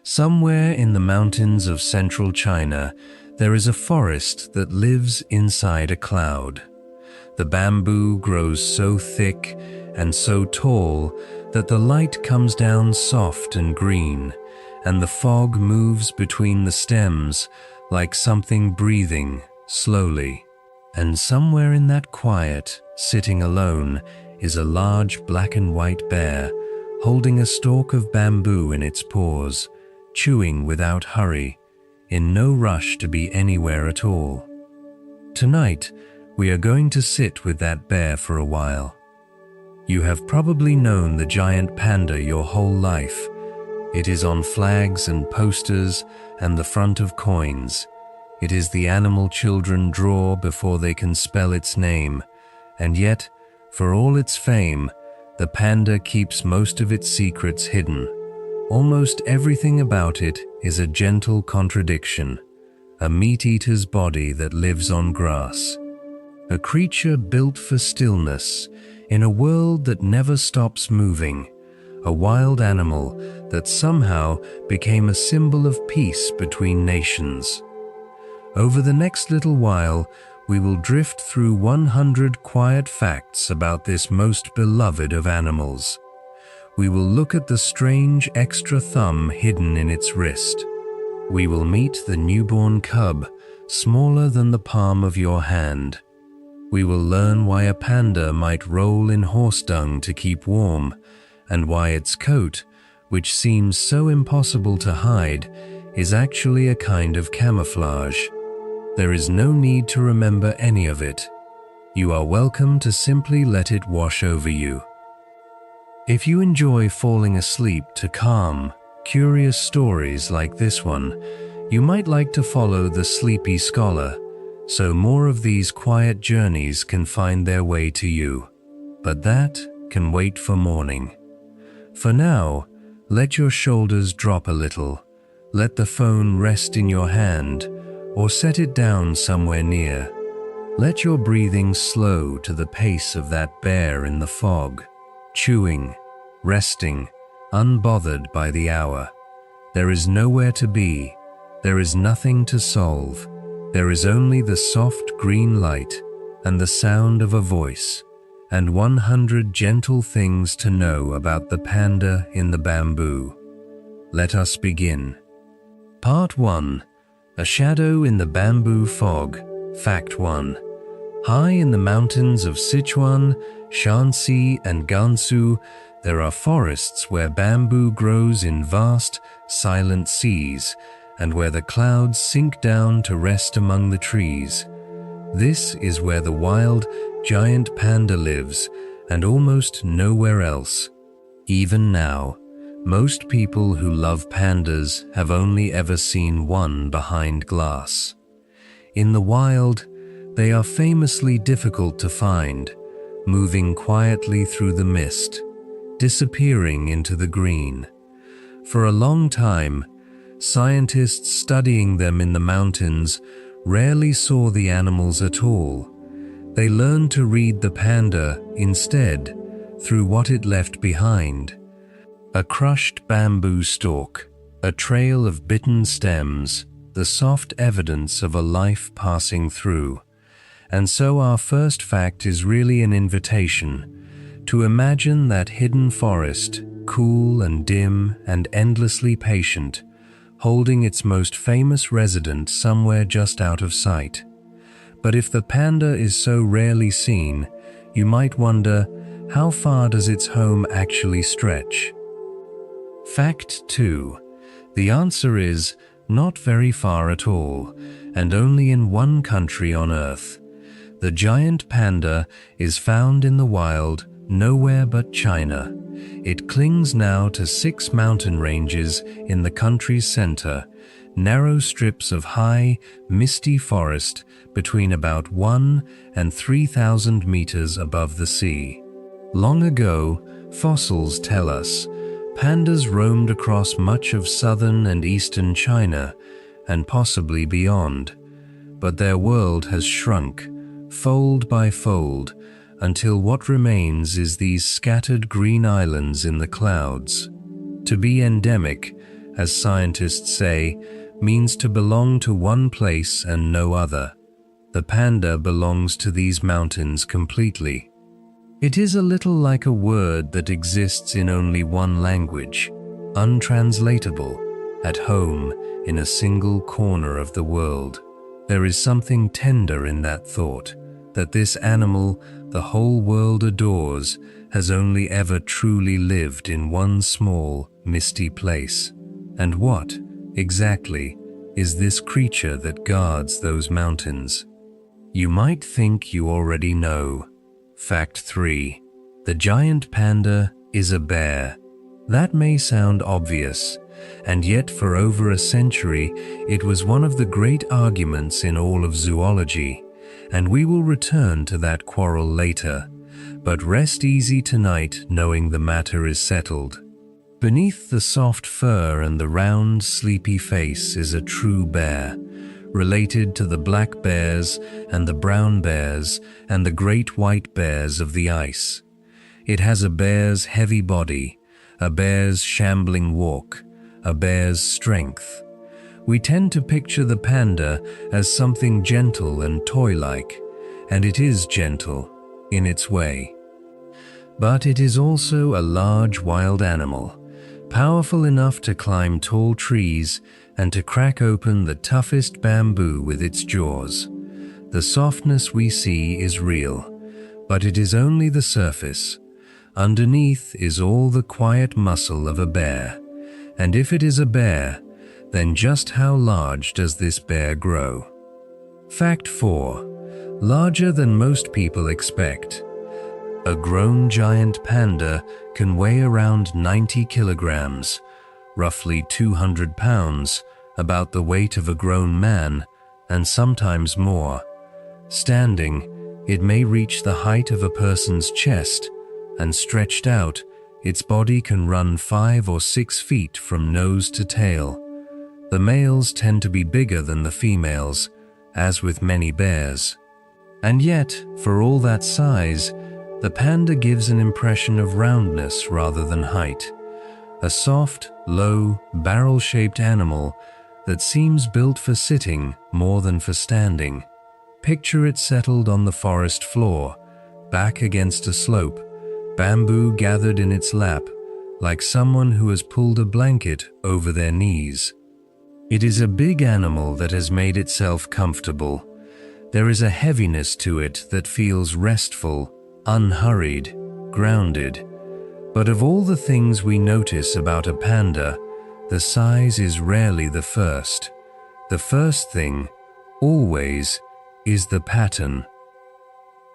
Somewhere in the mountains of central China, there is a forest that lives inside a cloud. The bamboo grows so thick and so tall that the light comes down soft and green, and the fog moves between the stems like something breathing slowly. And somewhere in that quiet, sitting alone, is a large black and white bear, holding a stalk of bamboo in its paws, chewing without hurry, in no rush to be anywhere at all. Tonight, we are going to sit with that bear for a while. You have probably known the giant panda your whole life. It is on flags and posters and the front of coins. It is the animal children draw before they can spell its name, and yet, for all its fame, the panda keeps most of its secrets hidden. Almost everything about it is a gentle contradiction, a meat-eater's body that lives on grass, a creature built for stillness in a world that never stops moving, a wild animal that somehow became a symbol of peace between nations. Over the next little while, we will drift through 100 quiet facts about this most beloved of animals. We will look at the strange extra thumb hidden in its wrist. We will meet the newborn cub, smaller than the palm of your hand. We will learn why a panda might roll in horse dung to keep warm, and why its coat, which seems so impossible to hide, is actually a kind of camouflage. There is no need to remember any of it. You are welcome to simply let it wash over you. If you enjoy falling asleep to calm, curious stories like this one, you might like to follow the Sleepy Scholar, so more of these quiet journeys can find their way to you. But that can wait for morning. For now, let your shoulders drop a little, let the phone rest in your hand, or set it down somewhere near. Let your breathing slow to the pace of that bear in the fog, chewing, resting, unbothered by the hour. There is nowhere to be, there is nothing to solve, there is only the soft green light and the sound of a voice, and 100 gentle things to know about the panda in the bamboo. Let us begin. Part 1. A shadow in the bamboo fog. Fact 1. High in the mountains of Sichuan, Shanxi, and Gansu, there are forests where bamboo grows in vast, silent seas, and where the clouds sink down to rest among the trees. This is where the wild, giant panda lives, and almost nowhere else. Even now, most people who love pandas have only ever seen one behind glass. In the wild, they are famously difficult to find, moving quietly through the mist, disappearing into the green. For a long time, scientists studying them in the mountains rarely saw the animals at all. They learned to read the panda, instead, through what it left behind. A crushed bamboo stalk, a trail of bitten stems, the soft evidence of a life passing through. And so our first fact is really an invitation to imagine that hidden forest, cool and dim and endlessly patient, holding its most famous resident somewhere just out of sight. But if the panda is so rarely seen, you might wonder, how far does its home actually stretch? Fact 2. The answer is not very far at all, and only in one country on Earth. The giant panda is found in the wild nowhere but China. It clings now to 6 mountain ranges in the country's center, narrow strips of high, misty forest between about 1 and 3,000 meters above the sea. Long ago, fossils tell us, pandas roamed across much of southern and eastern China, and possibly beyond. But their world has shrunk, fold by fold, until what remains is these scattered green islands in the clouds. To be endemic, as scientists say, means to belong to one place and no other. The panda belongs to these mountains completely. It is a little like a word that exists in only one language, untranslatable, at home in a single corner of the world. There is something tender in that thought, that this animal the whole world adores has only ever truly lived in one small, misty place. And what, exactly, is this creature that guards those mountains? You might think you already know. Fact 3. The giant panda is a bear. That may sound obvious, and yet for over a century it was one of the great arguments in all of zoology, and we will return to that quarrel later, but rest easy tonight knowing the matter is settled. Beneath the soft fur and the round, sleepy face is a true bear, related to the black bears and the brown bears and the great white bears of the ice. It has a bear's heavy body, a bear's shambling walk, a bear's strength. We tend to picture the panda as something gentle and toy-like, and it is gentle in its way. But it is also a large wild animal, powerful enough to climb tall trees and to crack open the toughest bamboo with its jaws. The softness we see is real, but it is only the surface. Underneath is all the quiet muscle of a bear, and if it is a bear, then just how large does this bear grow? Fact 4. Larger than most people expect. A grown giant panda can weigh around 90 kilograms, roughly 200 pounds, about the weight of a grown man, and sometimes more. Standing, it may reach the height of a person's chest, and stretched out, its body can run 5 or 6 feet from nose to tail. The males tend to be bigger than the females, as with many bears. And yet, for all that size, the panda gives an impression of roundness rather than height. A soft, low, barrel-shaped animal that seems built for sitting more than for standing. Picture it settled on the forest floor, back against a slope, bamboo gathered in its lap, like someone who has pulled a blanket over their knees. It is a big animal that has made itself comfortable. There is a heaviness to it that feels restful, unhurried, grounded. But of all the things we notice about a panda, the size is rarely the first. The first thing, always, is the pattern.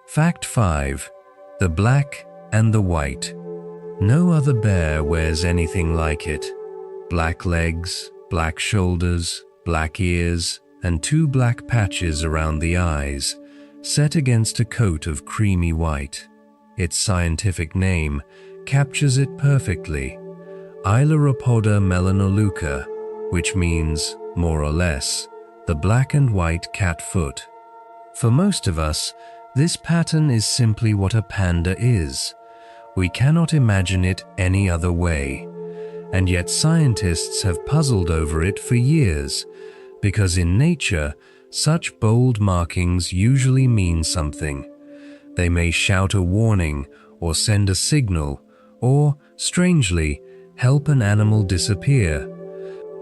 Fact 5. The black and the white. No other bear wears anything like it. Black legs, black shoulders, black ears, and 2 black patches around the eyes, set against a coat of creamy white. Its scientific name captures it perfectly: Ailuropoda melanoluca, which means, more or less, the black and white cat foot. For most of us, this pattern is simply what a panda is. We cannot imagine it any other way, and yet scientists have puzzled over it for years, because in nature, such bold markings usually mean something. They may shout a warning or send a signal, or, strangely, help an animal disappear.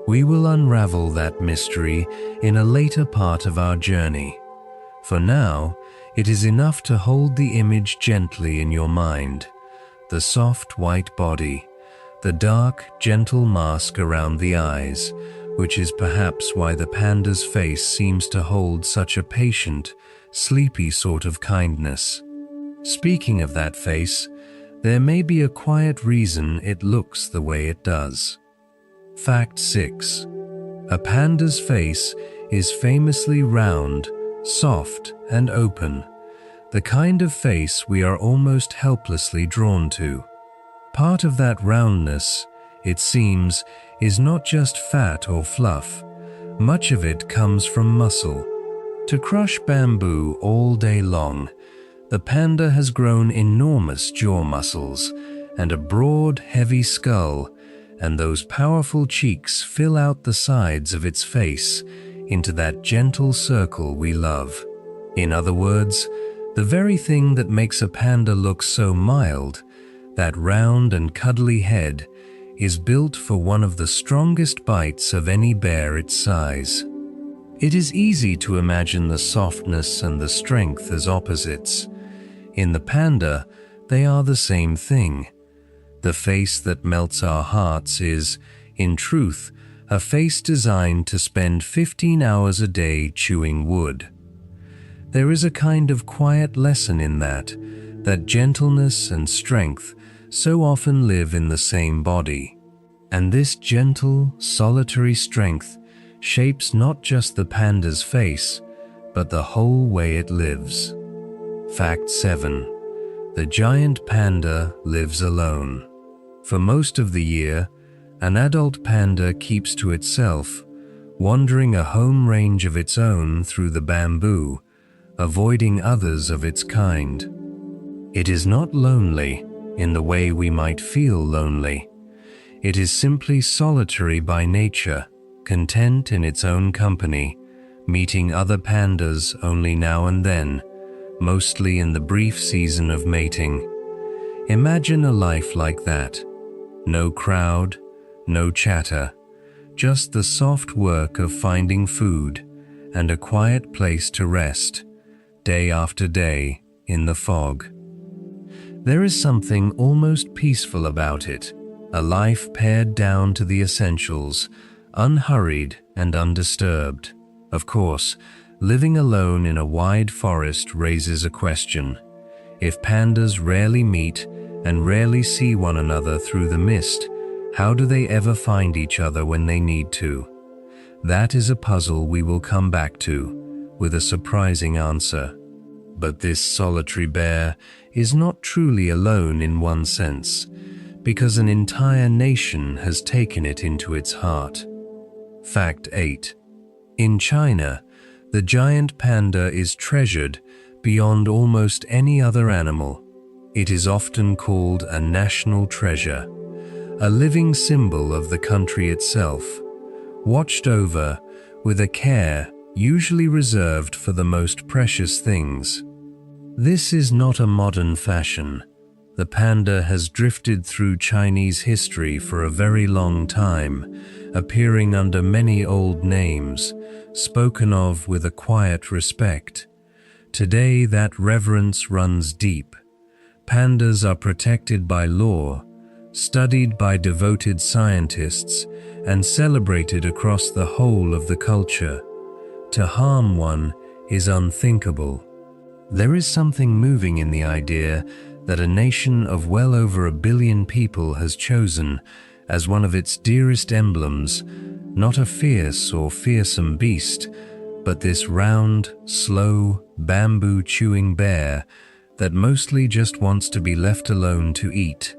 We will unravel that mystery in a later part of our journey. For now, it is enough to hold the image gently in your mind: the soft white body, the dark, gentle mask around the eyes, which is perhaps why the panda's face seems to hold such a patient, sleepy sort of kindness. Speaking of that face, there may be a quiet reason it looks the way it does. Fact 6. A panda's face is famously round, soft, and open, the kind of face we are almost helplessly drawn to. Part of that roundness, it seems, is not just fat or fluff. Much of it comes from muscle. To crush bamboo all day long, the panda has grown enormous jaw muscles and a broad, heavy skull, and those powerful cheeks fill out the sides of its face into that gentle circle we love. In other words, the very thing that makes a panda look so mild, that round and cuddly head, is built for one of the strongest bites of any bear its size. It is easy to imagine the softness and the strength as opposites. In the panda, they are the same thing. The face that melts our hearts is, in truth, a face designed to spend 15 hours a day chewing wood. There is a kind of quiet lesson in that gentleness and strength so often live in the same body. And this gentle, solitary strength shapes not just the panda's face, but the whole way it lives. Fact 7. The giant panda lives alone. For most of the year, an adult panda keeps to itself, wandering a home range of its own through the bamboo, avoiding others of its kind. It is not lonely in the way we might feel lonely. It is simply solitary by nature, content in its own company, meeting other pandas only now and then, mostly in the brief season of mating. Imagine a life like that. No crowd, no chatter, just the soft work of finding food and a quiet place to rest, day after day in the fog. There is something almost peaceful about it, a life pared down to the essentials, unhurried and undisturbed. Of course, living alone in a wide forest raises a question. If pandas rarely meet and rarely see one another through the mist, how do they ever find each other when they need to? That is a puzzle we will come back to, with a surprising answer. But this solitary bear is not truly alone in one sense, because an entire nation has taken it into its heart. Fact 8. In China, the giant panda is treasured beyond almost any other animal. It is often called a national treasure, a living symbol of the country itself, watched over with a care usually reserved for the most precious things. This is not a modern fashion. The panda has drifted through Chinese history for a very long time, appearing under many old names, spoken of with a quiet respect. Today that reverence runs deep. Pandas are protected by law, studied by devoted scientists, and celebrated across the whole of the culture. To harm one is unthinkable. There is something moving in the idea that a nation of well over 1 billion people has chosen as one of its dearest emblems, not a fierce or fearsome beast, but this round, slow, bamboo-chewing bear that mostly just wants to be left alone to eat.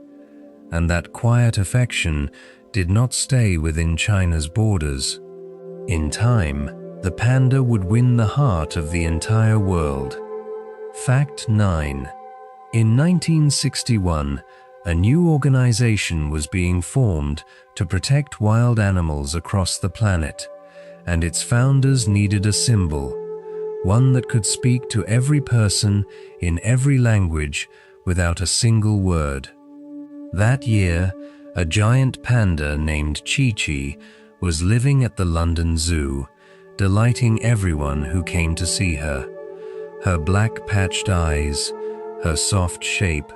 And that quiet affection did not stay within China's borders. In time, the panda would win the heart of the entire world. Fact 9. In 1961, a new organization was being formed to protect wild animals across the planet, and its founders needed a symbol, one that could speak to every person in every language without a single word. That year, a giant panda named Chi-Chi was living at the London Zoo, delighting everyone who came to see her. Her black patched eyes, her soft shape,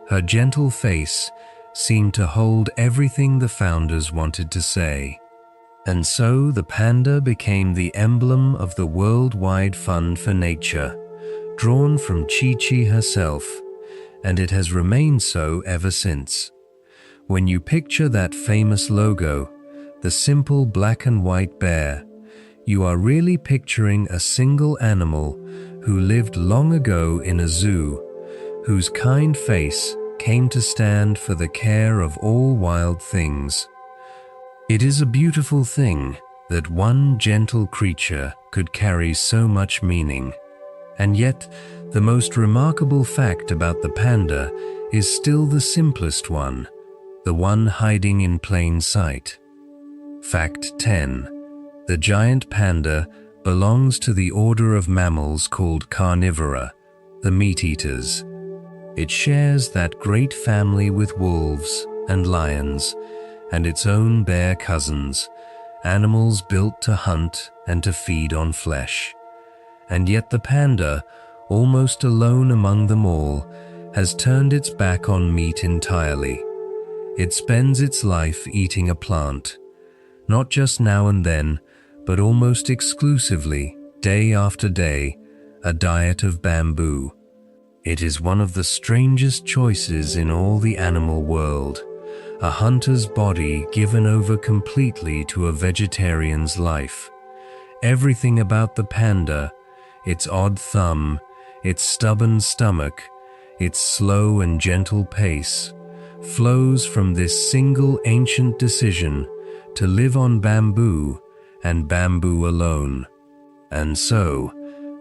her gentle face seemed to hold everything the founders wanted to say. And so the panda became the emblem of the Worldwide Fund for Nature, drawn from Chi-Chi herself, and it has remained so ever since. When you picture that famous logo, the simple black and white bear, you are really picturing a single animal who lived long ago in a zoo, whose kind face came to stand for the care of all wild things. It is a beautiful thing that one gentle creature could carry so much meaning. And yet, the most remarkable fact about the panda is still the simplest one. the one hiding in plain sight. Fact 10. The giant panda belongs to the order of mammals called carnivora, the meat-eaters. It shares that great family with wolves and lions, and its own bear cousins, animals built to hunt and to feed on flesh. And yet the panda, almost alone among them all, has turned its back on meat entirely. It spends its life eating a plant, not just now and then, but almost exclusively, day after day, a diet of bamboo. It is one of the strangest choices in all the animal world, a hunter's body given over completely to a vegetarian's life. Everything about the panda, its odd thumb, its stubborn stomach, its slow and gentle pace, flows from this single ancient decision to live on bamboo and bamboo alone. And so,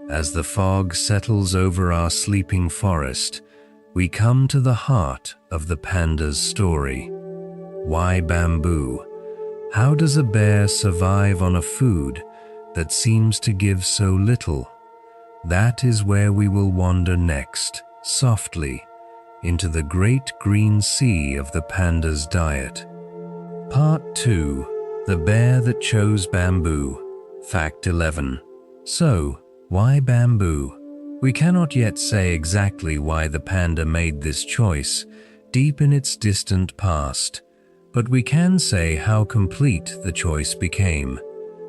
as the fog settles over our sleeping forest, we come to the heart of the panda's story. Why bamboo? How does a bear survive on a food that seems to give so little? That is where we will wander next, softly, into the great green sea of the panda's diet. Part 2. The Bear That Chose Bamboo. Fact 11. So, why bamboo? We cannot yet say exactly why the panda made this choice, deep in its distant past, but we can say how complete the choice became.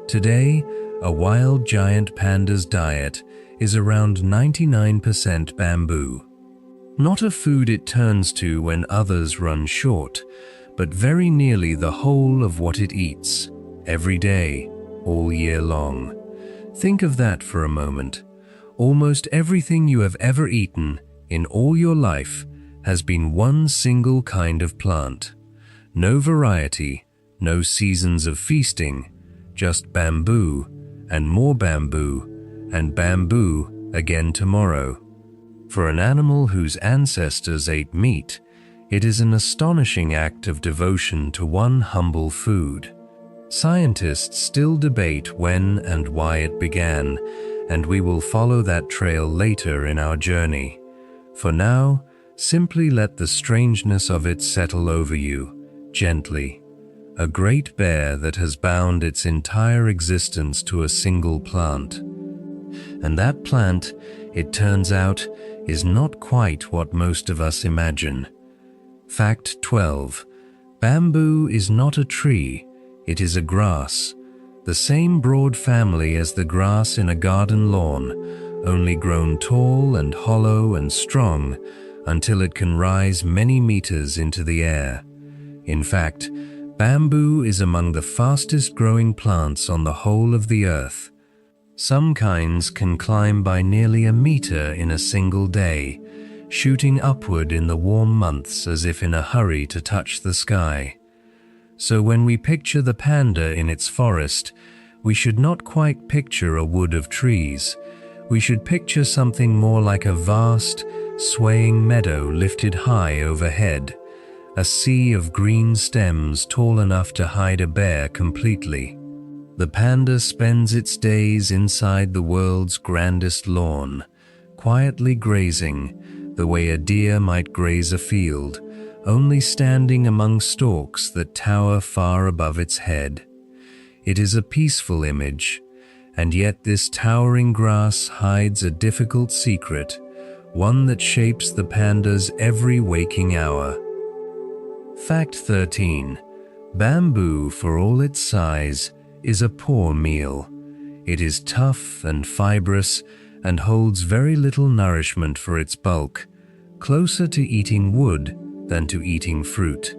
Today, a wild giant panda's diet is around 99% bamboo. Not a food it turns to when others run short, but very nearly the whole of what it eats, every day, all year long. Think of that for a moment. Almost everything you have ever eaten in all your life has been one single kind of plant. No variety, no seasons of feasting, just bamboo, and more bamboo, and bamboo again tomorrow. For an animal whose ancestors ate meat, it is an astonishing act of devotion to one humble food. Scientists still debate when and why it began, and we will follow that trail later in our journey. For now, simply let the strangeness of it settle over you, gently. A great bear that has bound its entire existence to a single plant. And that plant, it turns out, is not quite what most of us imagine. Fact 12. Bamboo is not a tree, it is a grass, the same broad family as the grass in a garden lawn, only grown tall and hollow and strong until it can rise many meters into the air. In fact, bamboo is among the fastest growing plants on the whole of the earth. Some kinds can climb by nearly a meter in a single day, shooting upward in the warm months as if in a hurry to touch the sky. So when we picture the panda in its forest, we should not quite picture a wood of trees. We should picture something more like a vast, swaying meadow lifted high overhead, a sea of green stems tall enough to hide a bear completely. The panda spends its days inside the world's grandest lawn, quietly grazing, the way a deer might graze a field, only standing among stalks that tower far above its head. It is a peaceful image, and yet this towering grass hides a difficult secret, one that shapes the panda's every waking hour. Fact 13. Bamboo, for all its size, is a poor meal. It is tough and fibrous and holds very little nourishment for its bulk, closer to eating wood than to eating fruit.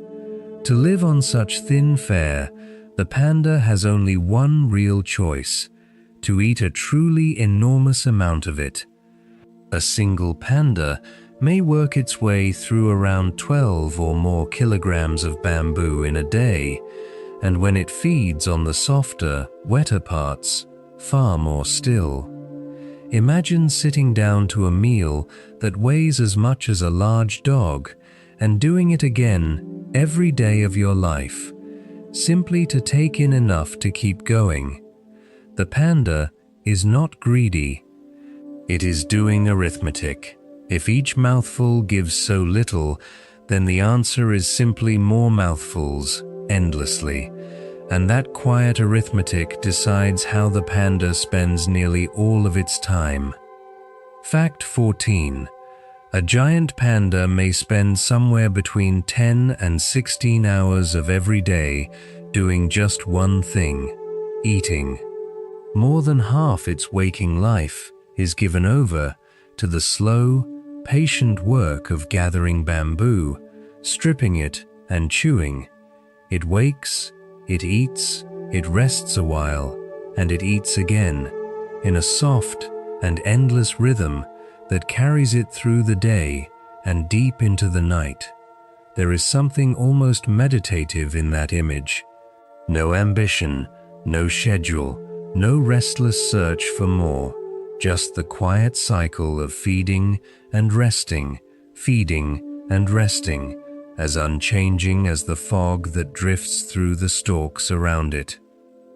To live on such thin fare, the panda has only one real choice: to eat a truly enormous amount of it. A single panda may work its way through around 12 or more kilograms of bamboo in a day, and when it feeds on the softer, wetter parts, far more still. Imagine sitting down to a meal that weighs as much as a large dog and doing it again every day of your life, simply to take in enough to keep going. The panda is not greedy. It is doing arithmetic. If each mouthful gives so little, then the answer is simply more mouthfuls, endlessly. And that quiet arithmetic decides how the panda spends nearly all of its time. Fact 14. A giant panda may spend somewhere between 10 and 16 hours of every day doing just one thing: eating. More than half its waking life is given over to the slow, patient work of gathering bamboo, stripping it, and chewing. It wakes, it eats, it rests a while, and it eats again, in a soft and endless rhythm that carries it through the day and deep into the night. There is something almost meditative in that image. No ambition, no schedule, no restless search for more, just the quiet cycle of feeding and resting, feeding and resting, as unchanging as the fog that drifts through the stalks around it.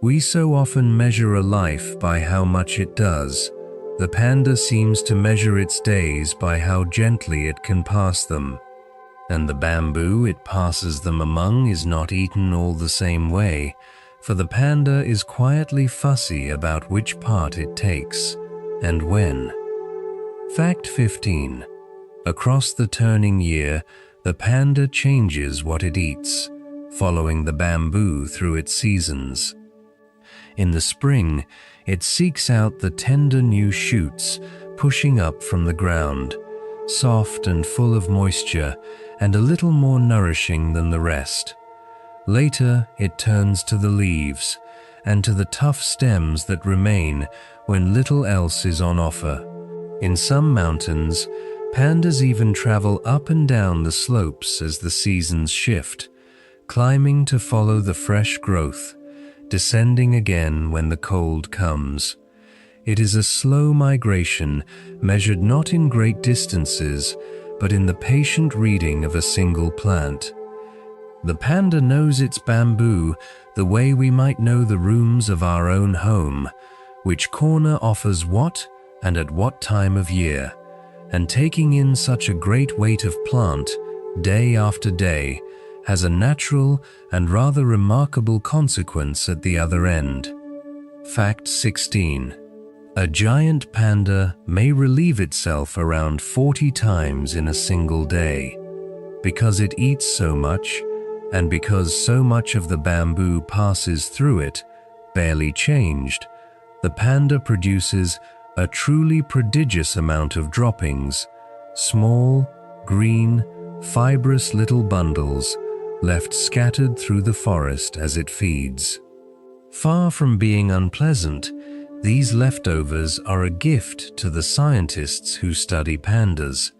We so often measure a life by how much it does. The panda seems to measure its days by how gently it can pass them. And the bamboo it passes them among is not eaten all the same way, for the panda is quietly fussy about which part it takes and when. Fact 15. Across the turning year, the panda changes what it eats, following the bamboo through its seasons. In the spring, it seeks out the tender new shoots pushing up from the ground, soft and full of moisture and a little more nourishing than the rest. Later, it turns to the leaves and to the tough stems that remain when little else is on offer. In some mountains, pandas even travel up and down the slopes as the seasons shift, climbing to follow the fresh growth, descending again when the cold comes. It is a slow migration measured not in great distances, but in the patient reading of a single plant. The panda knows its bamboo the way we might know the rooms of our own home, which corner offers what and at what time of year, and taking in such a great weight of plant, day after day, has a natural and rather remarkable consequence at the other end. Fact 16. A giant panda may relieve itself around 40 times in a single day. Because it eats so much, and because so much of the bamboo passes through it, barely changed, the panda produces a truly prodigious amount of droppings, small, green, fibrous little bundles left scattered through the forest as it feeds. Far from being unpleasant, these leftovers are a gift to the scientists who study pandas.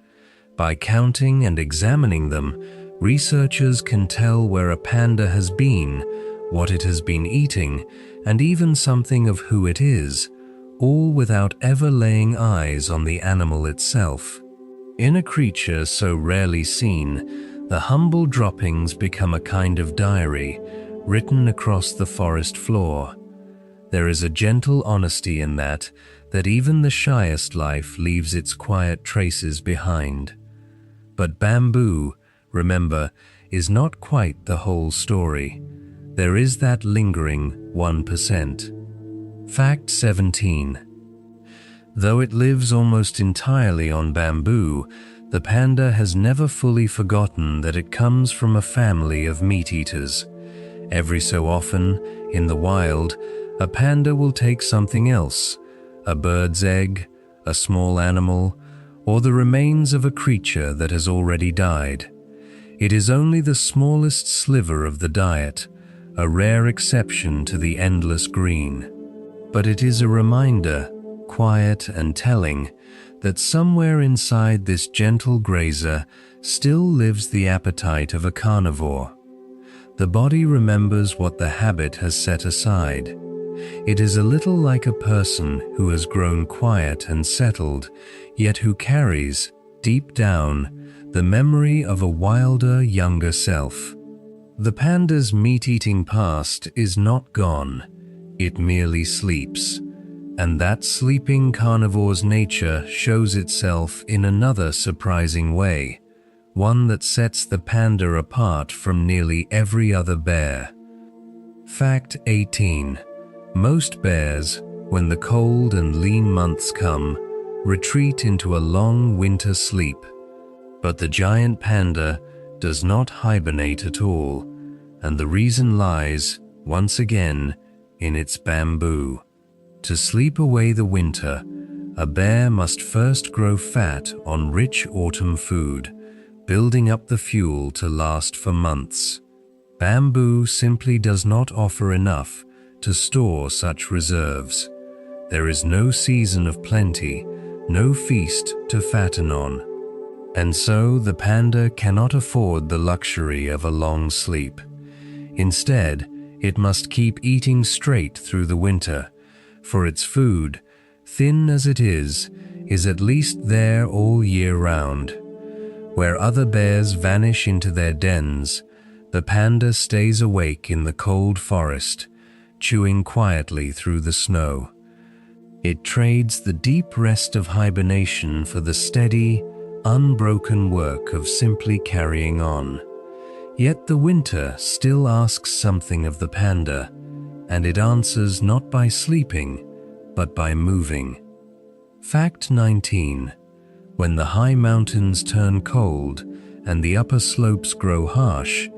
By counting and examining them, researchers can tell where a panda has been, what it has been eating, and even something of who it is, all without ever laying eyes on the animal itself. In a creature so rarely seen, the humble droppings become a kind of diary, written across the forest floor. There is a gentle honesty in that even the shyest life leaves its quiet traces behind. But bamboo, remember, is not quite the whole story. There is that lingering 1%. Fact 17. Though it lives almost entirely on bamboo, the panda has never fully forgotten that it comes from a family of meat-eaters. Every so often, in the wild, a panda will take something else, a bird's egg, a small animal, or the remains of a creature that has already died. It is only the smallest sliver of the diet, a rare exception to the endless green. But it is a reminder, quiet and telling, that somewhere inside this gentle grazer still lives the appetite of a carnivore. The body remembers what the habit has set aside. It is a little like a person who has grown quiet and settled, yet who carries, deep down, the memory of a wilder, younger self. The panda's meat-eating past is not gone, it merely sleeps, and that sleeping carnivore's nature shows itself in another surprising way, one that sets the panda apart from nearly every other bear. Fact 18. Most bears, when the cold and lean months come, retreat into a long winter sleep. But the giant panda does not hibernate at all, and the reason lies, once again, in its bamboo. To sleep away the winter, a bear must first grow fat on rich autumn food, building up the fuel to last for months. Bamboo simply does not offer enough to store such reserves. There is no season of plenty, no feast to fatten on. And so the panda cannot afford the luxury of a long sleep. Instead, it must keep eating straight through the winter, for its food, thin as it is at least there all year round. Where other bears vanish into their dens, the panda stays awake in the cold forest, chewing quietly through the snow. It trades the deep rest of hibernation for the steady, unbroken work of simply carrying on. Yet the winter still asks something of the panda, and it answers not by sleeping, but by moving. Fact 19. When the high mountains turn cold and the upper slopes grow harsh,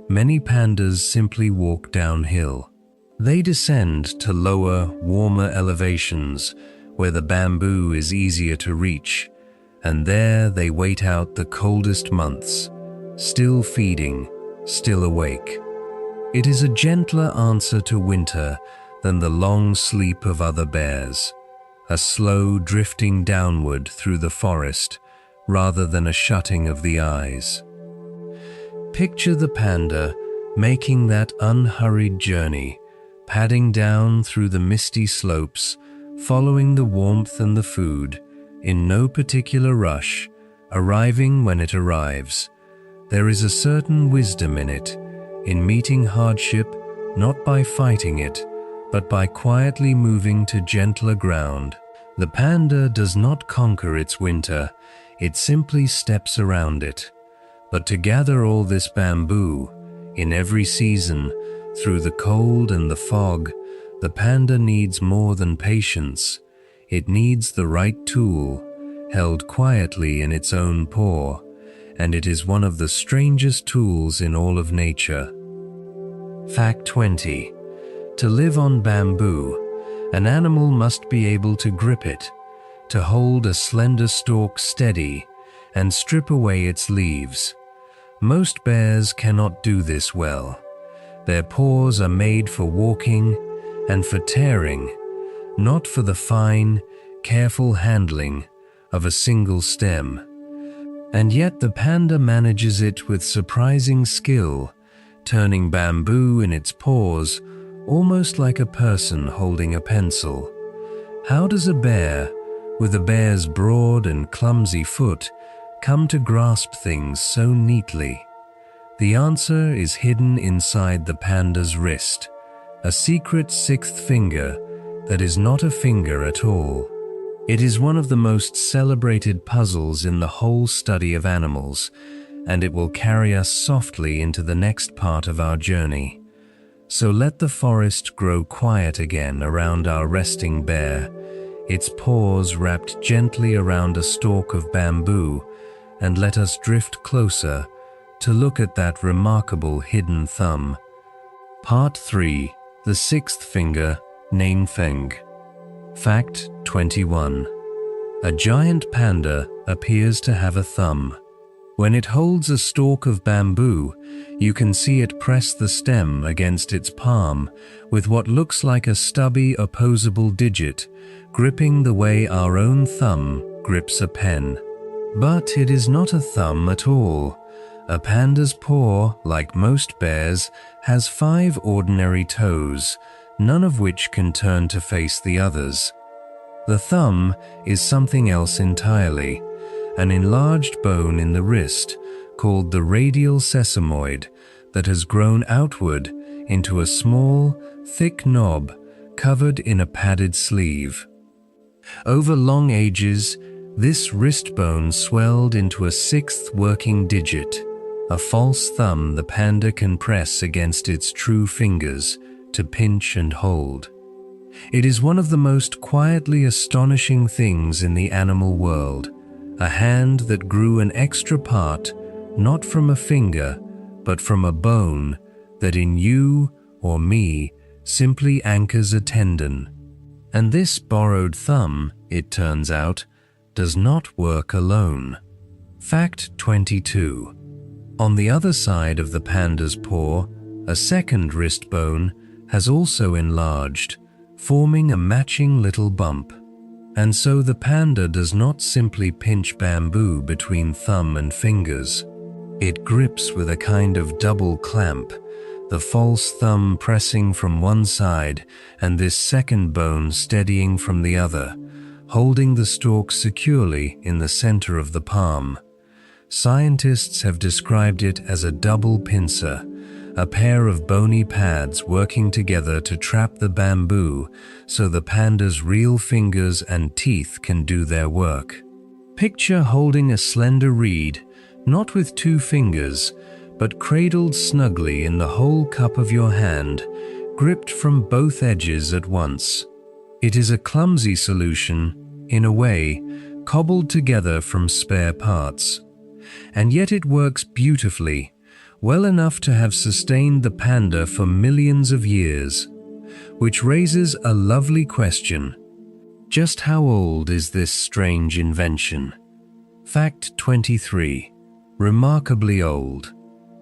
many pandas simply walk downhill. They descend to lower, warmer elevations where the bamboo is easier to reach, and there they wait out the coldest months, still feeding, still awake. It is a gentler answer to winter than the long sleep of other bears, a slow drifting downward through the forest rather than a shutting of the eyes. Picture the panda making that unhurried journey, padding down through the misty slopes, following the warmth and the food, in no particular rush, arriving when it arrives. There is a certain wisdom in it, in meeting hardship not by fighting it, but by quietly moving to gentler ground. The panda does not conquer its winter, it simply steps around it. But to gather all this bamboo, in every season, through the cold and the fog, the panda needs more than patience. It needs the right tool, held quietly in its own paw, and it is one of the strangest tools in all of nature. Fact 20. To live on bamboo, an animal must be able to grip it, to hold a slender stalk steady, and strip away its leaves. Most bears cannot do this well. Their paws are made for walking and for tearing, not for the fine, careful handling of a single stem. And yet the panda manages it with surprising skill, turning bamboo in its paws almost like a person holding a pencil. How does a bear, with a bear's broad and clumsy foot, come to grasp things so neatly? The answer is hidden inside the panda's wrist, a secret sixth finger that is not a finger at all. It is one of the most celebrated puzzles in the whole study of animals, and it will carry us softly into the next part of our journey. So let the forest grow quiet again around our resting bear, its paws wrapped gently around a stalk of bamboo, and let us drift closer to look at that remarkable hidden thumb. Part 3. The sixth finger, Feng. Fact 21. A giant panda appears to have a thumb. When it holds a stalk of bamboo, you can see it press the stem against its palm with what looks like a stubby, opposable digit, gripping the way our own thumb grips a pen. But it is not a thumb at all. A panda's paw, like most bears, has 5 ordinary toes, none of which can turn to face the others. The thumb is something else entirely, an enlarged bone in the wrist called the radial sesamoid that has grown outward into a small, thick knob covered in a padded sleeve. Over long ages, this wrist bone swelled into a sixth working digit, a false thumb the panda can press against its true fingers to pinch and hold. It is one of the most quietly astonishing things in the animal world, a hand that grew an extra part, not from a finger, but from a bone that in you or me simply anchors a tendon. And this borrowed thumb, it turns out, does not work alone. Fact 22. On the other side of the panda's paw, a second wrist bone has also enlarged, forming a matching little bump. And so the panda does not simply pinch bamboo between thumb and fingers. It grips with a kind of double clamp, the false thumb pressing from one side and this second bone steadying from the other, holding the stalk securely in the center of the palm. Scientists have described it as a double pincer, a pair of bony pads working together to trap the bamboo so the panda's real fingers and teeth can do their work. Picture holding a slender reed, not with two fingers, but cradled snugly in the whole cup of your hand, gripped from both edges at once. It is a clumsy solution, in a way, cobbled together from spare parts. And yet it works beautifully, well enough to have sustained the panda for millions of years, which raises a lovely question. Just how old is this strange invention? Fact 23. Remarkably old.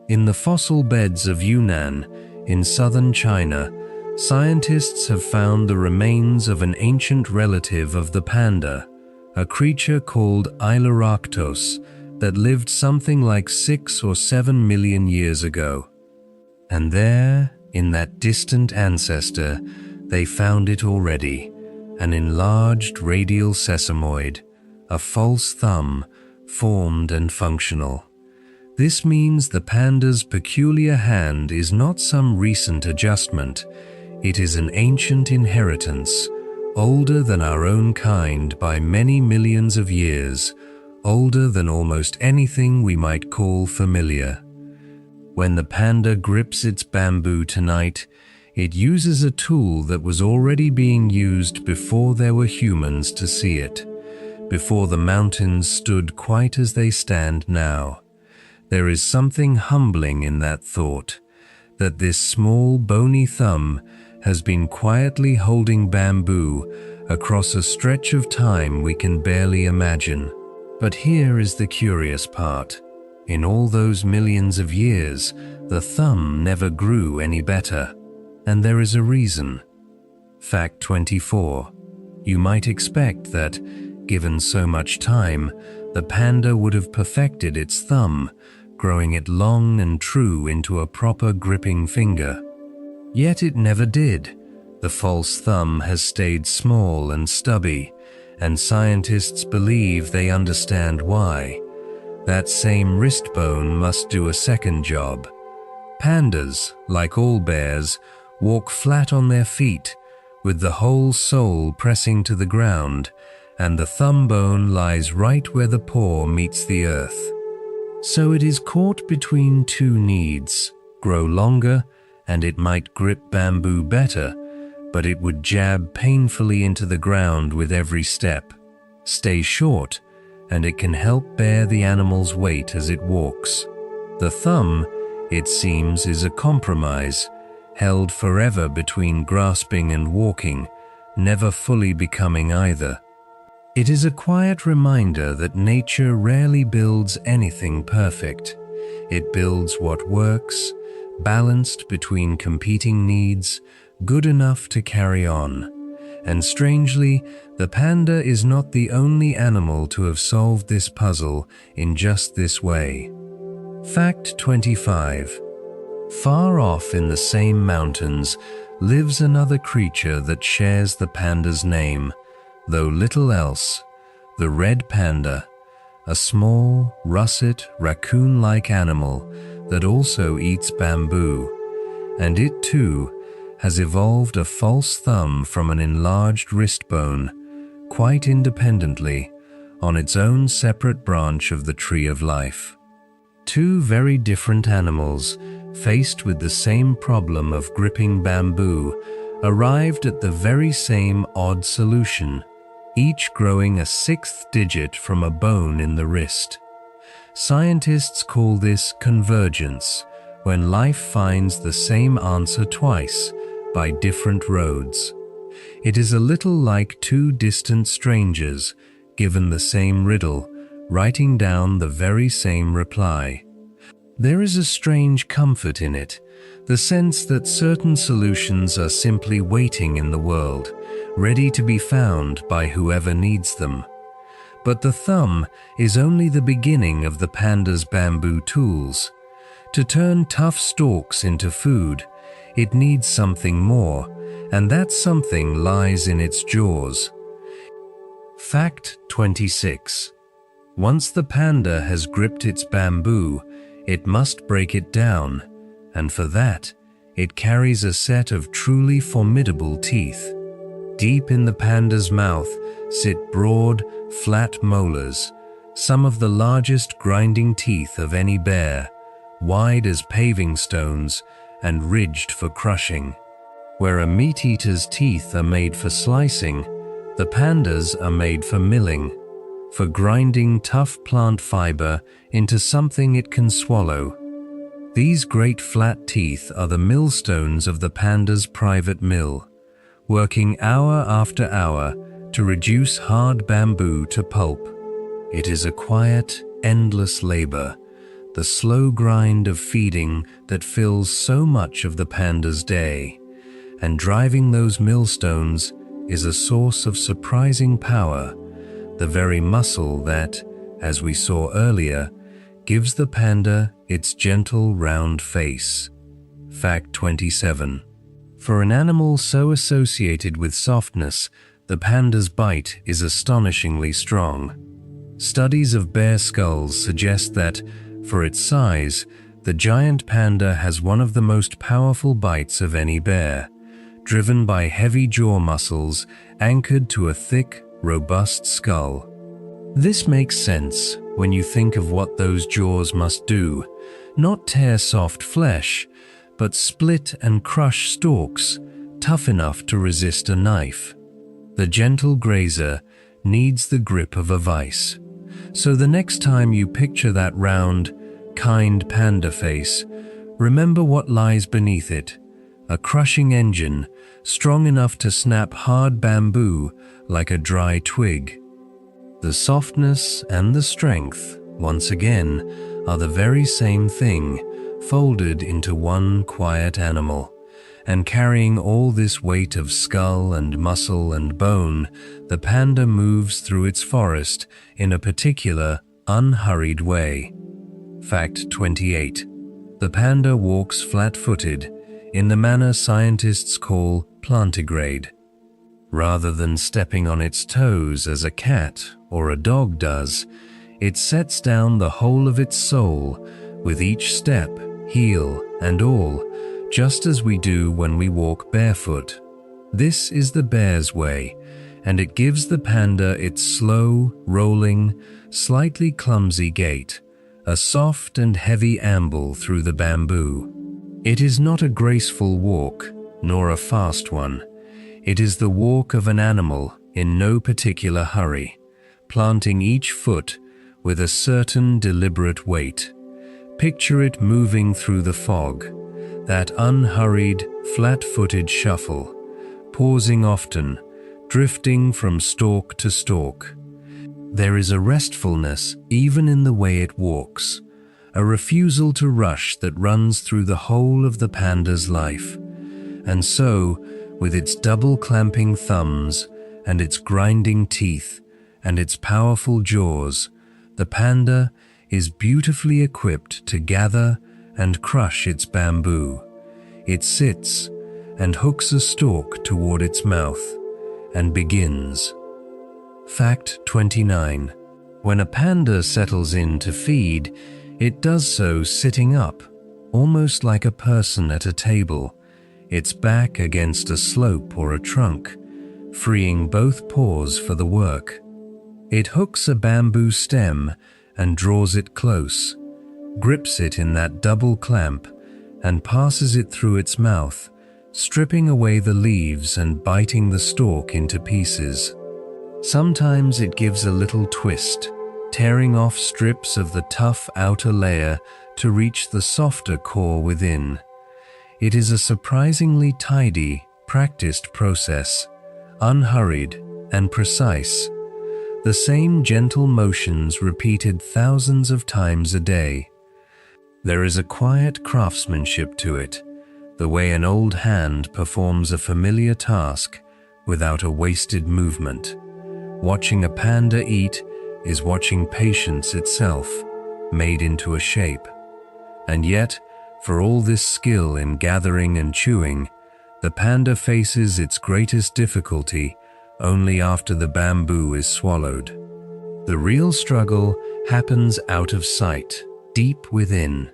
In the fossil beds of Yunnan, in southern China, scientists have found the remains of an ancient relative of the panda, a creature called Ailarctos that lived something like 6 or 7 million years ago. And there, in that distant ancestor, they found it already, an enlarged radial sesamoid, a false thumb, formed and functional. This means the panda's peculiar hand is not some recent adjustment. It is an ancient inheritance, older than our own kind by many millions of years, older than almost anything we might call familiar. When the panda grips its bamboo tonight, it uses a tool that was already being used before there were humans to see it, before the mountains stood quite as they stand now. There is something humbling in that thought, that this small bony thumb has been quietly holding bamboo across a stretch of time we can barely imagine. But here is the curious part. In all those millions of years, the thumb never grew any better, and there is a reason. Fact 24. You might expect that, given so much time, the panda would have perfected its thumb, growing it long and true into a proper gripping finger. Yet it never did. The false thumb has stayed small and stubby, and scientists believe they understand why. That same wrist bone must do a second job. Pandas, like all bears, walk flat on their feet, with the whole sole pressing to the ground, and the thumb bone lies right where the paw meets the earth. So it is caught between two needs: grow longer, and it might grip bamboo better, but it would jab painfully into the ground with every step. Stay short, and it can help bear the animal's weight as it walks. The thumb, it seems, is a compromise, held forever between grasping and walking, never fully becoming either. It is a quiet reminder that nature rarely builds anything perfect. It builds what works, balanced between competing needs, good enough to carry on. And strangely, the panda is not the only animal to have solved this puzzle in just this way. Fact 25. Far off in the same mountains lives another creature that shares the panda's name, though little else, the red panda, a small, russet, raccoon-like animal that also eats bamboo, and it too has evolved a false thumb from an enlarged wrist bone, quite independently, on its own separate branch of the tree of life. Two very different animals, faced with the same problem of gripping bamboo, arrived at the very same odd solution, each growing a sixth digit from a bone in the wrist. Scientists call this convergence, when life finds the same answer twice, by different roads. It is a little like two distant strangers, given the same riddle, writing down the very same reply. There is a strange comfort in it, the sense that certain solutions are simply waiting in the world, ready to be found by whoever needs them. But the thumb is only the beginning of the panda's bamboo tools. To turn tough stalks into food, it needs something more, and that something lies in its jaws. Fact 26. Once the panda has gripped its bamboo, it must break it down, and for that, it carries a set of truly formidable teeth. Deep in the panda's mouth sit broad, flat molars, some of the largest grinding teeth of any bear, wide as paving stones and ridged for crushing. Where a meat-eater's teeth are made for slicing, the panda's are made for milling, for grinding tough plant fiber into something it can swallow. These great flat teeth are the millstones of the panda's private mill, working hour after hour to reduce hard bamboo to pulp. It is a quiet, endless labor, the slow grind of feeding that fills so much of the panda's day, and driving those millstones is a source of surprising power, the very muscle that, as we saw earlier, gives the panda its gentle round face. Fact 27. For an animal so associated with softness, the panda's bite is astonishingly strong. Studies of bear skulls suggest that, for its size, the giant panda has one of the most powerful bites of any bear, driven by heavy jaw muscles anchored to a thick, robust skull. This makes sense when you think of what those jaws must do, not tear soft flesh, but split and crush stalks tough enough to resist a knife. The gentle grazer needs the grip of a vice. So the next time you picture that round, kind panda face, remember what lies beneath it: a crushing engine strong enough to snap hard bamboo like a dry twig. The softness and the strength, once again, are the very same thing, folded into one quiet animal. And carrying all this weight of skull and muscle and bone, the panda moves through its forest in a particular, unhurried way. Fact 28. The panda walks flat-footed, in the manner scientists call plantigrade. Rather than stepping on its toes as a cat or a dog does, it sets down the whole of its soul with each step, heel and all, just as we do when we walk barefoot. This is the bear's way, and it gives the panda its slow, rolling, slightly clumsy gait, a soft and heavy amble through the bamboo. It is not a graceful walk, nor a fast one. It is the walk of an animal in no particular hurry, planting each foot with a certain deliberate weight. Picture it moving through the fog, that unhurried, flat-footed shuffle, pausing often, drifting from stalk to stalk. There is a restfulness even in the way it walks, a refusal to rush that runs through the whole of the panda's life. And so, with its double clamping thumbs and its grinding teeth and its powerful jaws, the panda is beautifully equipped to gather and crush its bamboo. It sits and hooks a stalk toward its mouth and begins. Fact 29. When a panda settles in to feed, it does so sitting up, almost like a person at a table, its back against a slope or a trunk, freeing both paws for the work. It hooks a bamboo stem and draws it close, grips it in that double clamp, and passes it through its mouth, stripping away the leaves and biting the stalk into pieces. Sometimes it gives a little twist, tearing off strips of the tough outer layer to reach the softer core within. It is a surprisingly tidy, practiced process, unhurried and precise. The same gentle motions repeated thousands of times a day. There is a quiet craftsmanship to it, the way an old hand performs a familiar task without a wasted movement. Watching a panda eat is watching patience itself, made into a shape. And yet, for all this skill in gathering and chewing, the panda faces its greatest difficulty only after the bamboo is swallowed. The real struggle happens out of sight, deep within.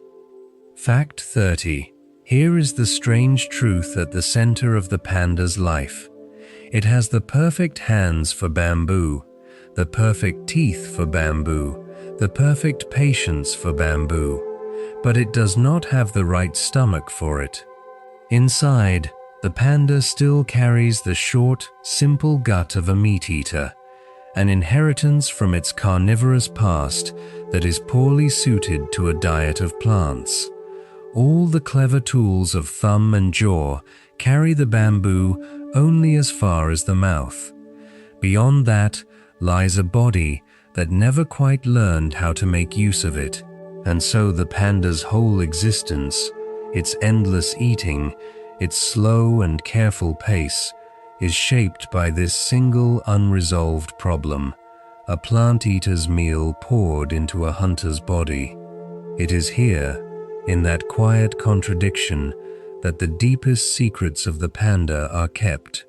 Fact 30. Here is the strange truth at the center of the panda's life. It has the perfect hands for bamboo, the perfect teeth for bamboo, the perfect patience for bamboo, but it does not have the right stomach for it. Inside, the panda still carries the short, simple gut of a meat-eater, an inheritance from its carnivorous past that is poorly suited to a diet of plants. All the clever tools of thumb and jaw carry the bamboo only as far as the mouth. Beyond that lies a body that never quite learned how to make use of it, and so the panda's whole existence, its endless eating, its slow and careful pace, is shaped by this single unresolved problem, a plant-eater's meal poured into a hunter's body. It is here, in that quiet contradiction, that the deepest secrets of the panda are kept,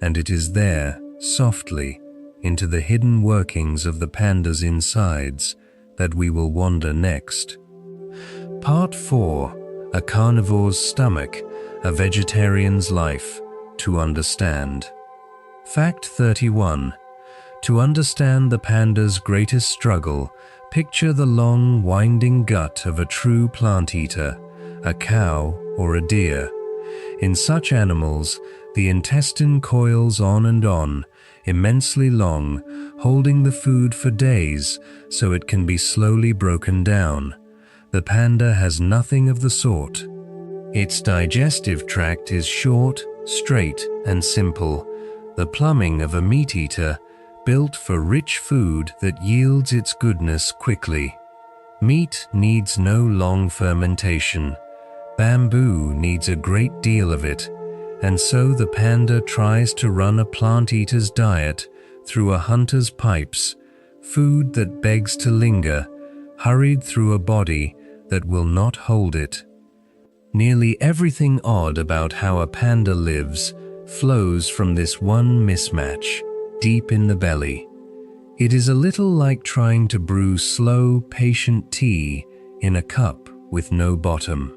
and it is there, softly, into the hidden workings of the panda's insides, that we will wander next. Part 4. A carnivore's stomach, a vegetarian's life, to understand. Fact 31. To understand the panda's greatest struggle, picture the long, winding gut of a true plant-eater, a cow or a deer. In such animals, the intestine coils on and on, immensely long, holding the food for days so it can be slowly broken down. The panda has nothing of the sort. Its digestive tract is short, straight, and simple, the plumbing of a meat-eater, built for rich food that yields its goodness quickly. Meat needs no long fermentation. Bamboo needs a great deal of it, and so the panda tries to run a plant-eater's diet through a hunter's pipes, food that begs to linger, hurried through a body that will not hold it. Nearly everything odd about how a panda lives flows from this one mismatch, deep in the belly. It is a little like trying to brew slow, patient tea in a cup with no bottom.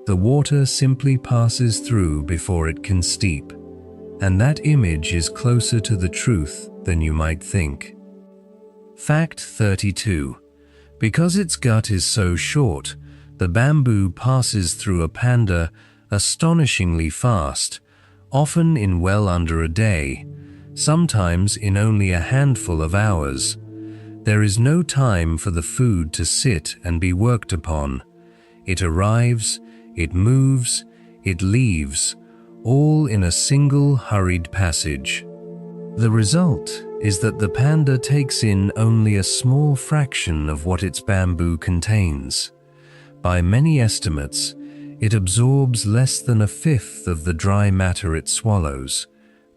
The water simply passes through before it can steep, and that image is closer to the truth than you might think. Fact 32. Because its gut is so short, the bamboo passes through a panda astonishingly fast, often in well under a day, sometimes in only a handful of hours. There is no time for the food to sit and be worked upon. It arrives, it moves, it leaves, all in a single hurried passage. The result is that the panda takes in only a small fraction of what its bamboo contains. By many estimates, it absorbs less than a fifth of the dry matter it swallows,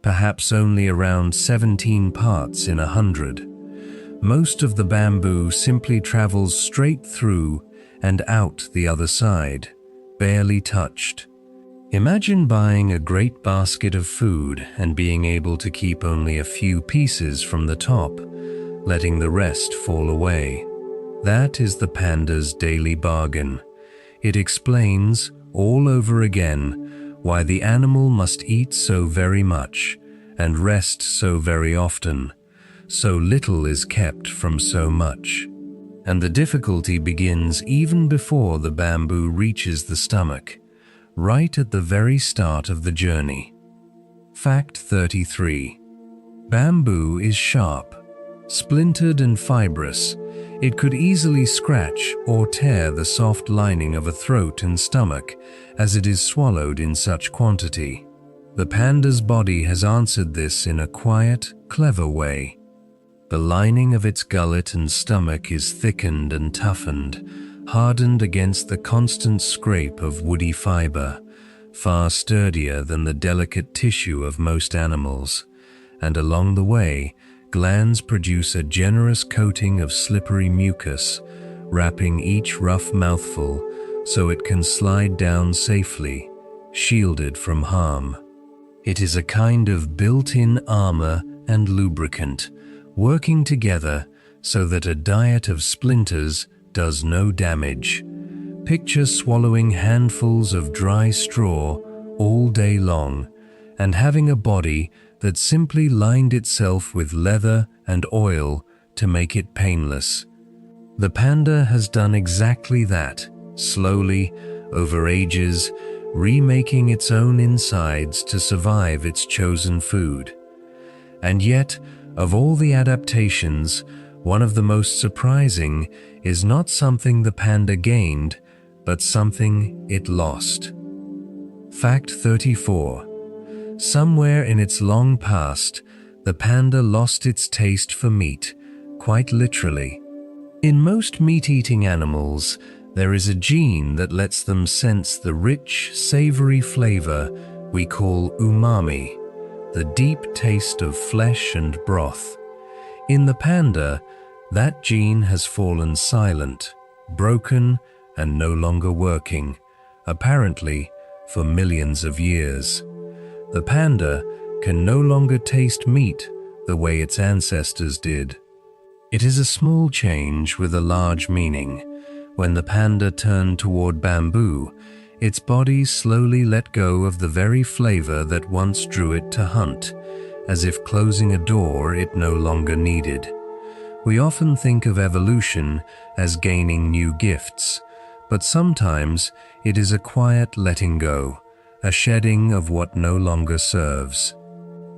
perhaps only around 17 parts in 100. Most of the bamboo simply travels straight through and out the other side, barely touched. Imagine buying a great basket of food and being able to keep only a few pieces from the top, letting the rest fall away. That is the panda's daily bargain. It explains, all over again, why the animal must eat so very much and rest so very often. So little is kept from so much. And the difficulty begins even before the bamboo reaches the stomach, right at the very start of the journey. Fact 33. Bamboo is sharp, splintered and fibrous. It could easily scratch or tear the soft lining of a throat and stomach as it is swallowed in such quantity. The panda's body has answered this in a quiet, clever way. The lining of its gullet and stomach is thickened and toughened, hardened against the constant scrape of woody fiber, far sturdier than the delicate tissue of most animals, and along the way, glands produce a generous coating of slippery mucus, wrapping each rough mouthful so it can slide down safely, shielded from harm. It is a kind of built-in armor and lubricant, working together so that a diet of splinters does no damage. Picture swallowing handfuls of dry straw all day long and having a body that simply lined itself with leather and oil to make it painless. The panda has done exactly that, slowly, over ages, remaking its own insides to survive its chosen food. And yet, of all the adaptations, one of the most surprising is not something the panda gained, but something it lost. Fact 34. Somewhere in its long past, the panda lost its taste for meat, quite literally. In most meat-eating animals, there is a gene that lets them sense the rich, savory flavor we call umami, the deep taste of flesh and broth. In the panda, that gene has fallen silent, broken, and no longer working, apparently for millions of years. The panda can no longer taste meat the way its ancestors did. It is a small change with a large meaning. When the panda turned toward bamboo, its body slowly let go of the very flavor that once drew it to hunt, as if closing a door it no longer needed. We often think of evolution as gaining new gifts, but sometimes it is a quiet letting go, a shedding of what no longer serves.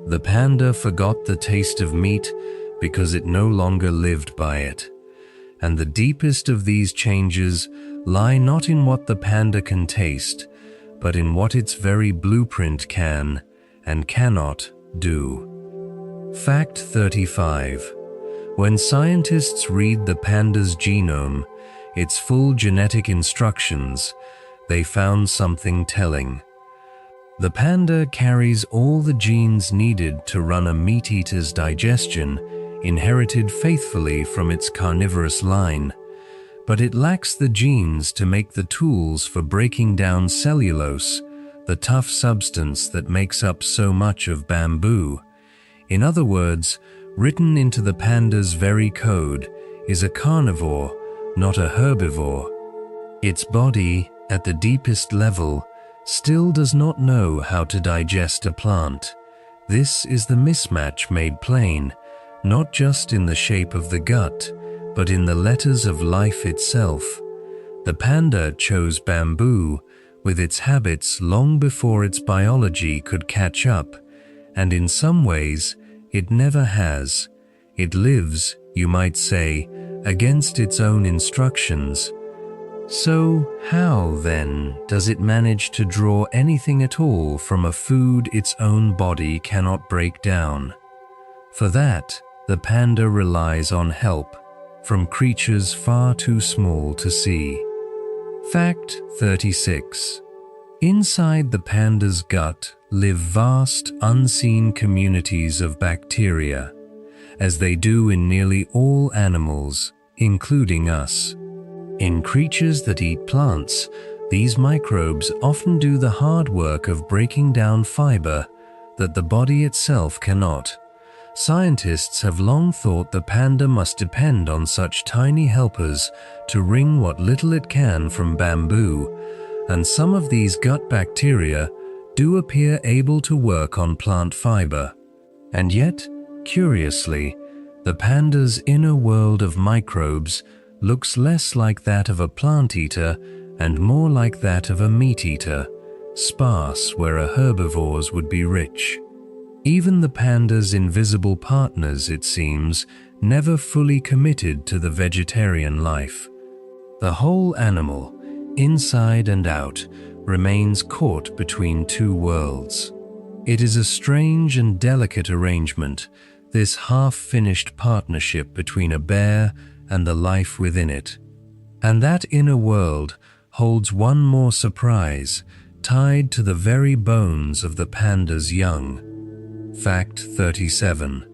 The panda forgot the taste of meat because it no longer lived by it. And the deepest of these changes lie not in what the panda can taste, but in what its very blueprint can and cannot do. Fact 35. When scientists read the panda's genome, its full genetic instructions, they found something telling. The panda carries all the genes needed to run a meat-eater's digestion, inherited faithfully from its carnivorous line, but it lacks the genes to make the tools for breaking down cellulose, the tough substance that makes up so much of bamboo. In other words, written into the panda's very code is a carnivore, not a herbivore. Its body, at the deepest level, still does not know how to digest a plant. This is the mismatch made plain, not just in the shape of the gut, but in the letters of life itself. The panda chose bamboo with its habits long before its biology could catch up, and in some ways, it never has. It lives, you might say, against its own instructions. So how, then, does it manage to draw anything at all from a food its own body cannot break down? For that, the panda relies on help from creatures far too small to see. Fact 36. Inside the panda's gut live vast, unseen communities of bacteria, as they do in nearly all animals, including us. In creatures that eat plants, these microbes often do the hard work of breaking down fiber that the body itself cannot. Scientists have long thought the panda must depend on such tiny helpers to wring what little it can from bamboo, and some of these gut bacteria do appear able to work on plant fiber. And yet, curiously, the panda's inner world of microbes looks less like that of a plant eater and more like that of a meat eater, sparse where a herbivore's would be rich. Even the panda's invisible partners, it seems, never fully committed to the vegetarian life. The whole animal, inside and out, remains caught between two worlds. It is a strange and delicate arrangement, this half-finished partnership between a bear and the life within it. And that inner world holds one more surprise, tied to the very bones of the panda's young. Fact 37.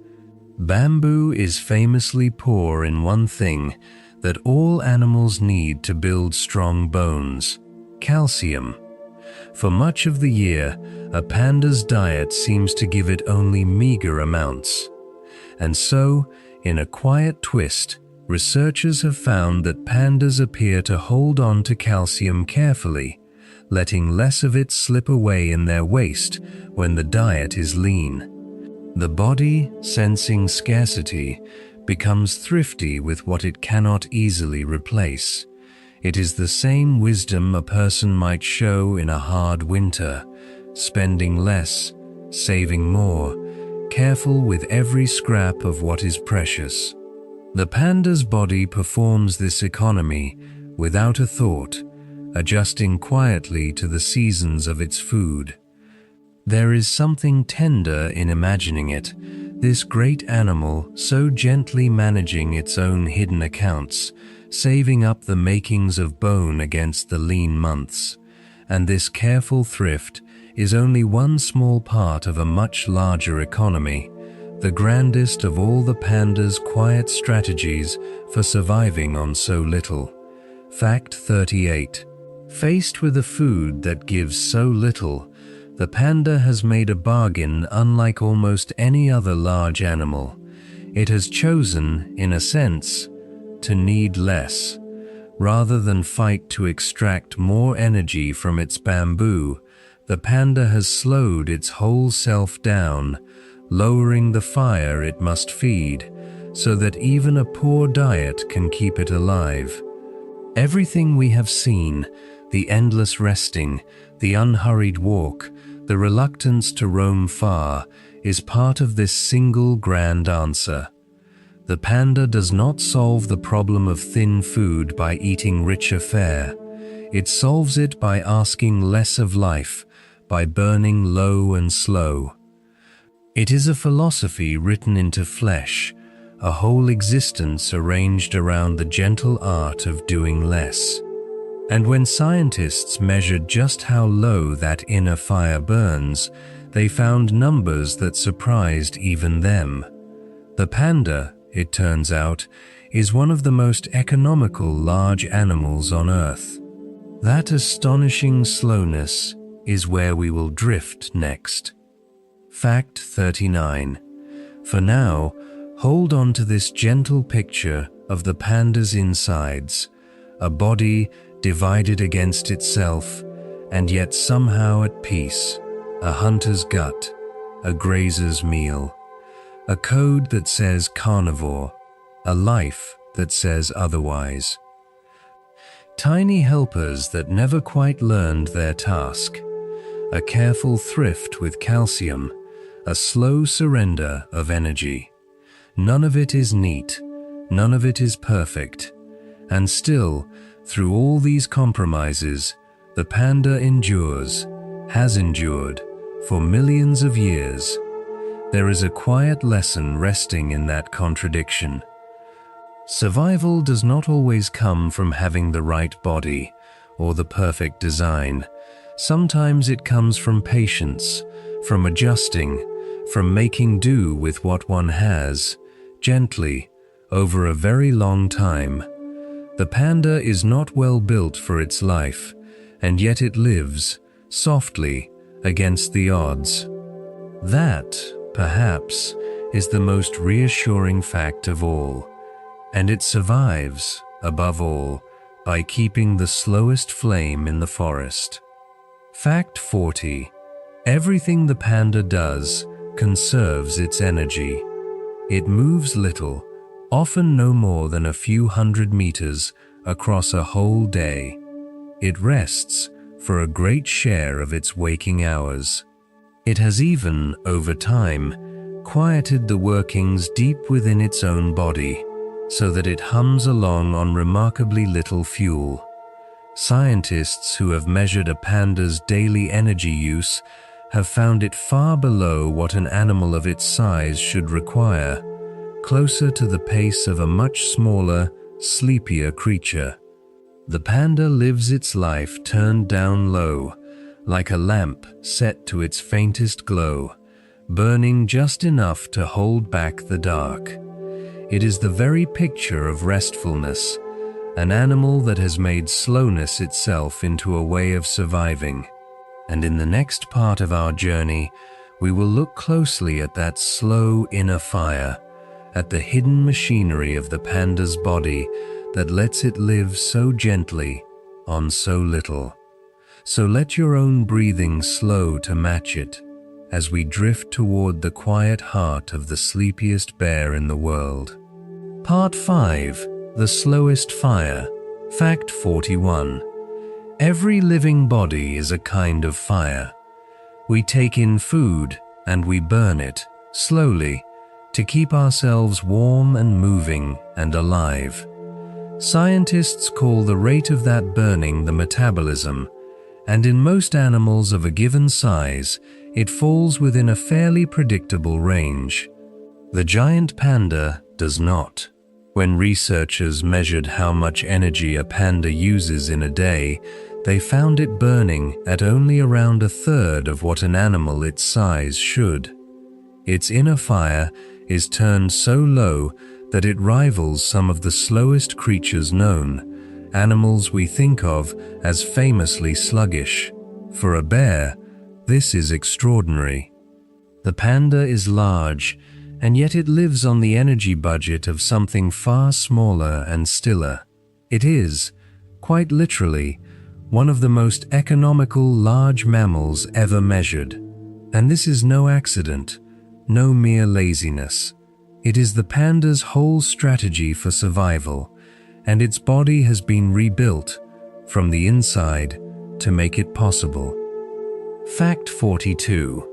Bamboo is famously poor in one thing that all animals need to build strong bones: calcium. For much of the year, a panda's diet seems to give it only meager amounts. And so, in a quiet twist, researchers have found that pandas appear to hold on to calcium carefully, letting less of it slip away in their waste when the diet is lean. The body, sensing scarcity, becomes thrifty with what it cannot easily replace. It is the same wisdom a person might show in a hard winter, spending less, saving more, careful with every scrap of what is precious. The panda's body performs this economy without a thought, adjusting quietly to the seasons of its food. There is something tender in imagining it, this great animal so gently managing its own hidden accounts, saving up the makings of bone against the lean months. And this careful thrift is only one small part of a much larger economy, the grandest of all the panda's quiet strategies for surviving on so little. Fact 38. Faced with a food that gives so little, the panda has made a bargain unlike almost any other large animal. It has chosen, in a sense, to need less. Rather than fight to extract more energy from its bamboo, the panda has slowed its whole self down, lowering the fire it must feed, so that even a poor diet can keep it alive. Everything we have seen, the endless resting, the unhurried walk, the reluctance to roam far, is part of this single grand answer. The panda does not solve the problem of thin food by eating richer fare. It solves it by asking less of life, by burning low and slow. It is a philosophy written into flesh, a whole existence arranged around the gentle art of doing less. And when scientists measured just how low that inner fire burns, they found numbers that surprised even them. The panda, it turns out, is one of the most economical large animals on Earth. That astonishing slowness is where we will drift next. Fact 39. For now, hold on to this gentle picture of the panda's insides, a body divided against itself, and yet somehow at peace, a hunter's gut, a grazer's meal, a code that says carnivore, a life that says otherwise. Tiny helpers that never quite learned their task, a careful thrift with calcium, a slow surrender of energy. None of it is neat, none of it is perfect, and still, through all these compromises, the panda endures, has endured, for millions of years. There is a quiet lesson resting in that contradiction. Survival does not always come from having the right body or the perfect design. Sometimes it comes from patience, from adjusting, from making do with what one has, gently, over a very long time. The panda is not well built for its life, and yet it lives, softly, against the odds. That, perhaps, is the most reassuring fact of all, and it survives, above all, by keeping the slowest flame in the forest. Fact 40. Everything the panda does conserves its energy. It moves little, often no more than a few hundred meters across a whole day. It rests for a great share of its waking hours. It has even, over time, quieted the workings deep within its own body, so that it hums along on remarkably little fuel. Scientists who have measured a panda's daily energy use have found it far below what an animal of its size should require, closer to the pace of a much smaller, sleepier creature. The panda lives its life turned down low, like a lamp set to its faintest glow, burning just enough to hold back the dark. It is the very picture of restfulness, an animal that has made slowness itself into a way of surviving. And in the next part of our journey, we will look closely at that slow inner fire, at the hidden machinery of the panda's body that lets it live so gently on so little. So let your own breathing slow to match it as we drift toward the quiet heart of the sleepiest bear in the world. Part 5. The slowest fire. Fact 41. Every living body is a kind of fire. We take in food and we burn it, slowly, to keep ourselves warm and moving and alive. Scientists call the rate of that burning the metabolism, and in most animals of a given size, it falls within a fairly predictable range. The giant panda does not. When researchers measured how much energy a panda uses in a day, they found it burning at only around a third of what an animal its size should. Its inner fire is turned so low that it rivals some of the slowest creatures known, animals we think of as famously sluggish. For a bear, this is extraordinary. The panda is large, and yet it lives on the energy budget of something far smaller and stiller. It is, quite literally, one of the most economical large mammals ever measured. And this is no accident, no mere laziness. It is the panda's whole strategy for survival, and its body has been rebuilt from the inside to make it possible. Fact 42.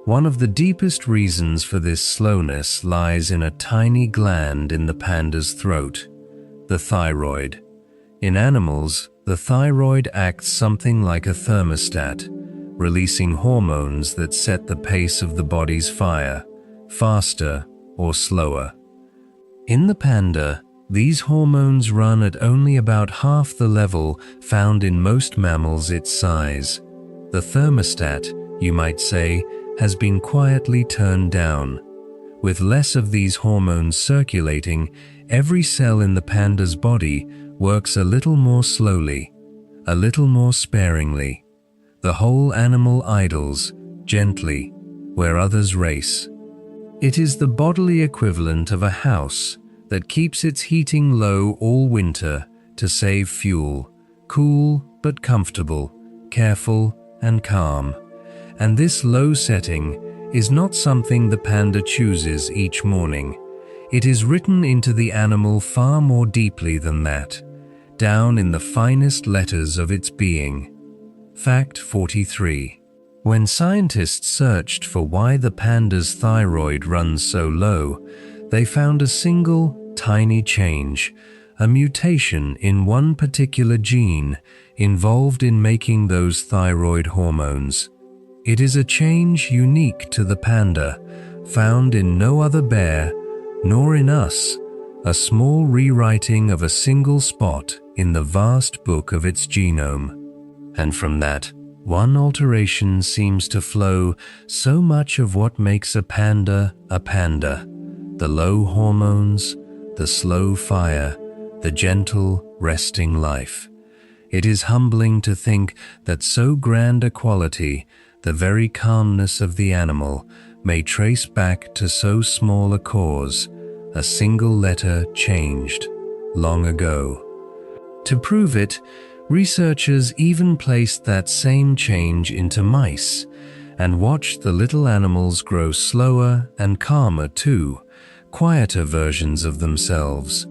One of the deepest reasons for this slowness lies in a tiny gland in the panda's throat, the thyroid. In animals, the thyroid acts something like a thermostat, releasing hormones that set the pace of the body's fire, faster or slower. In the panda, these hormones run at only about half the level found in most mammals its size. The thermostat, you might say, has been quietly turned down. With less of these hormones circulating, every cell in the panda's body works a little more slowly, a little more sparingly. The whole animal idles, gently, where others race. It is the bodily equivalent of a house that keeps its heating low all winter to save fuel, cool but comfortable, careful and calm. And this low setting is not something the panda chooses each morning. It is written into the animal far more deeply than that, down in the finest letters of its being. Fact 43. When scientists searched for why the panda's thyroid runs so low, they found a single, tiny change, a mutation in one particular gene involved in making those thyroid hormones. It is a change unique to the panda, found in no other bear, nor in us, a small rewriting of a single spot in the vast book of its genome. And from that, one alteration seems to flow so much of what makes a panda a panda. The low hormones, the slow fire, the gentle, resting life. It is humbling to think that so grand a quality, the very calmness of the animal, may trace back to so small a cause, a single letter changed, long ago. To prove it, researchers even placed that same change into mice and watched the little animals grow slower and calmer too, quieter versions of themselves.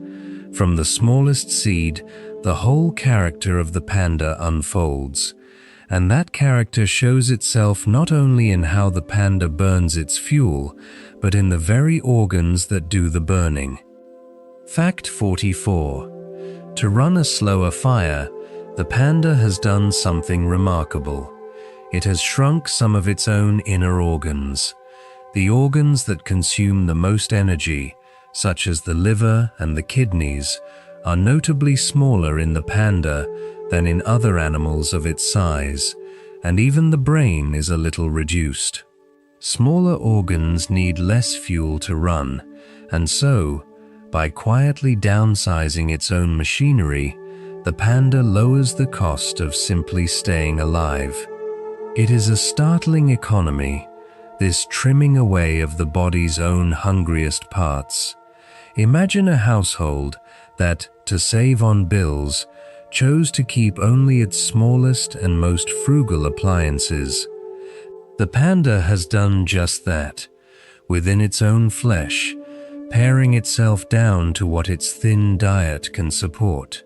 From the smallest seed, the whole character of the panda unfolds, and that character shows itself not only in how the panda burns its fuel, but in the very organs that do the burning. Fact 44. To run a slower fire, the panda has done something remarkable. It has shrunk some of its own inner organs. The organs that consume the most energy, such as the liver and the kidneys, are notably smaller in the panda than in other animals of its size, and even the brain is a little reduced. Smaller organs need less fuel to run, and so, by quietly downsizing its own machinery, the panda lowers the cost of simply staying alive. It is a startling economy, this trimming away of the body's own hungriest parts. Imagine a household that, to save on bills, chose to keep only its smallest and most frugal appliances. The panda has done just that, within its own flesh, paring itself down to what its thin diet can support.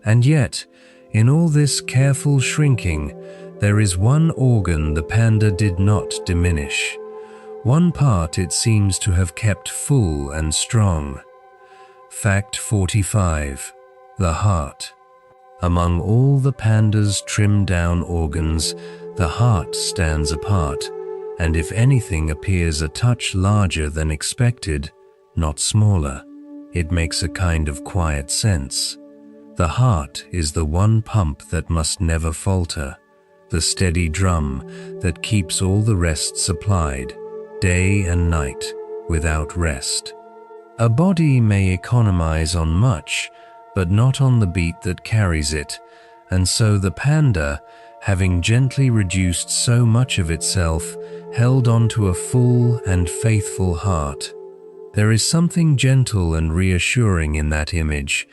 And yet, in all this careful shrinking, there is one organ the panda did not diminish. One part it seems to have kept full and strong. Fact 45. The heart. Among all the panda's trimmed-down organs, the heart stands apart, and if anything appears a touch larger than expected, not smaller, it makes a kind of quiet sense. The heart is the one pump that must never falter, the steady drum that keeps all the rest supplied, day and night, without rest. A body may economize on much, but not on the beat that carries it, and so the panda, having gently reduced so much of itself, held on to a full and faithful heart. There is something gentle and reassuring in that image,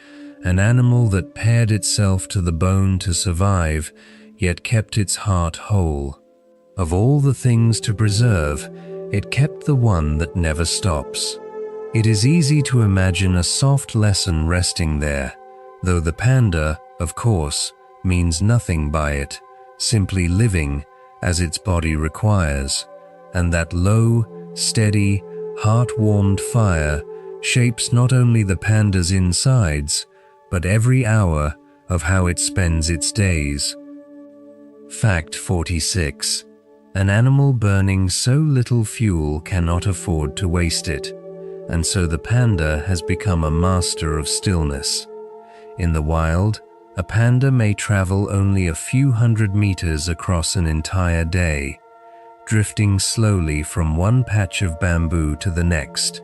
an animal that pared itself to the bone to survive, yet kept its heart whole. Of all the things to preserve, it kept the one that never stops. It is easy to imagine a soft lesson resting there, though the panda, of course, means nothing by it, simply living as its body requires, and that low, steady, heart-warmed fire shapes not only the panda's insides, but every hour of how it spends its days. Fact 46. An animal burning so little fuel cannot afford to waste it, and so the panda has become a master of stillness. In the wild, a panda may travel only a few hundred meters across an entire day, drifting slowly from one patch of bamboo to the next,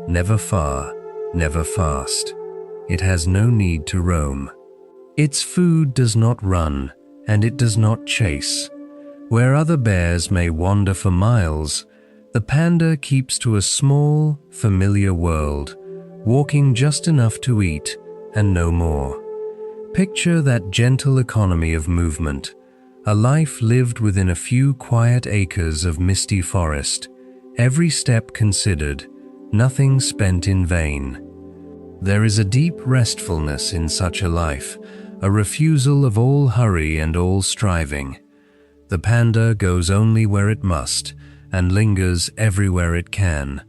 never far, never fast. It has no need to roam. Its food does not run, and it does not chase. Where other bears may wander for miles, the panda keeps to a small, familiar world, walking just enough to eat and no more. Picture that gentle economy of movement, a life lived within a few quiet acres of misty forest, every step considered, nothing spent in vain. There is a deep restfulness in such a life, a refusal of all hurry and all striving. The panda goes only where it must, and lingers everywhere it can,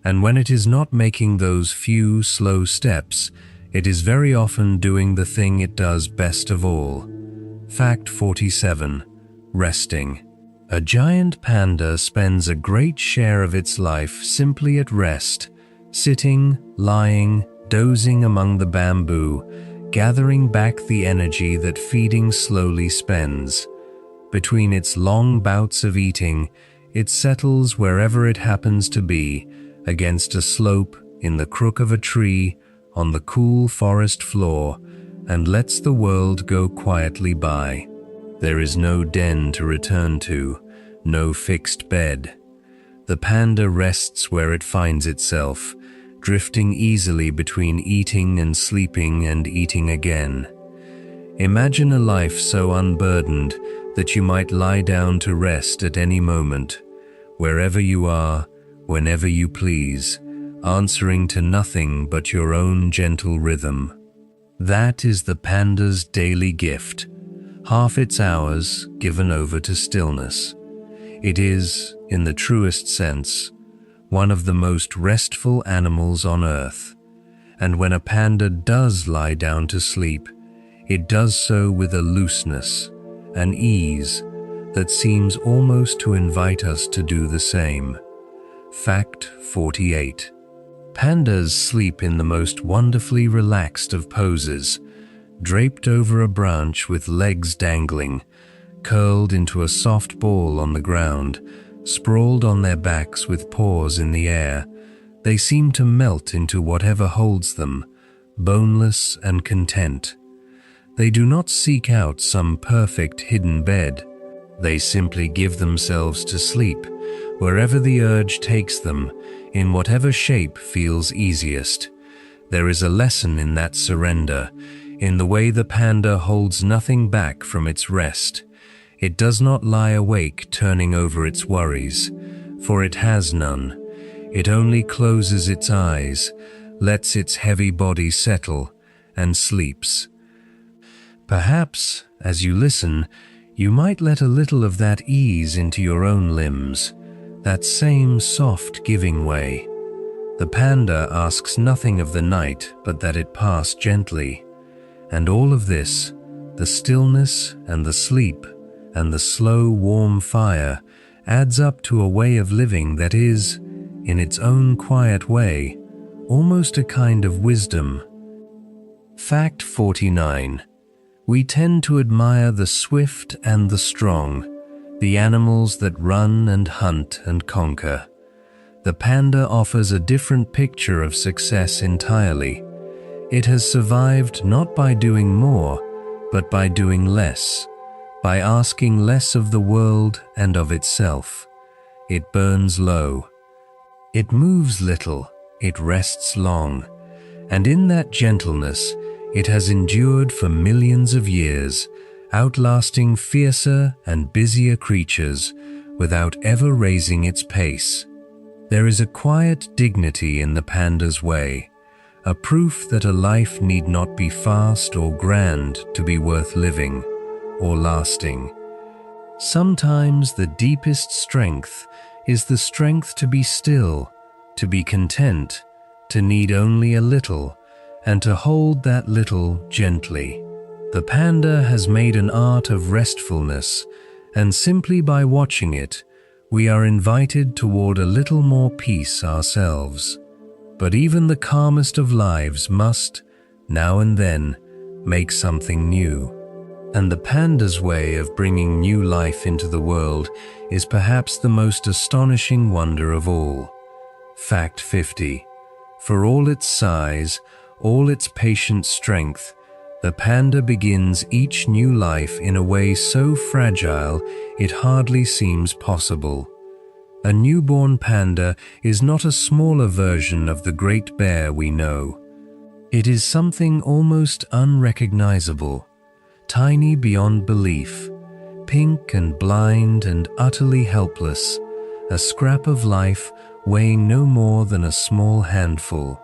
and when it is not making those few slow steps, it is very often doing the thing it does best of all. Fact 47. Resting. A giant panda spends a great share of its life simply at rest, sitting, lying, dozing among the bamboo, gathering back the energy that feeding slowly spends. Between its long bouts of eating, it settles wherever it happens to be, against a slope, in the crook of a tree, on the cool forest floor, and lets the world go quietly by. There is no den to return to, no fixed bed. The panda rests where it finds itself, drifting easily between eating and sleeping and eating again. Imagine a life so unburdened that you might lie down to rest at any moment, wherever you are, whenever you please, answering to nothing but your own gentle rhythm. That is the panda's daily gift, half its hours given over to stillness. It is, in the truest sense, one of the most restful animals on earth, and when a panda does lie down to sleep, it does so with a looseness, an ease, that seems almost to invite us to do the same. Fact 48. Pandas sleep in the most wonderfully relaxed of poses, draped over a branch with legs dangling, curled into a soft ball on the ground, sprawled on their backs with paws in the air. They seem to melt into whatever holds them, boneless and content. They do not seek out some perfect hidden bed. They simply give themselves to sleep, wherever the urge takes them, in whatever shape feels easiest. There is a lesson in that surrender, in the way the panda holds nothing back from its rest. It does not lie awake turning over its worries, for it has none. It only closes its eyes, lets its heavy body settle, and sleeps. Perhaps, as you listen, you might let a little of that ease into your own limbs, that same soft giving way. The panda asks nothing of the night but that it pass gently, and all of this, the stillness and the sleep and the slow warm fire, adds up to a way of living that is, in its own quiet way, almost a kind of wisdom. Fact 49. We tend to admire the swift and the strong, the animals that run and hunt and conquer. The panda offers a different picture of success entirely. It has survived not by doing more, but by doing less, by asking less of the world and of itself. It burns low. It moves little, it rests long, and in that gentleness it has endured for millions of years, outlasting fiercer and busier creatures without ever raising its pace. There is a quiet dignity in the panda's way, a proof that a life need not be fast or grand to be worth living or lasting. Sometimes the deepest strength is the strength to be still, to be content, to need only a little, and to hold that little gently. The panda has made an art of restfulness, and simply by watching it, we are invited toward a little more peace ourselves. But even the calmest of lives must, now and then, make something new. And the panda's way of bringing new life into the world is perhaps the most astonishing wonder of all. Fact 50. For all its size, all its patient strength, the panda begins each new life in a way so fragile it hardly seems possible. A newborn panda is not a smaller version of the great bear we know. It is something almost unrecognizable, tiny beyond belief, pink and blind and utterly helpless, a scrap of life weighing no more than a small handful.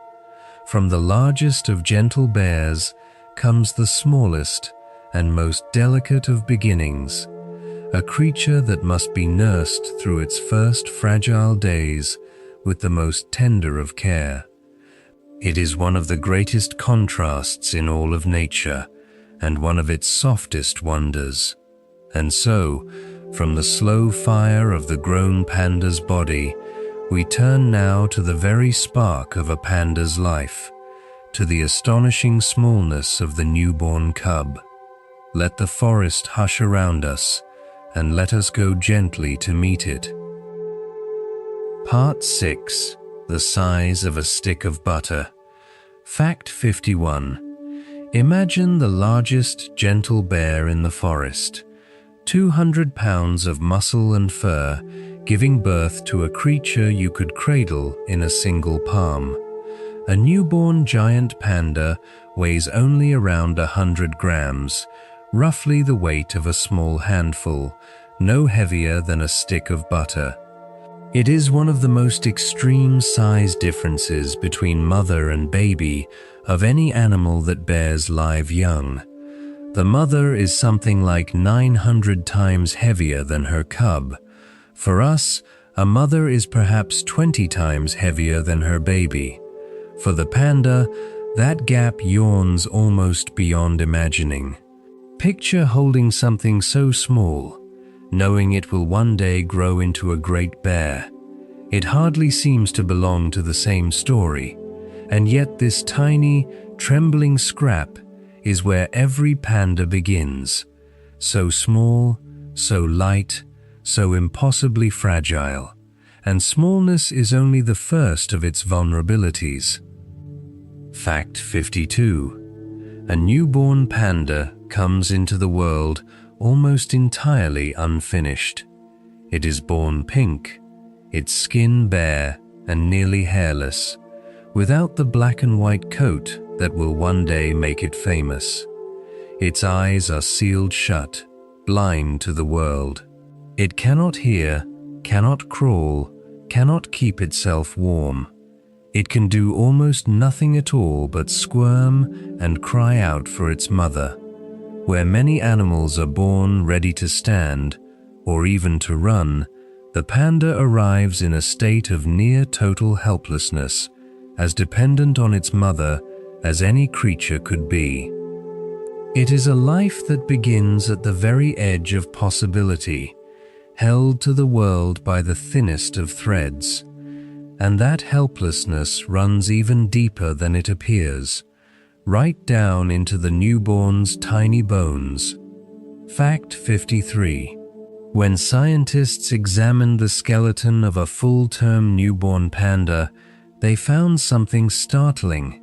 From the largest of gentle bears comes the smallest and most delicate of beginnings, a creature that must be nursed through its first fragile days with the most tender of care. It is one of the greatest contrasts in all of nature, and one of its softest wonders. And so, from the slow fire of the grown panda's body, we turn now to the very spark of a panda's life, to the astonishing smallness of the newborn cub. Let the forest hush around us, and let us go gently to meet it. Part 6. The size of a stick of butter. Fact 51. Imagine the largest gentle bear in the forest. 200 pounds of muscle and fur giving birth to a creature you could cradle in a single palm. A newborn giant panda weighs only around 100 grams, roughly the weight of a small handful, no heavier than a stick of butter. It is one of the most extreme size differences between mother and baby of any animal that bears live young. The mother is something like 900 times heavier than her cub. For us, a mother is perhaps 20 times heavier than her baby. For the panda, that gap yawns almost beyond imagining. Picture holding something so small, knowing it will one day grow into a great bear. It hardly seems to belong to the same story, and yet this tiny, trembling scrap is where every panda begins. So small, so light, so impossibly fragile, and smallness is only the first of its vulnerabilities. Fact 52. A newborn panda comes into the world almost entirely unfinished. It is born pink, its skin bare and nearly hairless, without the black and white coat that will one day make it famous. Its eyes are sealed shut, blind to the world. It cannot hear, cannot crawl, cannot keep itself warm. It can do almost nothing at all but squirm and cry out for its mother. Where many animals are born ready to stand, or even to run, the panda arrives in a state of near total helplessness, as dependent on its mother as any creature could be. It is a life that begins at the very edge of possibility, held to the world by the thinnest of threads, and that helplessness runs even deeper than it appears, right down into the newborn's tiny bones. Fact 53. When scientists examined the skeleton of a full-term newborn panda, they found something startling.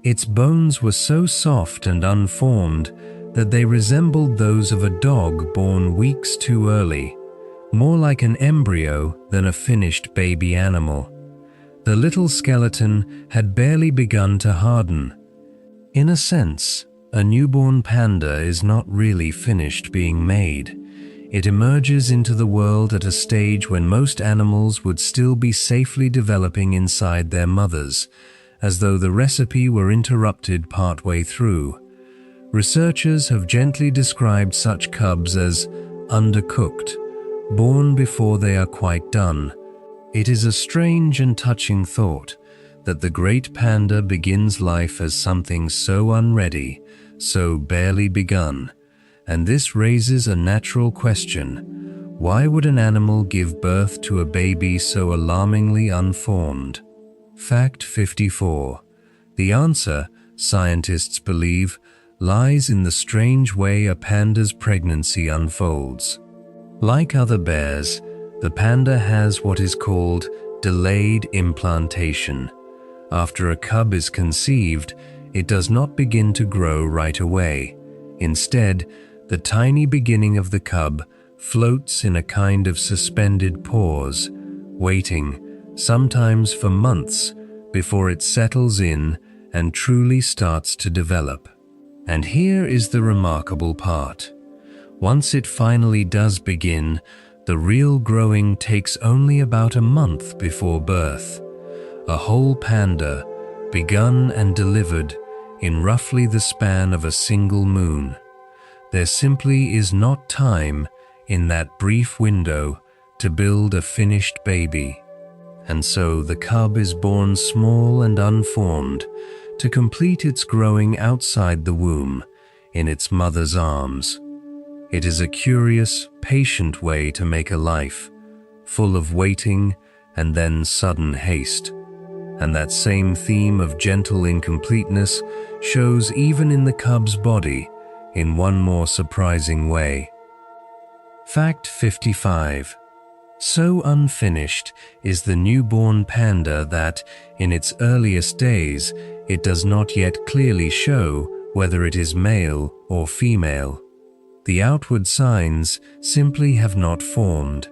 Its bones were so soft and unformed that they resembled those of a dog born weeks too early, more like an embryo than a finished baby animal. The little skeleton had barely begun to harden. In a sense, a newborn panda is not really finished being made. It emerges into the world at a stage when most animals would still be safely developing inside their mothers, as though the recipe were interrupted partway through. Researchers have gently described such cubs as undercooked, born before they are quite done. It is a strange and touching thought that the great panda begins life as something so unready, so barely begun, and this raises a natural question. Why would an animal give birth to a baby so alarmingly unformed? Fact 54. The answer, scientists believe, lies in the strange way a panda's pregnancy unfolds. Like other bears, the panda has what is called delayed implantation. After a cub is conceived, it does not begin to grow right away. Instead, the tiny beginning of the cub floats in a kind of suspended pause, waiting, sometimes for months, before it settles in and truly starts to develop. And here is the remarkable part. Once it finally does begin, the real growing takes only about a month before birth. A whole panda, begun and delivered in roughly the span of a single moon. There simply is not time in that brief window to build a finished baby. And so the cub is born small and unformed to complete its growing outside the womb, in its mother's arms. It is a curious, patient way to make a life, full of waiting and then sudden haste. And that same theme of gentle incompleteness shows even in the cub's body in one more surprising way. Fact 55. So unfinished is the newborn panda that, in its earliest days, it does not yet clearly show whether it is male or female. The outward signs simply have not formed.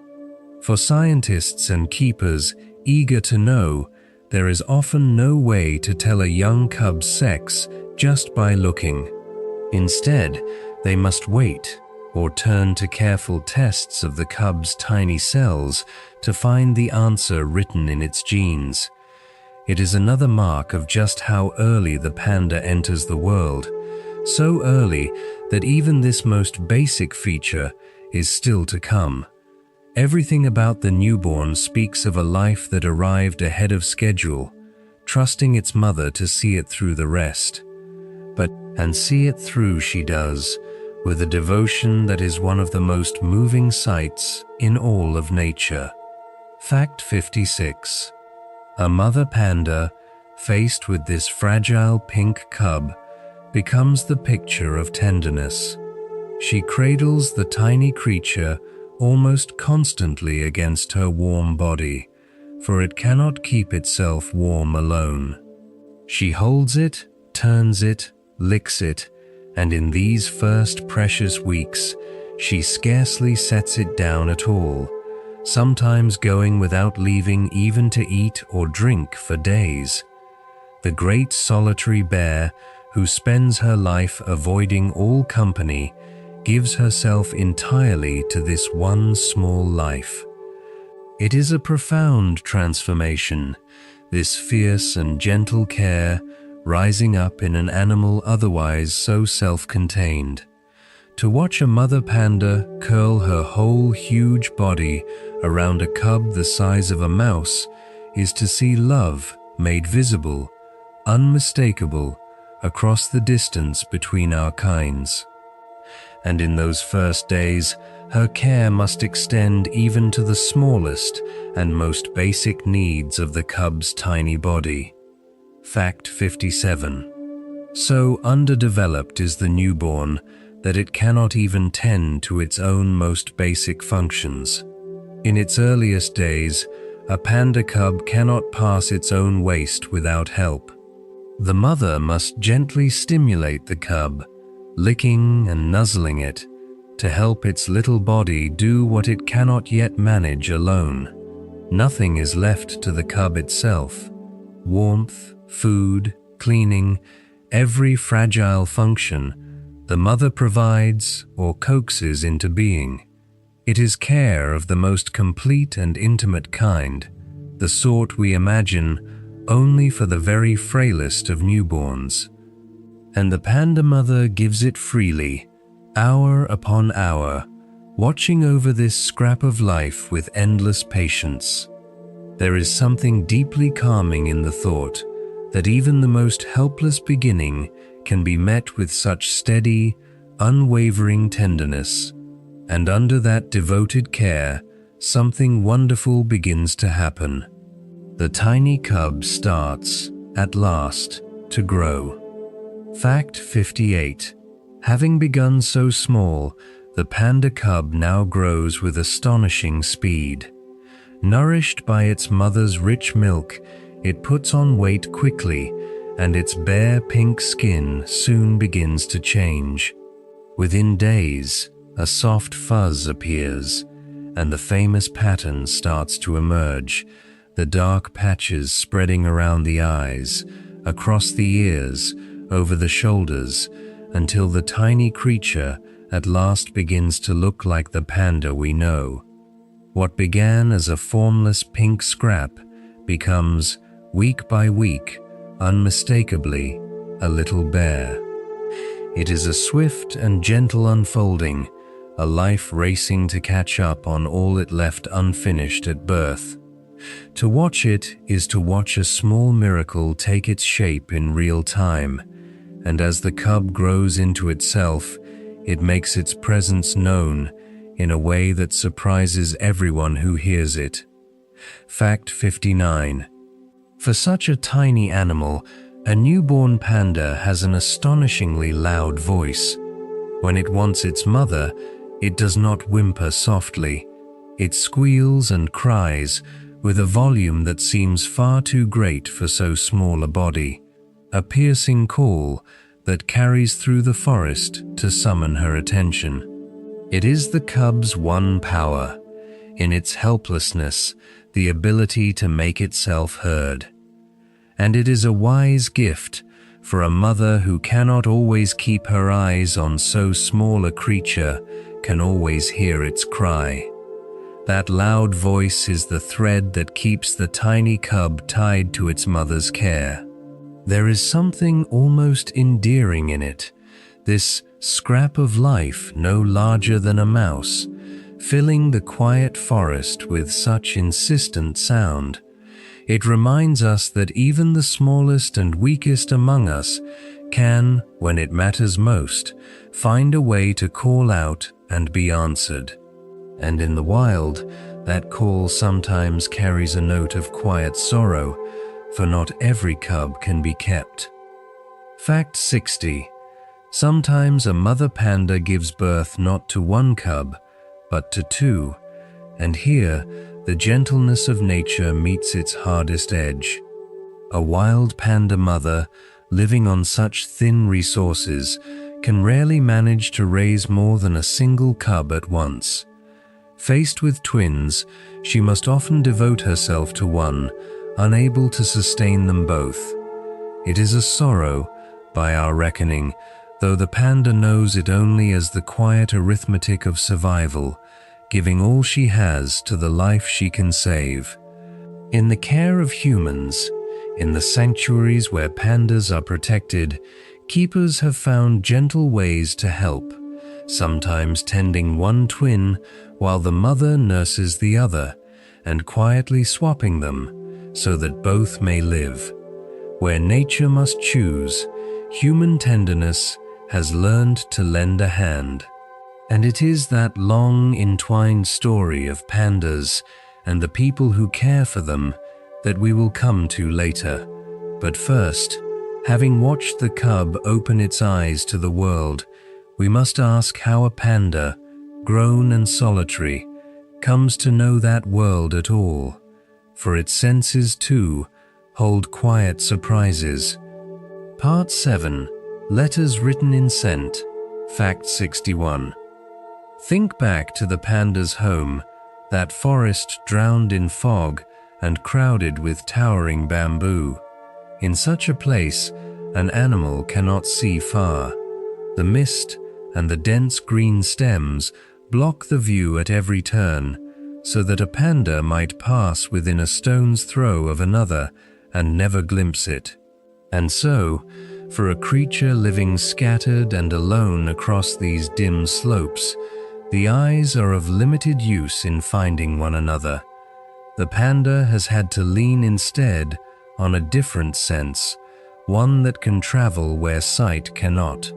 For scientists and keepers eager to know, there is often no way to tell a young cub's sex just by looking. Instead, they must wait or turn to careful tests of the cub's tiny cells to find the answer written in its genes. It is another mark of just how early the panda enters the world, so early that even this most basic feature is still to come. Everything about the newborn speaks of a life that arrived ahead of schedule, trusting its mother to see it through the rest. And see it through she does, with a devotion that is one of the most moving sights in all of nature. Fact 56. A mother panda, faced with this fragile pink cub, becomes the picture of tenderness. She cradles the tiny creature almost constantly against her warm body, for it cannot keep itself warm alone. She holds it, turns it, licks it, and in these first precious weeks, she scarcely sets it down at all, sometimes going without leaving even to eat or drink for days. The great solitary bear, who spends her life avoiding all company, gives herself entirely to this one small life. It is a profound transformation, this fierce and gentle care rising up in an animal otherwise so self-contained. To watch a mother panda curl her whole huge body around a cub the size of a mouse is to see love made visible, unmistakable, across the distance between our kinds. And in those first days, her care must extend even to the smallest and most basic needs of the cub's tiny body. Fact 57. So underdeveloped is the newborn that it cannot even tend to its own most basic functions. In its earliest days, a panda cub cannot pass its own waist without help. The mother must gently stimulate the cub, licking and nuzzling it, to help its little body do what it cannot yet manage alone. Nothing is left to the cub itself. Warmth, food, cleaning, every fragile function, the mother provides or coaxes into being. It is care of the most complete and intimate kind, the sort we imagine only for the very frailest of newborns. And the panda mother gives it freely, hour upon hour, watching over this scrap of life with endless patience. There is something deeply calming in the thought that even the most helpless beginning can be met with such steady, unwavering tenderness, and under that devoted care, something wonderful begins to happen. The tiny cub starts, at last, to grow. Fact 58. Having begun so small, the panda cub now grows with astonishing speed. Nourished by its mother's rich milk, it puts on weight quickly, and its bare pink skin soon begins to change. Within days, a soft fuzz appears, and the famous pattern starts to emerge, the dark patches spreading around the eyes, across the ears, over the shoulders, until the tiny creature at last begins to look like the panda we know. What began as a formless pink scrap becomes, week by week, unmistakably, a little bear. It is a swift and gentle unfolding, a life racing to catch up on all it left unfinished at birth. To watch it is to watch a small miracle take its shape in real time, and as the cub grows into itself, it makes its presence known in a way that surprises everyone who hears it. Fact 59. For such a tiny animal, a newborn panda has an astonishingly loud voice. When it wants its mother, it does not whimper softly. It squeals and cries with a volume that seems far too great for so small a body, a piercing call that carries through the forest to summon her attention. It is the cub's one power. in its helplessness, the ability to make itself heard. And it is a wise gift for a mother who cannot always keep her eyes on so small a creature, can always hear its cry. That loud voice is the thread that keeps the tiny cub tied to its mother's care. There is something almost endearing in it, this scrap of life no larger than a mouse, filling the quiet forest with such insistent sound. It reminds us that even the smallest and weakest among us can, when it matters most, find a way to call out and be answered. And in the wild, that call sometimes carries a note of quiet sorrow, for not every cub can be kept. Fact 60. Sometimes a mother panda gives birth not to one cub, but to two, and here the gentleness of nature meets its hardest edge. A wild panda mother, living on such thin resources, can rarely manage to raise more than a single cub at once. Faced with twins, she must often devote herself to one, unable to sustain them both. It is a sorrow, by our reckoning, though the panda knows it only as the quiet arithmetic of survival, giving all she has to the life she can save. In the care of humans, in the sanctuaries where pandas are protected, keepers have found gentle ways to help, sometimes tending one twin while the mother nurses the other, and quietly swapping them so that both may live. Where nature must choose, human tenderness has learned to lend a hand. And it is that long entwined story of pandas and the people who care for them that we will come to later. But first, having watched the cub open its eyes to the world, we must ask how a panda, grown and solitary, comes to know that world at all. For its senses, too, hold quiet surprises. Part 7. Letters written in scent. Fact 61. Think back to the panda's home, that forest drowned in fog and crowded with towering bamboo. In such a place, an animal cannot see far. The mist and the dense green stems block the view at every turn, so that a panda might pass within a stone's throw of another and never glimpse it. And so, for a creature living scattered and alone across these dim slopes, the eyes are of limited use in finding one another. The panda has had to lean instead on a different sense, one that can travel where sight cannot,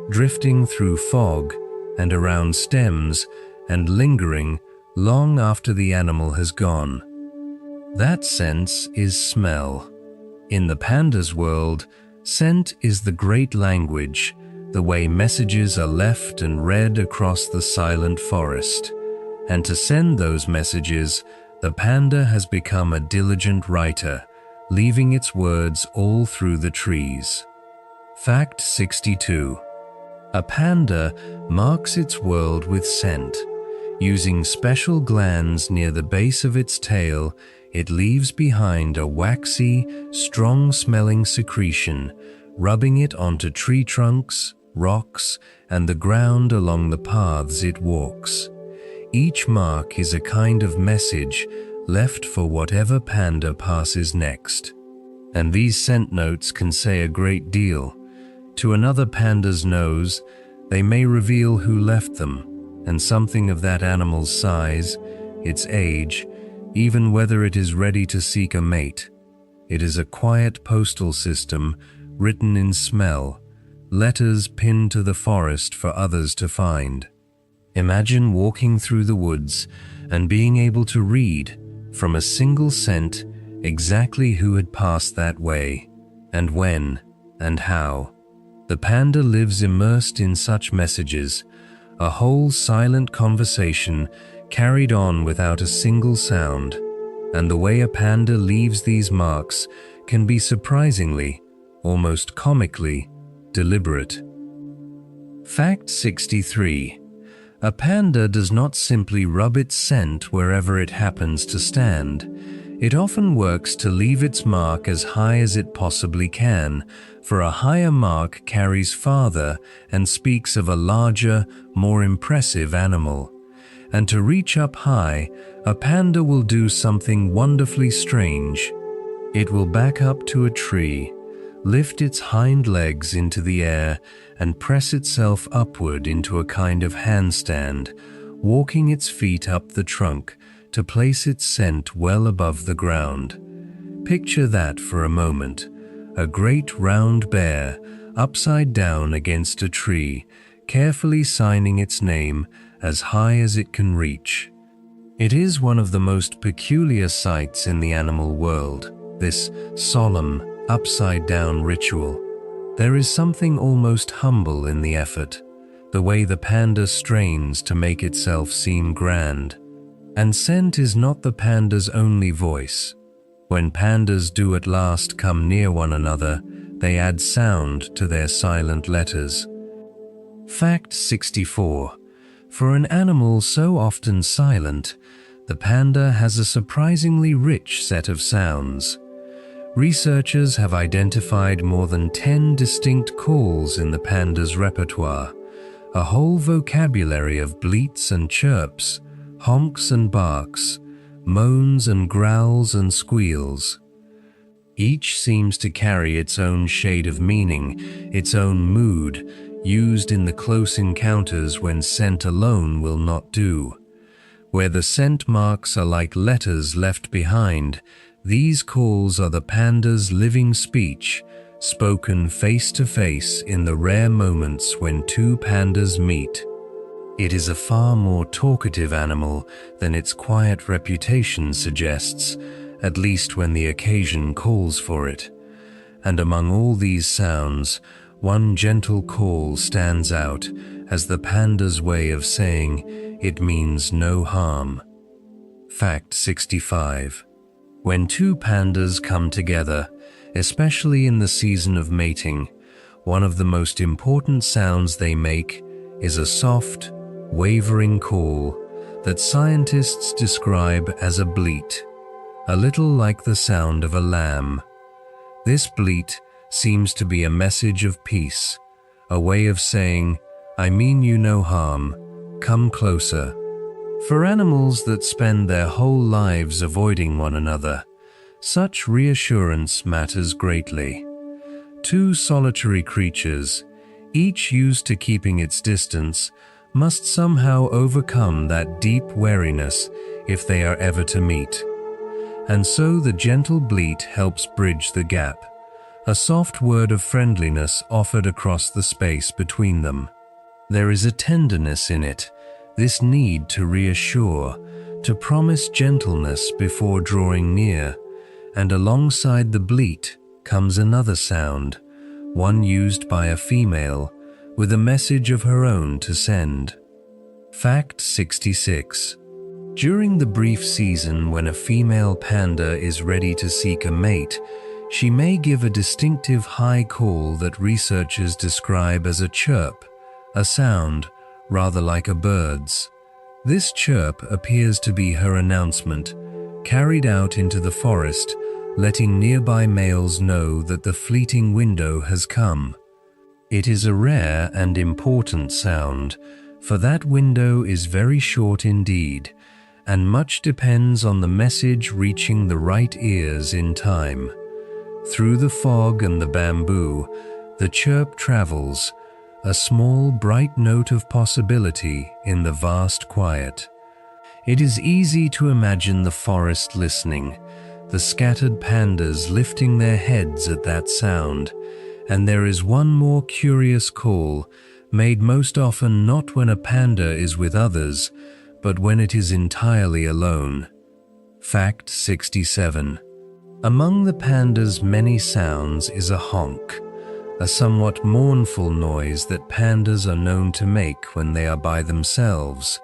drifting through fog and around stems and lingering long after the animal has gone. That sense is smell. In the panda's world, scent is the great language, the way messages are left and read across the silent forest. And to send those messages, the panda has become a diligent writer, leaving its words all through the trees. Fact 62. A panda marks its world with scent. Using special glands near the base of its tail, it leaves behind a waxy, strong-smelling secretion, rubbing it onto tree trunks, rocks, and the ground along the paths it walks. Each mark is a kind of message left for whatever panda passes next. And these scent notes can say a great deal. To another panda's nose, they may reveal who left them, and something of that animal's size, its age, even whether it is ready to seek a mate. It is a quiet postal system written in smell, letters pinned to the forest for others to find. Imagine walking through the woods and being able to read, from a single scent, exactly who had passed that way, and when, and how. The panda lives immersed in such messages, a whole silent conversation carried on without a single sound, and the way a panda leaves these marks can be surprisingly, almost comically, deliberate. Fact 63. A panda does not simply rub its scent wherever it happens to stand. It often works to leave its mark as high as it possibly can, for a higher mark carries farther and speaks of a larger, more impressive animal. And to reach up high, a panda will do something wonderfully strange. It will back up to a tree, lift its hind legs into the air, and press itself upward into a kind of handstand, walking its feet up the trunk to place its scent well above the ground. Picture that for a moment. A great round bear, upside down against a tree, carefully signing its name as high as it can reach. It is one of the most peculiar sights in the animal world, this solemn, upside-down ritual. There is something almost humble in the effort, the way the panda strains to make itself seem grand. And scent is not the panda's only voice. When pandas do at last come near one another, they add sound to their silent letters. Fact 64. For an animal so often silent, the panda has a surprisingly rich set of sounds. Researchers have identified more than 10 distinct calls in the panda's repertoire, a whole vocabulary of bleats and chirps, honks and barks, moans and growls and squeals. Each seems to carry its own shade of meaning, its own mood, used in the close encounters when scent alone will not do. Where the scent marks are like letters left behind, these calls are the panda's living speech, spoken face to face in the rare moments when two pandas meet. It is a far more talkative animal than its quiet reputation suggests, at least when the occasion calls for it. And among all these sounds, one gentle call stands out as the panda's way of saying it means no harm. Fact 65. When two pandas come together, especially in the season of mating, one of the most important sounds they make is a soft, wavering call that scientists describe as a bleat, a little like the sound of a lamb. This bleat seems to be a message of peace, a way of saying, "I mean you no harm, come closer." For animals that spend their whole lives avoiding one another, such reassurance matters greatly. Two solitary creatures, each used to keeping its distance, must somehow overcome that deep wariness if they are ever to meet. And so the gentle bleat helps bridge the gap, a soft word of friendliness offered across the space between them. There is a tenderness in it, this need to reassure, to promise gentleness before drawing near, and alongside the bleat comes another sound, one used by a female, with a message of her own to send. Fact 66. During the brief season when a female panda is ready to seek a mate, she may give a distinctive high call that researchers describe as a chirp, a sound rather like a bird's. This chirp appears to be her announcement, carried out into the forest, letting nearby males know that the fleeting window has come. It is a rare and important sound, for that window is very short indeed, and much depends on the message reaching the right ears in time. Through the fog and the bamboo, the chirp travels, a small bright note of possibility in the vast quiet. It is easy to imagine the forest listening, the scattered pandas lifting their heads at that sound, and there is one more curious call, made most often not when a panda is with others, but when it is entirely alone. Fact 67. Among the panda's many sounds is a honk, a somewhat mournful noise that pandas are known to make when they are by themselves,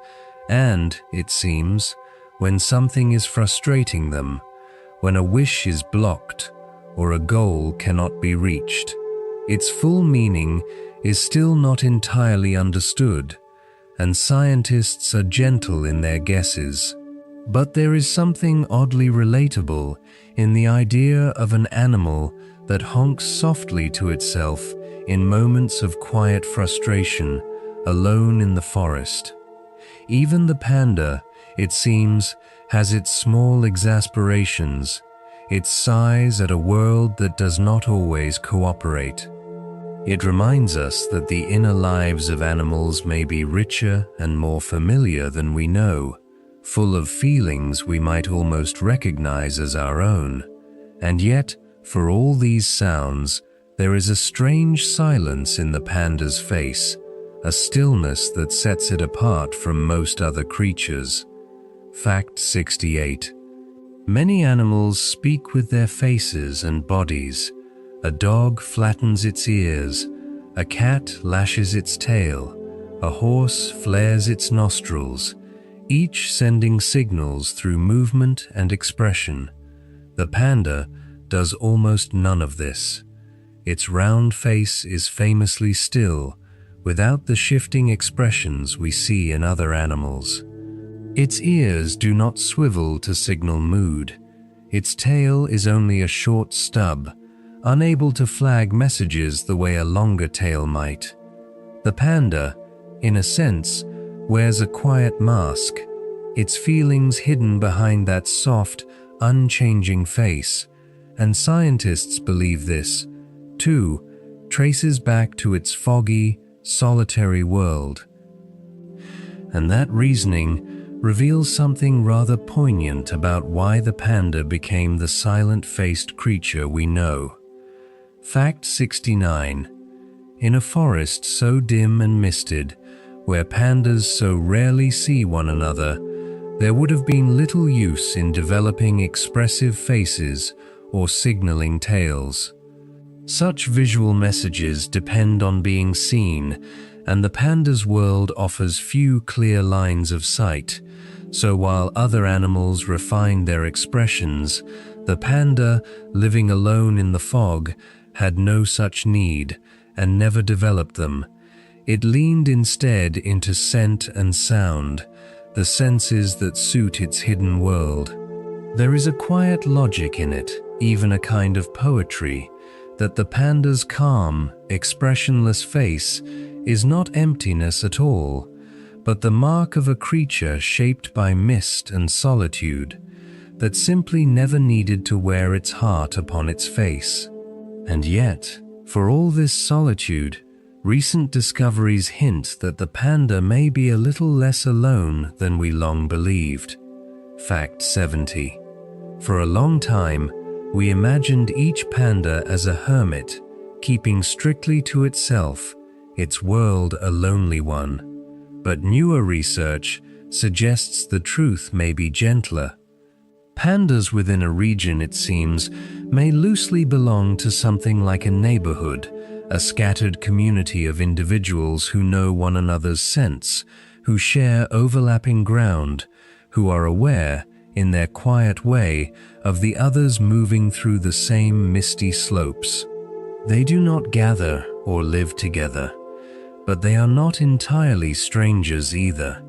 and, it seems, when something is frustrating them, when a wish is blocked or a goal cannot be reached. Its full meaning is still not entirely understood, and scientists are gentle in their guesses. But there is something oddly relatable in the idea of an animal that honks softly to itself in moments of quiet frustration, alone in the forest. Even the panda, it seems, has its small exasperations, its sighs at a world that does not always cooperate. It reminds us that the inner lives of animals may be richer and more familiar than we know, full of feelings we might almost recognize as our own. And yet, for all these sounds, there is a strange silence in the panda's face, a stillness that sets it apart from most other creatures. Fact 68. Many animals speak with their faces and bodies. A dog flattens its ears, a cat lashes its tail, a horse flares its nostrils, each sending signals through movement and expression. The panda does almost none of this. Its round face is famously still, without the shifting expressions we see in other animals. Its ears do not swivel to signal mood. Its tail is only a short stub, unable to flag messages the way a longer tail might. The panda, in a sense, wears a quiet mask, its feelings hidden behind that soft, unchanging face, and scientists believe this, too, traces back to its foggy, solitary world. And that reasoning reveals something rather poignant about why the panda became the silent-faced creature we know. Fact 69. In a forest so dim and misted, where pandas so rarely see one another, there would have been little use in developing expressive faces or signaling tails. Such visual messages depend on being seen, and the panda's world offers few clear lines of sight, so while other animals refine their expressions, the panda, living alone in the fog, had no such need and never developed them. It leaned instead into scent and sound, the senses that suit its hidden world. There is a quiet logic in it, even a kind of poetry, that the panda's calm, expressionless face is not emptiness at all, but the mark of a creature shaped by mist and solitude, that simply never needed to wear its heart upon its face. And yet, for all this solitude, recent discoveries hint that the panda may be a little less alone than we long believed. Fact 70. For a long time, we imagined each panda as a hermit, keeping strictly to itself, its world a lonely one. But newer research suggests the truth may be gentler. Pandas within a region, it seems, may loosely belong to something like a neighborhood, a scattered community of individuals who know one another's scents, who share overlapping ground, who are aware, in their quiet way, of the others moving through the same misty slopes. They do not gather or live together, but they are not entirely strangers either.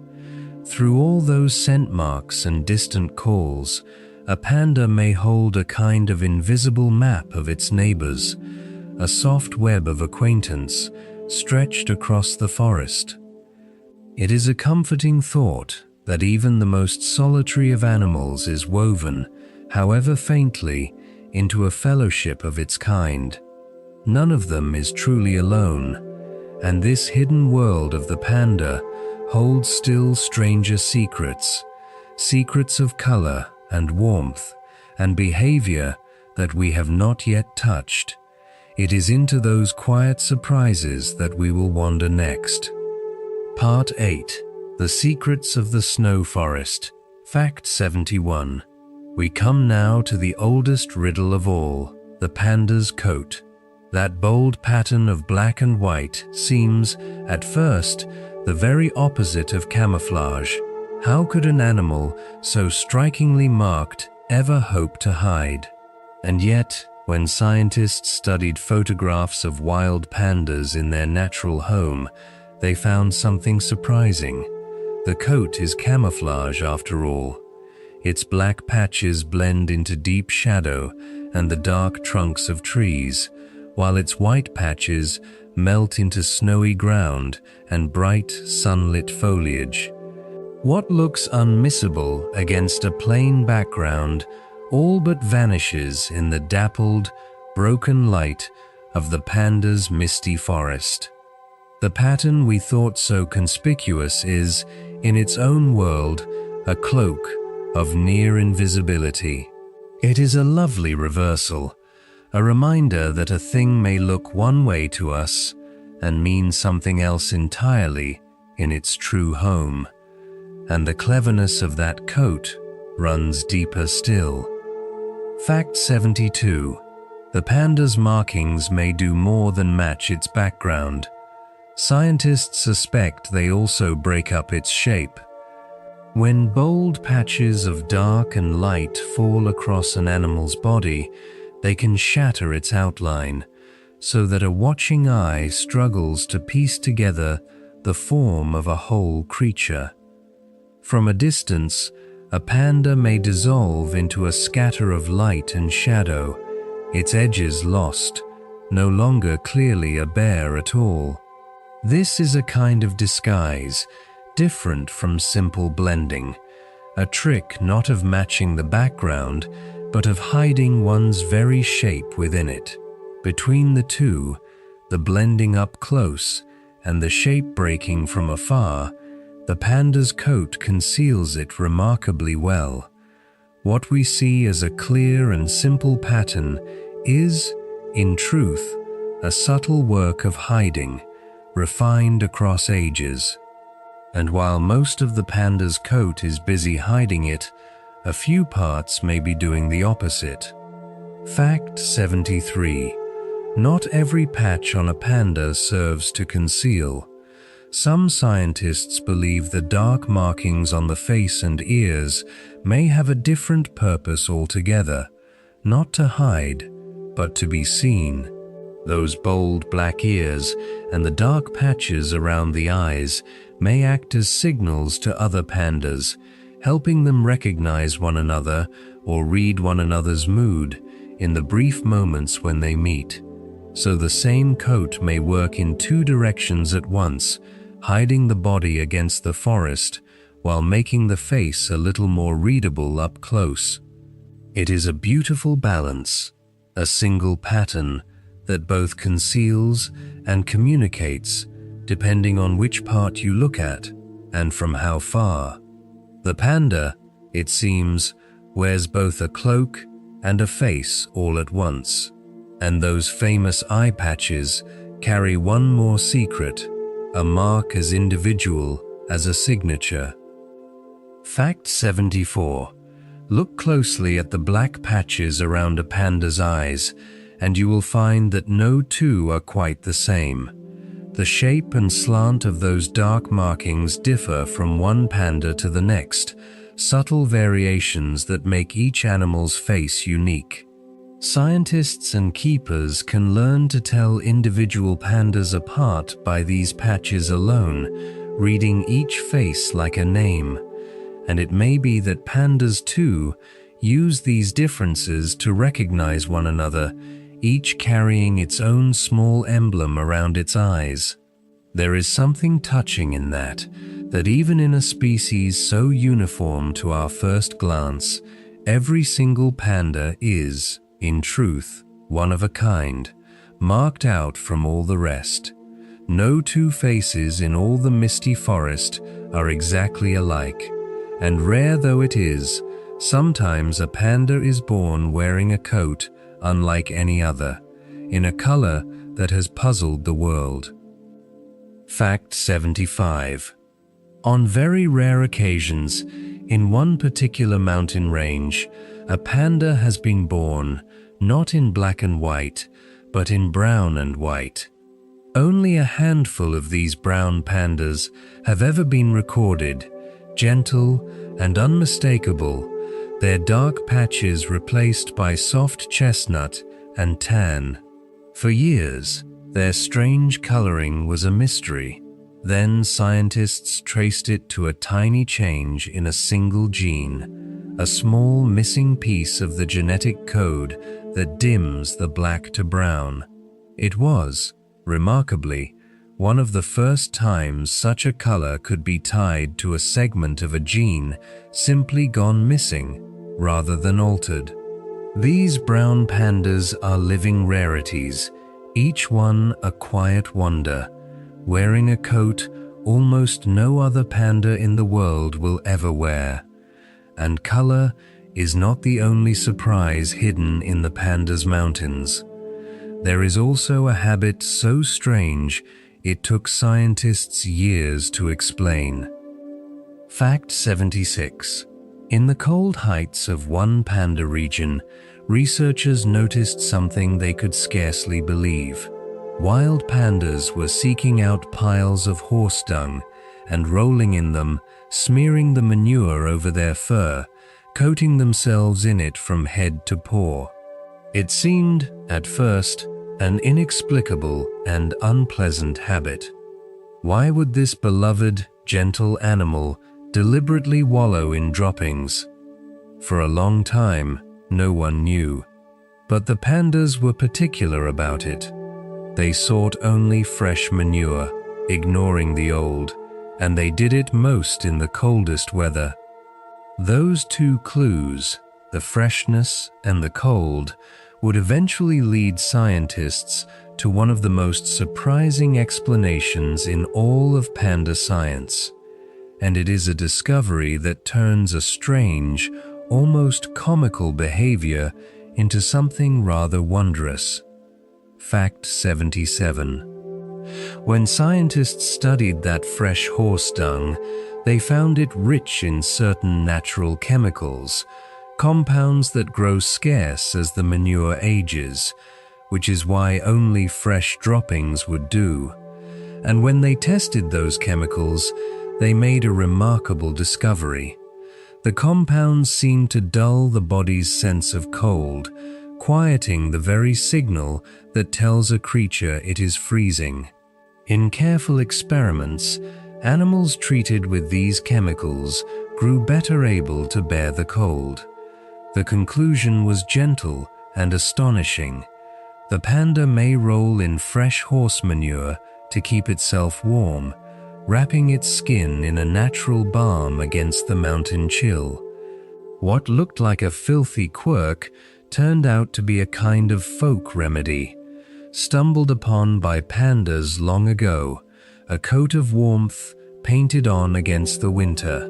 Through all those scent marks and distant calls, a panda may hold a kind of invisible map of its neighbors, a soft web of acquaintance stretched across the forest. It is a comforting thought that even the most solitary of animals is woven, however faintly, into a fellowship of its kind. None of them is truly alone, and this hidden world of the panda holds still stranger secrets, secrets of color and warmth and behavior that we have not yet touched. It is into those quiet surprises that we will wander next. Part 8. The Secrets of the Snow Forest. Fact 71. We come now to the oldest riddle of all, the panda's coat. That bold pattern of black and white seems, at first, the very opposite of camouflage. How could an animal so strikingly marked ever hope to hide? And yet, when scientists studied photographs of wild pandas in their natural home, they found something surprising. The coat is camouflage after all. Its black patches blend into deep shadow and the dark trunks of trees, while its white patches melt into snowy ground and bright sunlit foliage. What looks unmissable against a plain background all but vanishes in the dappled, broken light of the panda's misty forest. The pattern we thought so conspicuous is, in its own world, a cloak of near invisibility. It is a lovely reversal, a reminder that a thing may look one way to us and mean something else entirely in its true home. And the cleverness of that coat runs deeper still. Fact 72. The panda's markings may do more than match its background. Scientists suspect they also break up its shape. When bold patches of dark and light fall across an animal's body, they can shatter its outline, so that a watching eye struggles to piece together the form of a whole creature. From a distance, a panda may dissolve into a scatter of light and shadow, its edges lost, no longer clearly a bear at all. This is a kind of disguise, different from simple blending, a trick not of matching the background, but of hiding one's very shape within it. Between the two, the blending up close and the shape breaking from afar, the panda's coat conceals it remarkably well. What we see as a clear and simple pattern is, in truth, a subtle work of hiding, refined across ages. And while most of the panda's coat is busy hiding it, a few parts may be doing the opposite. Fact 73. Not every patch on a panda serves to conceal. Some scientists believe the dark markings on the face and ears may have a different purpose altogether, not to hide, but to be seen. Those bold black ears and the dark patches around the eyes may act as signals to other pandas, helping them recognize one another or read one another's mood in the brief moments when they meet. So the same coat may work in two directions at once, hiding the body against the forest while making the face a little more readable up close. It is a beautiful balance, a single pattern that both conceals and communicates depending on which part you look at and from how far. The panda, it seems, wears both a cloak and a face all at once, and those famous eye patches carry one more secret, a mark as individual as a signature. Fact 74. Look closely at the black patches around a panda's eyes, and you will find that no two are quite the same. The shape and slant of those dark markings differ from one panda to the next, subtle variations that make each animal's face unique. Scientists and keepers can learn to tell individual pandas apart by these patches alone, reading each face like a name. And it may be that pandas too use these differences to recognize one another, each carrying its own small emblem around its eyes. There is something touching in that even in a species so uniform to our first glance, every single panda is, in truth, one of a kind, marked out from all the rest. No two faces in all the misty forest are exactly alike, and rare though it is, sometimes a panda is born wearing a coat unlike any other, in a color that has puzzled the world. Fact 75. On very rare occasions, in one particular mountain range, a panda has been born, not in black and white, but in brown and white. Only a handful of these brown pandas have ever been recorded, gentle and unmistakable, their dark patches replaced by soft chestnut and tan. For years, their strange coloring was a mystery. Then scientists traced it to a tiny change in a single gene, a small missing piece of the genetic code that dims the black to brown. It was, remarkably, one of the first times such a color could be tied to a segment of a gene simply gone missing, rather than altered. These brown pandas are living rarities, each one a quiet wonder, wearing a coat almost no other panda in the world will ever wear. And color is not the only surprise hidden in the panda's mountains. There is also a habit so strange it took scientists years to explain. Fact 76. In the cold heights of one panda region, researchers noticed something they could scarcely believe. Wild pandas were seeking out piles of horse dung and rolling in them, smearing the manure over their fur, coating themselves in it from head to paw. It seemed, at first, an inexplicable and unpleasant habit. Why would this beloved, gentle animal deliberately wallow in droppings? For a long time, no one knew. But the pandas were particular about it. They sought only fresh manure, ignoring the old, and they did it most in the coldest weather. Those two clues, the freshness and the cold, would eventually lead scientists to one of the most surprising explanations in all of panda science. And it is a discovery that turns a strange, almost comical behavior into something rather wondrous. Fact 77. When scientists studied that fresh horse dung, they found it rich in certain natural chemicals, compounds that grow scarce as the manure ages, which is why only fresh droppings would do. And when they tested those chemicals, they made a remarkable discovery. The compounds seemed to dull the body's sense of cold, quieting the very signal that tells a creature it is freezing. In careful experiments, animals treated with these chemicals grew better able to bear the cold. The conclusion was gentle and astonishing. The panda may roll in fresh horse manure to keep itself warm, wrapping its skin in a natural balm against the mountain chill. What looked like a filthy quirk turned out to be a kind of folk remedy, stumbled upon by pandas long ago, a coat of warmth painted on against the winter.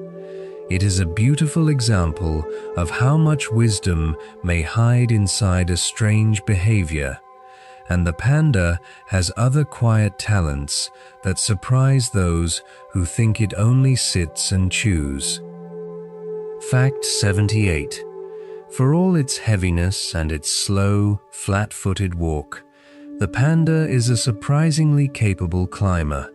It is a beautiful example of how much wisdom may hide inside a strange behavior, and the panda has other quiet talents that surprise those who think it only sits and chews. Fact 78. For all its heaviness and its slow, flat-footed walk, the panda is a surprisingly capable climber.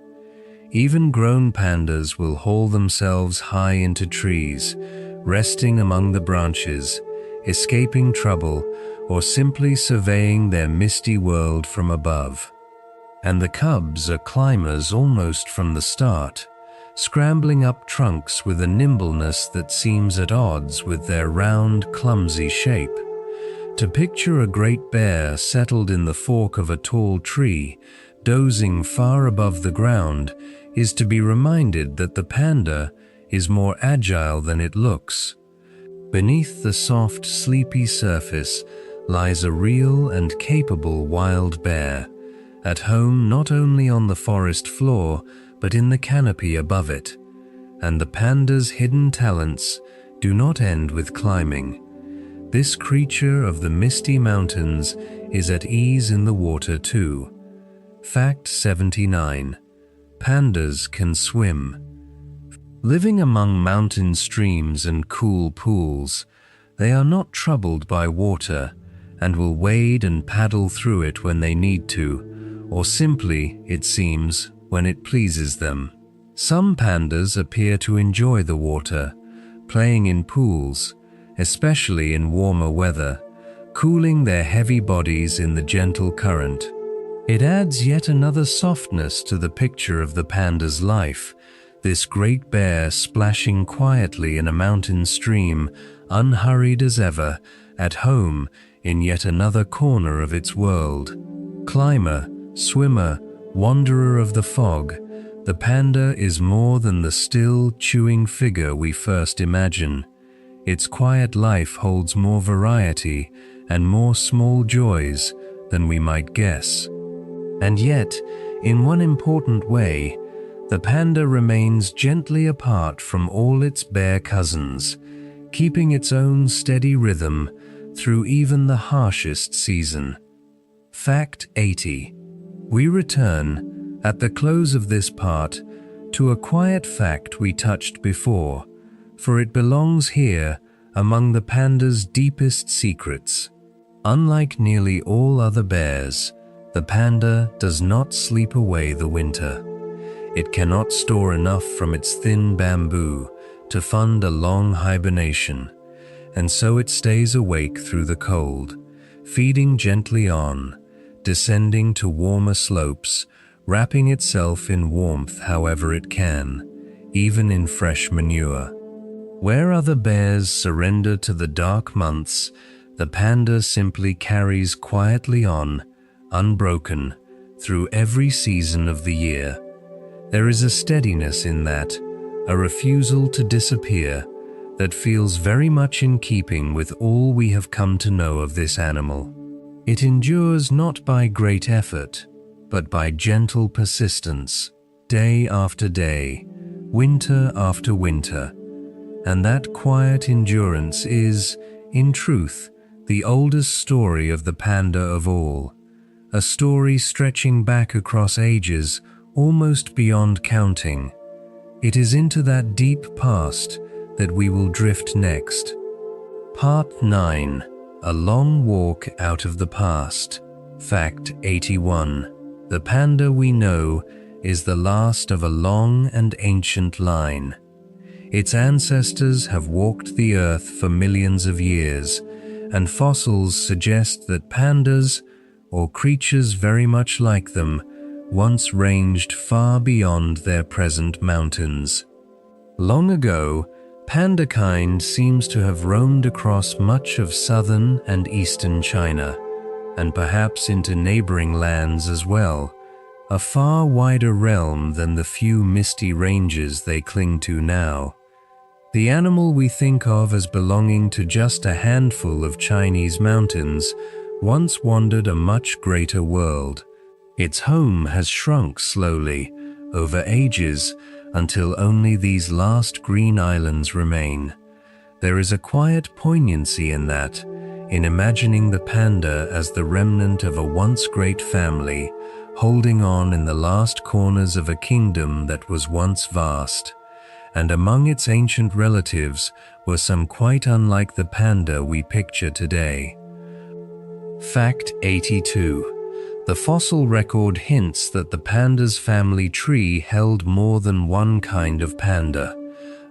Even grown pandas will haul themselves high into trees, resting among the branches, escaping trouble, or simply surveying their misty world from above. And the cubs are climbers almost from the start, scrambling up trunks with a nimbleness that seems at odds with their round, clumsy shape. To picture a great bear settled in the fork of a tall tree, dozing far above the ground, is to be reminded that the panda is more agile than it looks. Beneath the soft, sleepy surface lies a real and capable wild bear, at home not only on the forest floor, but in the canopy above it. And the panda's hidden talents do not end with climbing. This creature of the misty mountains is at ease in the water too. Fact 79. Pandas can swim. Living among mountain streams and cool pools, they are not troubled by water and will wade and paddle through it when they need to, or simply, it seems, when it pleases them. Some pandas appear to enjoy the water, playing in pools, especially in warmer weather, cooling their heavy bodies in the gentle current. It adds yet another softness to the picture of the panda's life, this great bear splashing quietly in a mountain stream, unhurried as ever, at home in yet another corner of its world. Climber, swimmer, wanderer of the fog, the panda is more than the still, chewing figure we first imagine. Its quiet life holds more variety and more small joys than we might guess. And yet, in one important way, the panda remains gently apart from all its bear cousins, keeping its own steady rhythm through even the harshest season. Fact 80. We return, at the close of this part, to a quiet fact we touched before, for it belongs here among the panda's deepest secrets. Unlike nearly all other bears, the panda does not sleep away the winter. It cannot store enough from its thin bamboo to fund a long hibernation, and so it stays awake through the cold, feeding gently on, descending to warmer slopes, wrapping itself in warmth however it can, even in fresh manure. Where other bears surrender to the dark months, the panda simply carries quietly on, unbroken, through every season of the year. There is a steadiness in that, a refusal to disappear, that feels very much in keeping with all we have come to know of this animal. It endures not by great effort, but by gentle persistence, day after day, winter after winter. And that quiet endurance is, in truth, the oldest story of the panda of all, a story stretching back across ages, almost beyond counting. It is into that deep past that we will drift next. Part 9. A long walk out of the past. Fact 81. The panda we know is the last of a long and ancient line. Its ancestors have walked the earth for millions of years, and fossils suggest that pandas, or creatures very much like them, once ranged far beyond their present mountains. Long ago, panda kind seems to have roamed across much of southern and eastern China, and perhaps into neighboring lands as well, a far wider realm than the few misty ranges they cling to now. The animal we think of as belonging to just a handful of Chinese mountains once wandered a much greater world. Its home has shrunk slowly, over ages, until only these last green islands remain. There is a quiet poignancy in that, in imagining the panda as the remnant of a once great family, holding on in the last corners of a kingdom that was once vast. And among its ancient relatives were some quite unlike the panda we picture today. Fact 82. The fossil record hints that the panda's family tree held more than one kind of panda.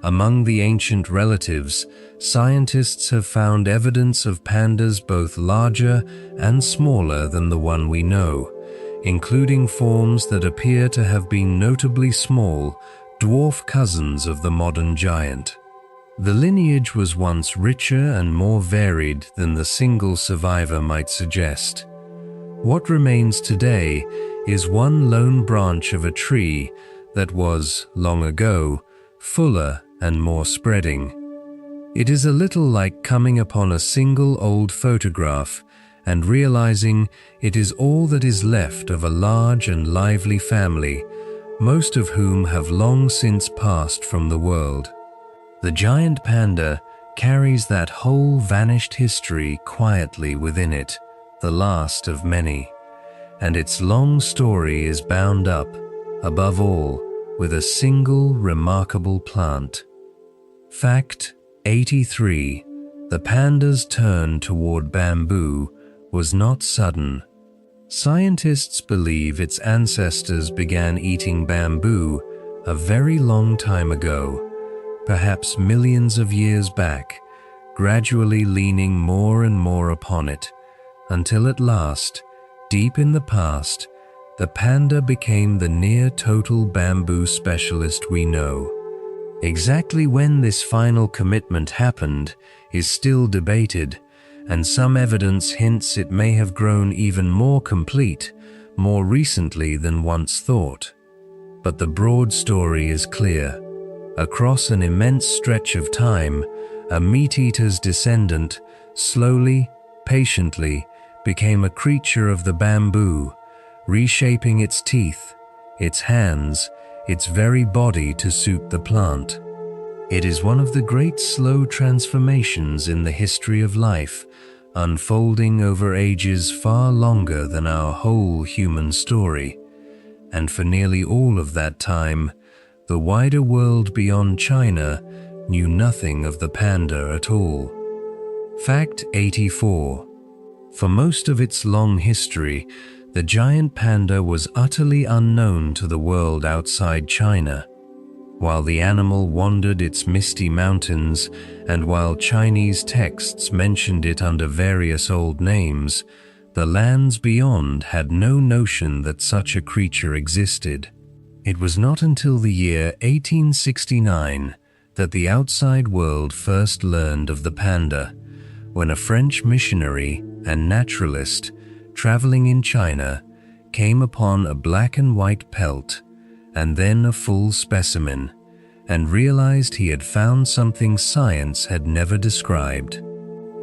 Among the ancient relatives, scientists have found evidence of pandas both larger and smaller than the one we know, including forms that appear to have been notably small, dwarf cousins of the modern giant. The lineage was once richer and more varied than the single survivor might suggest. What remains today is one lone branch of a tree that was, long ago, fuller and more spreading. It is a little like coming upon a single old photograph and realizing it is all that is left of a large and lively family, most of whom have long since passed from the world. The giant panda carries that whole vanished history quietly within it, the last of many, and its long story is bound up, above all, with a single remarkable plant. Fact 83. The panda's turn toward bamboo was not sudden. Scientists believe its ancestors began eating bamboo a very long time ago, perhaps millions of years back, gradually leaning more and more upon it, until at last, deep in the past, the panda became the near-total bamboo specialist we know. Exactly when this final commitment happened is still debated, and some evidence hints it may have grown even more complete more recently than once thought. But the broad story is clear. Across an immense stretch of time, a meat-eater's descendant slowly, patiently, became a creature of the bamboo, reshaping its teeth, its hands, its very body to suit the plant. It is one of the great slow transformations in the history of life, unfolding over ages far longer than our whole human story. And for nearly all of that time, the wider world beyond China knew nothing of the panda at all. Fact 84. For most of its long history, the giant panda was utterly unknown to the world outside China. While the animal wandered its misty mountains, and while Chinese texts mentioned it under various old names, the lands beyond had no notion that such a creature existed. It was not until the year 1869 that the outside world first learned of the panda, when a French missionary and naturalist traveling in China came upon a black and white pelt and then a full specimen, and realized he had found something science had never described.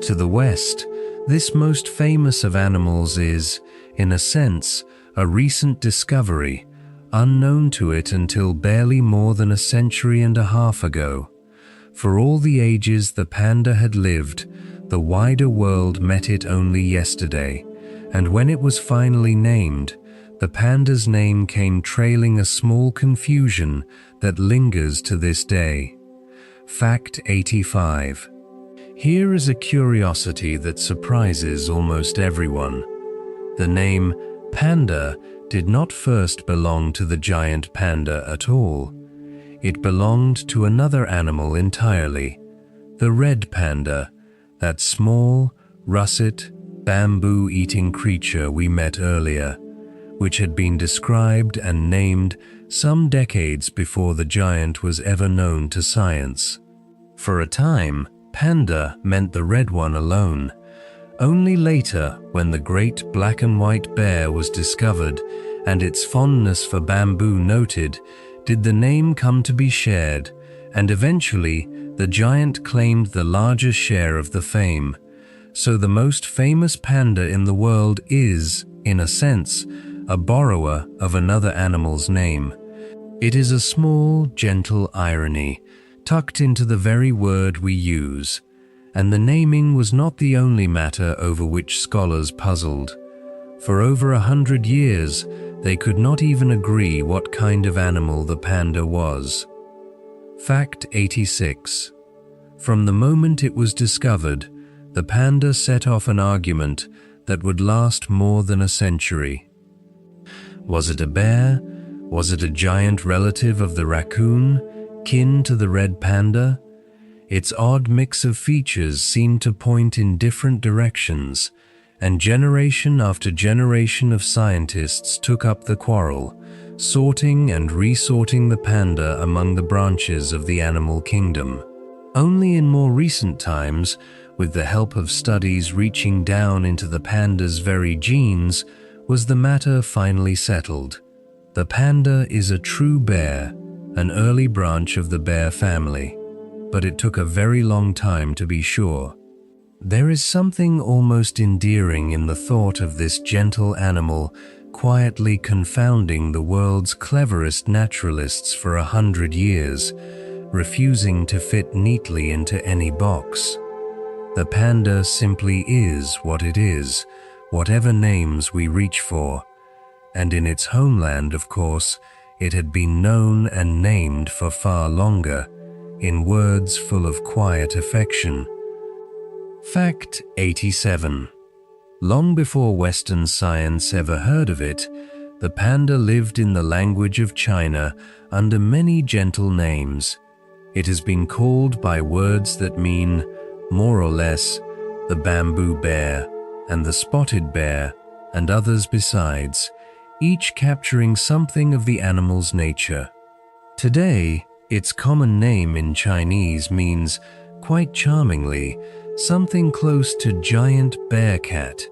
To the West, this most famous of animals is, in a sense, a recent discovery, unknown to it until barely more than a century and a half ago. For all the ages the panda had lived, the wider world met it only yesterday, and when it was finally named, the panda's name came trailing a small confusion that lingers to this day. Fact 85. Here is a curiosity that surprises almost everyone. The name panda did not first belong to the giant panda at all. It belonged to another animal entirely, the red panda, that small, russet, bamboo-eating creature we met earlier, which had been described and named some decades before the giant was ever known to science. For a time, panda meant the red one alone. Only later, when the great black and white bear was discovered and its fondness for bamboo noted, did the name come to be shared, and eventually the giant claimed the larger share of the fame. So the most famous panda in the world is, in a sense, a borrower of another animal's name. It is a small, gentle irony, tucked into the very word we use, and the naming was not the only matter over which scholars puzzled. For over 100 years, they could not even agree what kind of animal the panda was. Fact 86. From the moment it was discovered, the panda set off an argument that would last more than a century. Was it a bear? Was it a giant relative of the raccoon, kin to the red panda? Its odd mix of features seemed to point in different directions, and generation after generation of scientists took up the quarrel, sorting and resorting the panda among the branches of the animal kingdom. Only in more recent times, with the help of studies reaching down into the panda's very genes, was the matter finally settled. The panda is a true bear, an early branch of the bear family, but it took a very long time to be sure. There is something almost endearing in the thought of this gentle animal quietly confounding the world's cleverest naturalists for 100 years, refusing to fit neatly into any box. The panda simply is what it is, whatever names we reach for, and in its homeland, of course, it had been known and named for far longer, in words full of quiet affection. Fact 87. Long before Western science ever heard of it, the panda lived in the language of China under many gentle names. It has been called by words that mean, more or less, the bamboo bear, and the spotted bear, and others besides. each capturing something of the animal's nature. Today, its common name in Chinese means, quite charmingly, something close to giant bear cat,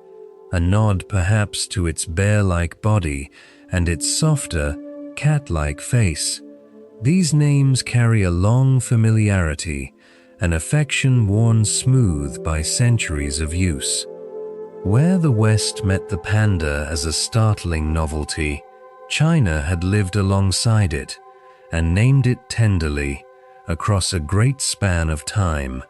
a nod perhaps to its bear-like body and its softer, cat-like face. These names carry a long familiarity, an affection worn smooth by centuries of use. Where the West met the panda as a startling novelty, China had lived alongside it and named it tenderly across a great span of time,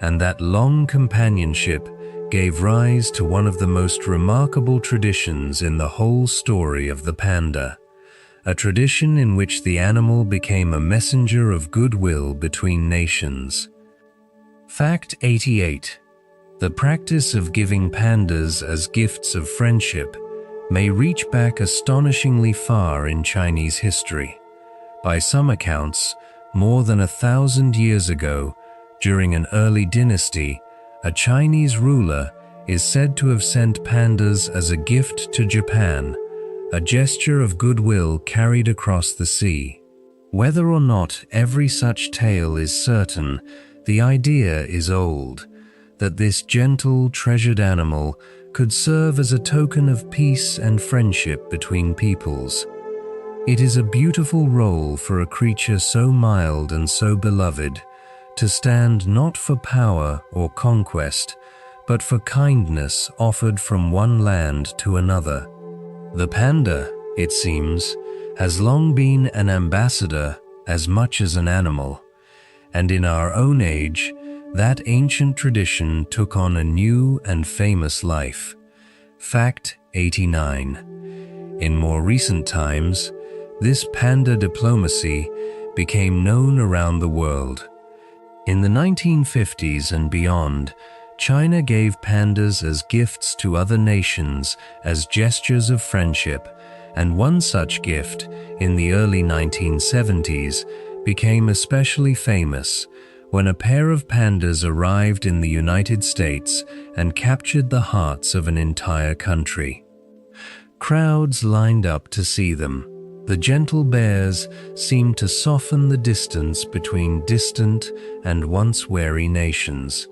and that long companionship gave rise to one of the most remarkable traditions in the whole story of the panda, a tradition in which the animal became a messenger of goodwill between nations. Fact 88. The practice of giving pandas as gifts of friendship may reach back astonishingly far in Chinese history. By some accounts, more than 1,000 years ago, during an early dynasty, a Chinese ruler is said to have sent pandas as a gift to Japan, a gesture of goodwill carried across the sea. Whether or not every such tale is certain, the idea is old, that this gentle, treasured animal could serve as a token of peace and friendship between peoples. It is a beautiful role for a creature so mild and so beloved, to stand not for power or conquest, but for kindness offered from one land to another. The panda, it seems, has long been an ambassador as much as an animal, and in our own age, that ancient tradition took on a new and famous life. Fact 89. In more recent times, this panda diplomacy became known around the world. In the 1950s and beyond, China gave pandas as gifts to other nations as gestures of friendship, and one such gift, in the early 1970s, became especially famous when a pair of pandas arrived in the United States and captured the hearts of an entire country. Crowds lined up to see them. The gentle bears seemed to soften the distance between distant and once wary nations.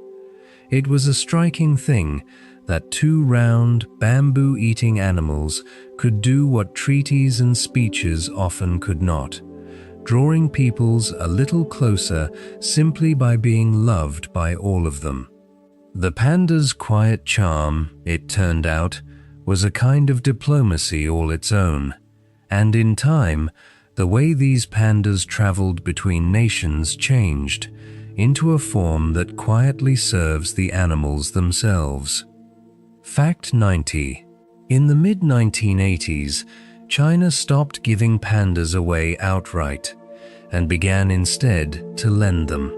It was a striking thing that two round, bamboo-eating animals could do what treaties and speeches often could not, drawing peoples a little closer simply by being loved by all of them. The panda's quiet charm, it turned out, was a kind of diplomacy all its own, and in time, the way these pandas traveled between nations changed into a form that quietly serves the animals themselves. Fact 90. In the mid-1980s, China stopped giving pandas away outright and began instead to lend them.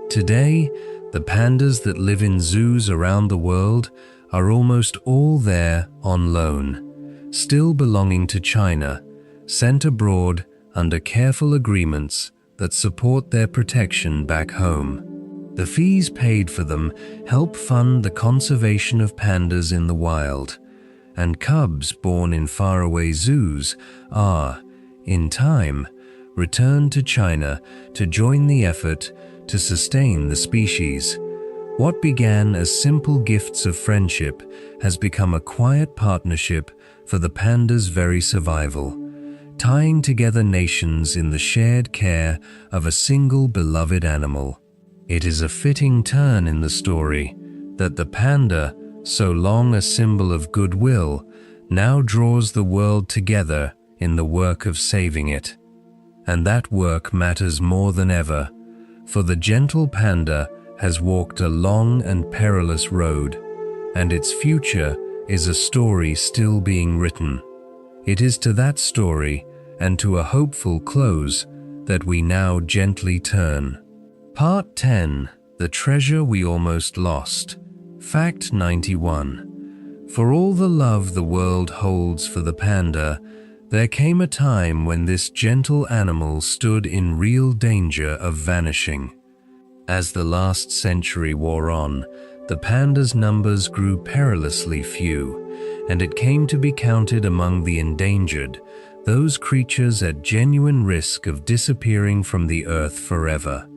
Today, the pandas that live in zoos around the world are almost all there on loan, still belonging to China, sent abroad under careful agreements that support their protection back home. The fees paid for them help fund the conservation of pandas in the wild, and cubs born in faraway zoos are, in time, returned to China to join the effort to sustain the species. What began as simple gifts of friendship has become a quiet partnership for the panda's very survival, tying together nations in the shared care of a single beloved animal. It is a fitting turn in the story that the panda, so long a symbol of goodwill, now draws the world together in the work of saving it. And that work matters more than ever, for the gentle panda has walked a long and perilous road, and its future is a story still being written. It is to that story, and to a hopeful close, that we now gently turn. Part 10. The Treasure We Almost Lost. Fact 91. For all the love the world holds for the panda, there came a time when this gentle animal stood in real danger of vanishing. As the last century wore on, the panda's numbers grew perilously few, and it came to be counted among the endangered, those creatures at genuine risk of disappearing from the earth forever.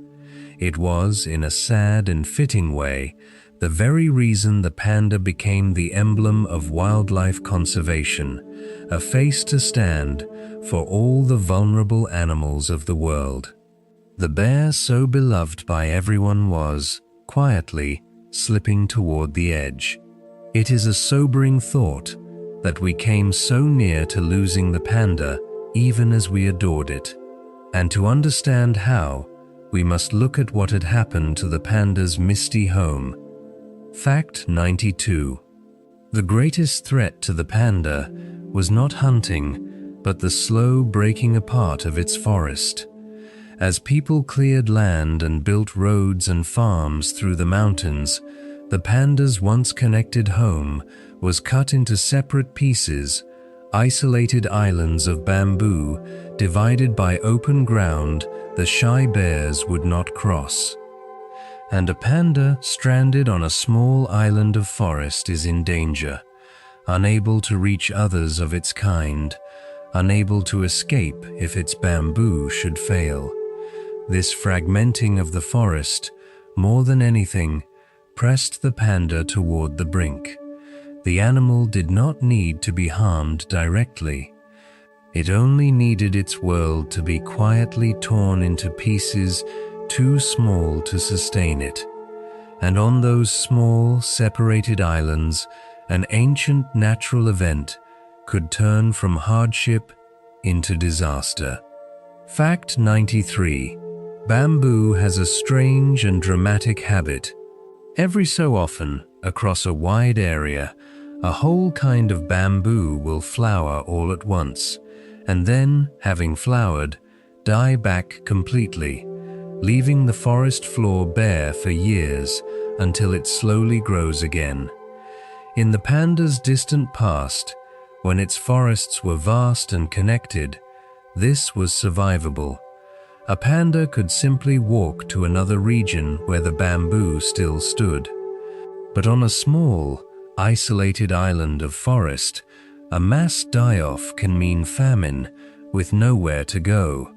It was, in a sad and fitting way, the very reason the panda became the emblem of wildlife conservation, a face to stand for all the vulnerable animals of the world. The bear so beloved by everyone was, quietly, slipping toward the edge. It is a sobering thought that we came so near to losing the panda even as we adored it. And to understand how, we must look at what had happened to the panda's misty home. Fact 92. The greatest threat to the panda was not hunting, but the slow breaking apart of its forest. As people cleared land and built roads and farms through the mountains, the panda's once connected home was cut into separate pieces, isolated islands of bamboo divided by open ground the shy bears would not cross. And a panda stranded on a small island of forest is in danger, unable to reach others of its kind, unable to escape if its bamboo should fail. This fragmenting of the forest, more than anything, pressed the panda toward the brink. The animal did not need to be harmed directly. It only needed its world to be quietly torn into pieces too small to sustain it. And on those small, separated islands, an ancient natural event could turn from hardship into disaster. Fact 93. Bamboo has a strange and dramatic habit. Every so often, across a wide area, a whole kind of bamboo will flower all at once, and then, having flowered, die back completely, leaving the forest floor bare for years until it slowly grows again. In the panda's distant past, when its forests were vast and connected, this was survivable. A panda could simply walk to another region where the bamboo still stood. But on a small, isolated island of forest, a mass die-off can mean famine with nowhere to go.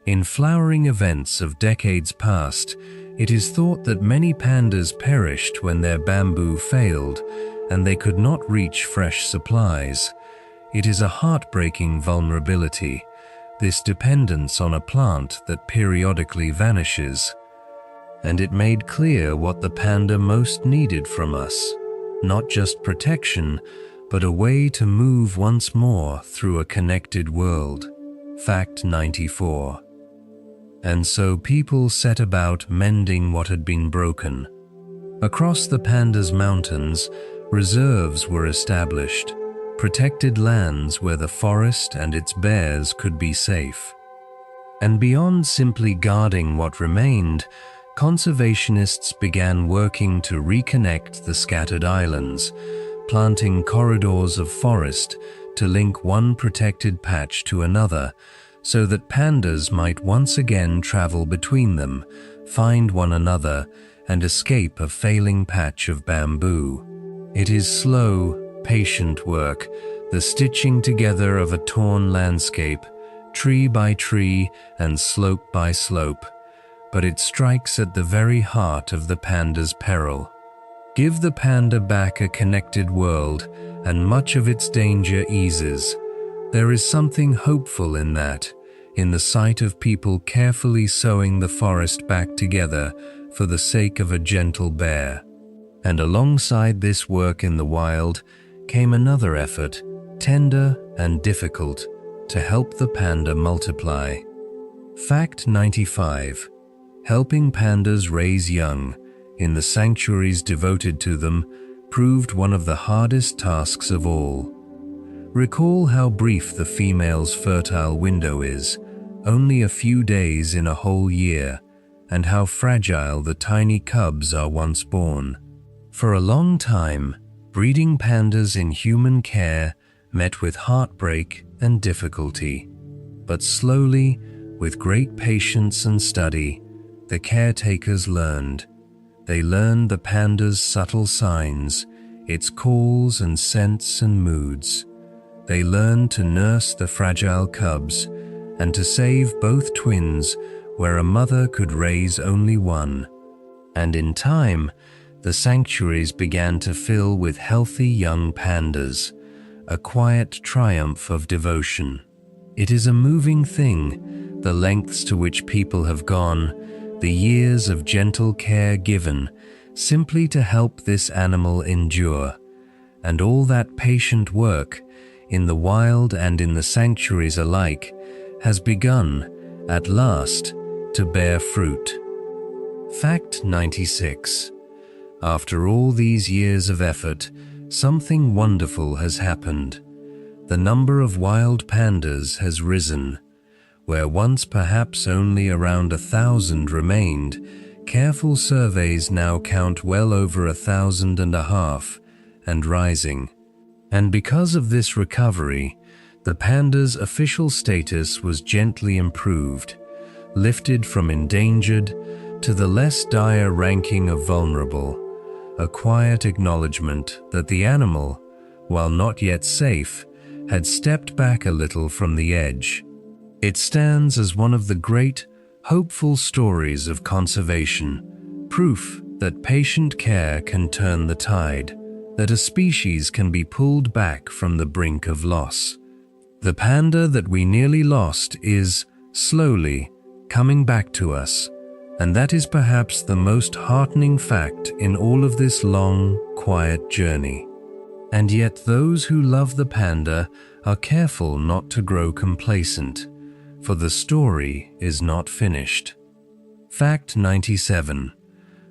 In flowering events of decades past, it is thought that many pandas perished when their bamboo failed and they could not reach fresh supplies. It is a heartbreaking vulnerability, this dependence on a plant that periodically vanishes. And it made clear what the panda most needed from us, not just protection, but a way to move once more through a connected world. Fact 94. And so people set about mending what had been broken. Across the panda's mountains, reserves were established, protected lands where the forest and its bears could be safe. And beyond simply guarding what remained, conservationists began working to reconnect the scattered islands, planting corridors of forest to link one protected patch to another, so that pandas might once again travel between them, find one another, and escape a failing patch of bamboo. It is slow, patient work, the stitching together of a torn landscape, tree by tree and slope by slope, but it strikes at the very heart of the panda's peril. Give the panda back a connected world, and much of its danger eases. There is something hopeful in that, in the sight of people carefully sewing the forest back together for the sake of a gentle bear. And alongside this work in the wild came another effort, tender and difficult, to help the panda multiply. Fact 95. Helping pandas raise young in the sanctuaries devoted to them proved one of the hardest tasks of all. Recall how brief the female's fertile window is, only a few days in a whole year, and how fragile the tiny cubs are once born. For a long time, breeding pandas in human care met with heartbreak and difficulty. But slowly, with great patience and study, the caretakers learned. They learned the panda's subtle signs, its calls and scents and moods. They learn to nurse the fragile cubs and to save both twins where a mother could raise only one. And in time, the sanctuaries began to fill with healthy young pandas, a quiet triumph of devotion. It is a moving thing, the lengths to which people have gone, the years of gentle care given, simply to help this animal endure. And all that patient work, in the wild and in the sanctuaries alike, has begun, at last, to bear fruit. Fact 96. After all these years of effort, something wonderful has happened. The number of wild pandas has risen. Where once perhaps only around 1,000 remained, careful surveys now count well over 1,500 and rising. And because of this recovery, the panda's official status was gently improved, lifted from endangered to the less dire ranking of vulnerable, a quiet acknowledgement that the animal, while not yet safe, had stepped back a little from the edge. It stands as one of the great, hopeful stories of conservation, proof that patient care can turn the tide, that a species can be pulled back from the brink of loss. The panda that we nearly lost is, slowly, coming back to us, and that is perhaps the most heartening fact in all of this long, quiet journey. And yet those who love the panda are careful not to grow complacent, for the story is not finished. Fact 97.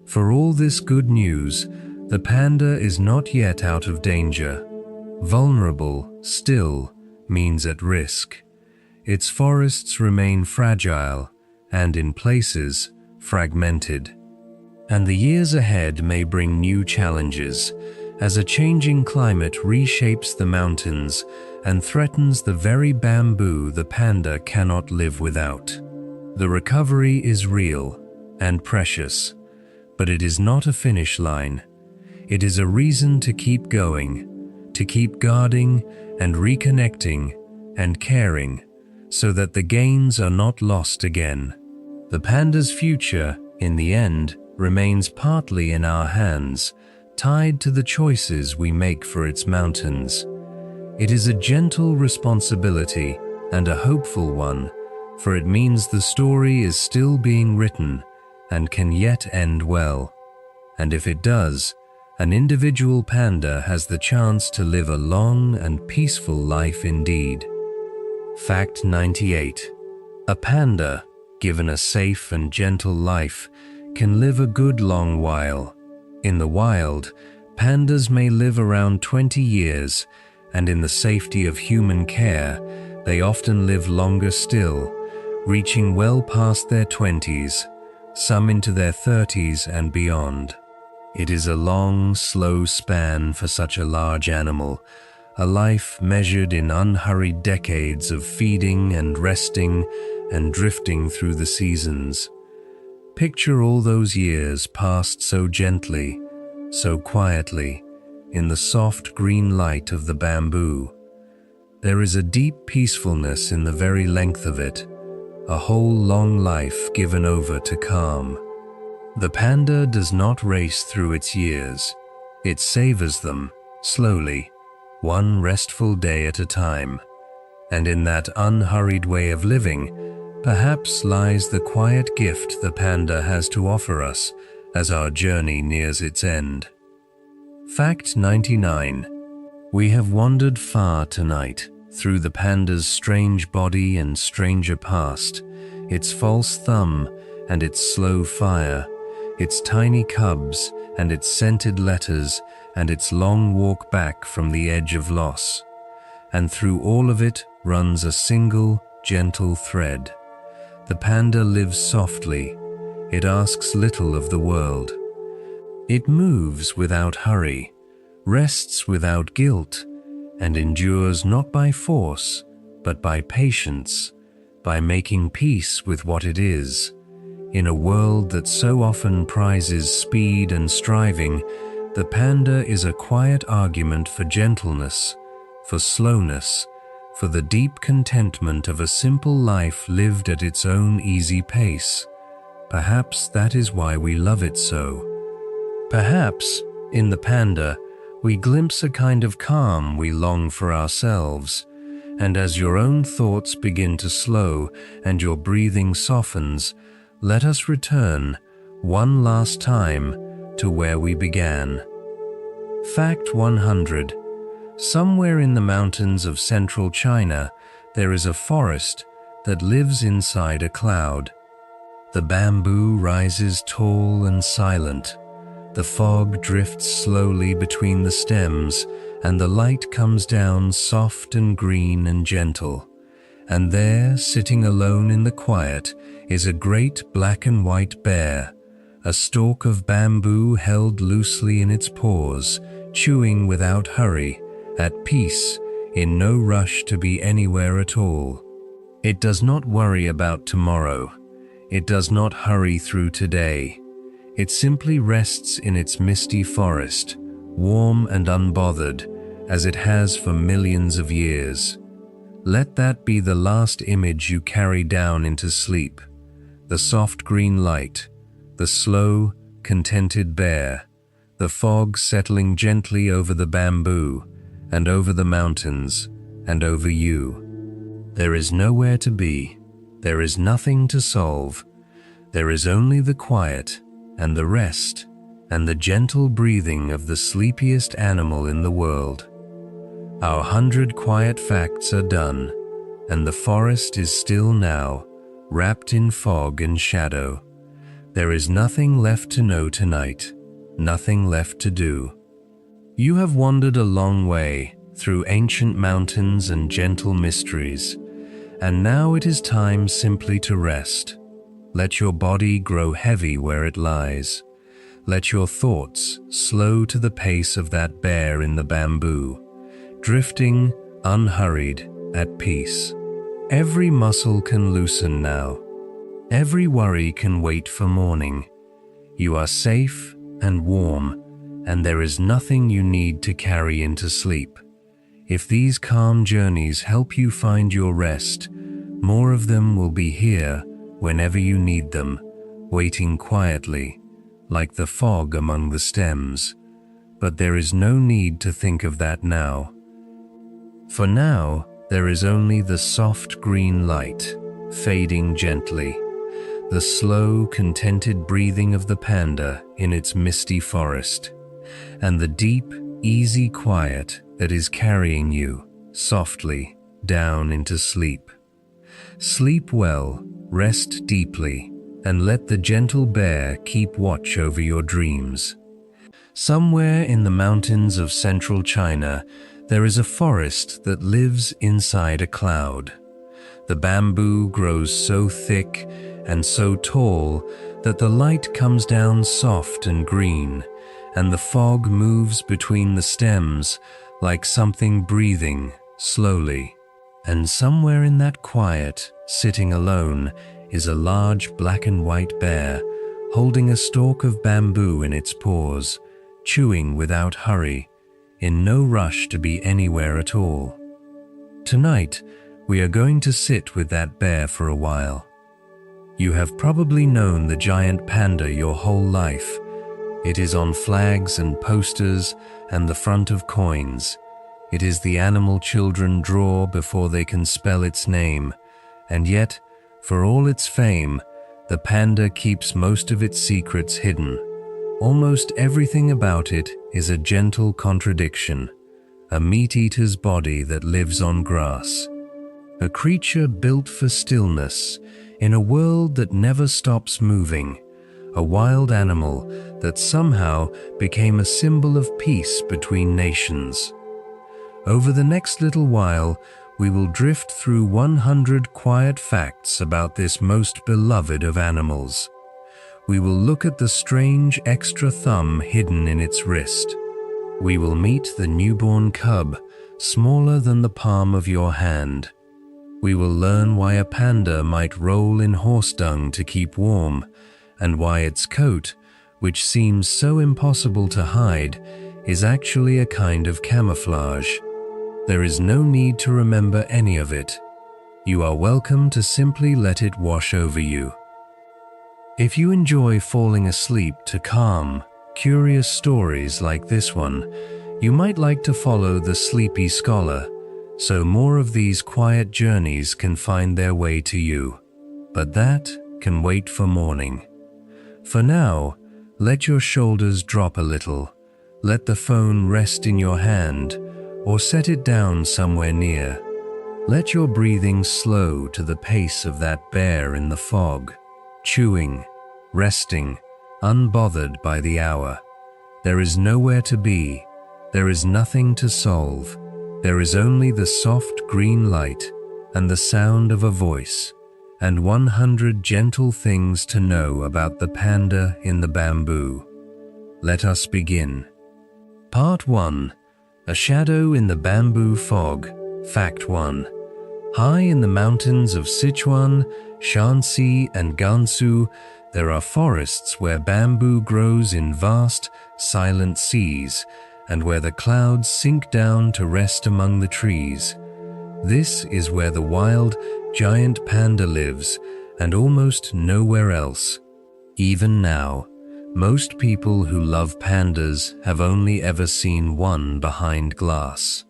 For all this good news, the panda is not yet out of danger. Vulnerable, still, means at risk. Its forests remain fragile and, in places, fragmented. And the years ahead may bring new challenges, as a changing climate reshapes the mountains and threatens the very bamboo the panda cannot live without. The recovery is real and precious, but it is not a finish line. It is a reason to keep going, to keep guarding and reconnecting and caring, so that the gains are not lost again. The panda's future, in the end, remains partly in our hands, tied to the choices we make for its mountains. It is a gentle responsibility and a hopeful one, for it means the story is still being written and can yet end well. And if it does, an individual panda has the chance to live a long and peaceful life indeed. Fact 98. A panda, given a safe and gentle life, can live a good long while. In the wild, pandas may live around 20 years, and in the safety of human care, they often live longer still, reaching well past their 20s, some into their 30s and beyond. It is a long, slow span for such a large animal, a life measured in unhurried decades of feeding and resting and drifting through the seasons. Picture all those years passed so gently, so quietly, in the soft green light of the bamboo. There is a deep peacefulness in the very length of it, a whole long life given over to calm. The panda does not race through its years. It savors them, slowly, one restful day at a time. And in that unhurried way of living, perhaps lies the quiet gift the panda has to offer us as our journey nears its end. Fact 99. We have wandered far tonight through the panda's strange body and stranger past, its false thumb and its slow fire, its tiny cubs and its scented letters and its long walk back from the edge of loss. And through all of it runs a single, gentle thread. The panda lives softly. It asks little of the world. It moves without hurry, rests without guilt, and endures not by force, but by patience, by making peace with what it is. In a world that so often prizes speed and striving, The panda is a quiet argument for gentleness, for slowness, for the deep contentment of a simple life lived at its own easy pace. Perhaps that is why we love it so. Perhaps, in the panda, we glimpse a kind of calm we long for ourselves, and as your own thoughts begin to slow and your breathing softens, let us return, one last time, to where we began. Fact 100. Somewhere in the mountains of central China, there is a forest that lives inside a cloud. The bamboo rises tall and silent. The fog drifts slowly between the stems, and the light comes down soft and green and gentle. And there, sitting alone in the quiet, is a great black and white bear, a stalk of bamboo held loosely in its paws, chewing without hurry, at peace, in no rush to be anywhere at all. It does not worry about tomorrow. It does not hurry through today. It simply rests in its misty forest, warm and unbothered, as it has for millions of years. Let that be the last image you carry down into sleep. The soft green light, the slow, contented bear, the fog settling gently over the bamboo, and over the mountains, and over you. There is nowhere to be. There is nothing to solve. There is only the quiet, and the rest, and the gentle breathing of the sleepiest animal in the world. Our 100 quiet facts are done, and the forest is still now, wrapped in fog and shadow. There is nothing left to know tonight, nothing left to do. You have wandered a long way through ancient mountains and gentle mysteries, and now it is time simply to rest. Let your body grow heavy where it lies. Let your thoughts slow to the pace of that bear in the bamboo, drifting, unhurried, at peace. Every muscle can loosen now. Every worry can wait for morning. You are safe and warm, and there is nothing you need to carry into sleep. If these calm journeys help you find your rest, more of them will be here whenever you need them, waiting quietly, like the fog among the stems. But there is no need to think of that now. For now, there is only the soft green light, fading gently, the slow, contented breathing of the panda in its misty forest, and the deep, easy quiet that is carrying you, softly, down into sleep. Sleep well, rest deeply, and let the gentle bear keep watch over your dreams. Somewhere in the mountains of central China, there is a forest that lives inside a cloud. The bamboo grows so thick and so tall that the light comes down soft and green, and the fog moves between the stems like something breathing slowly. And somewhere in that quiet, sitting alone, is a large black and white bear, holding a stalk of bamboo in its paws, chewing without hurry, in no rush to be anywhere at all. Tonight, we are going to sit with that bear for a while. You have probably known the giant panda your whole life. It is on flags and posters and the front of coins. It is the animal children draw before they can spell its name, and yet, for all its fame, the panda keeps most of its secrets hidden. Almost everything about it is a gentle contradiction, a meat-eater's body that lives on grass, a creature built for stillness in a world that never stops moving, a wild animal that somehow became a symbol of peace between nations. Over the next little while, we will drift through 100 quiet facts about this most beloved of animals. We will look at the strange extra thumb hidden in its wrist. We will meet the newborn cub, smaller than the palm of your hand. We will learn why a panda might roll in horse dung to keep warm, and why its coat, which seems so impossible to hide, is actually a kind of camouflage. There is no need to remember any of it. You are welcome to simply let it wash over you. If you enjoy falling asleep to calm, curious stories like this one, you might like to follow the Sleepy Scholar, so more of these quiet journeys can find their way to you. But that can wait for morning. For now, let your shoulders drop a little. Let the phone rest in your hand, or set it down somewhere near. Let your breathing slow to the pace of that bear in the fog, chewing, resting, unbothered by the hour. There is nowhere to be. There is nothing to solve. There is only the soft green light and the sound of a voice, and 100 gentle things to know about the panda in the bamboo. Let us begin. Part 1. A shadow in the bamboo fog. Fact 1. High in the mountains of Sichuan, Shanxi, and Gansu, there are forests where bamboo grows in vast, silent seas, and where the clouds sink down to rest among the trees. This is where the wild, giant panda lives, and almost nowhere else. Even now, most people who love pandas have only ever seen one behind glass.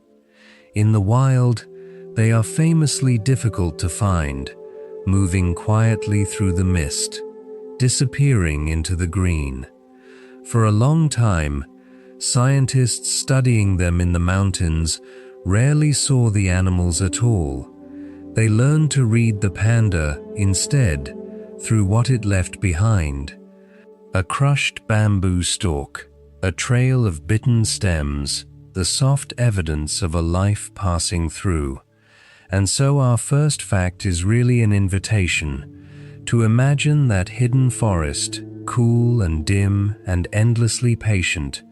In the wild, they are famously difficult to find, moving quietly through the mist, disappearing into the green. For a long time, scientists studying them in the mountains rarely saw the animals at all. They learned to read the panda, instead, through what it left behind. A crushed bamboo stalk, a trail of bitten stems, the soft evidence of a life passing through. And so our first fact is really an invitation to imagine that hidden forest, cool and dim and endlessly patient,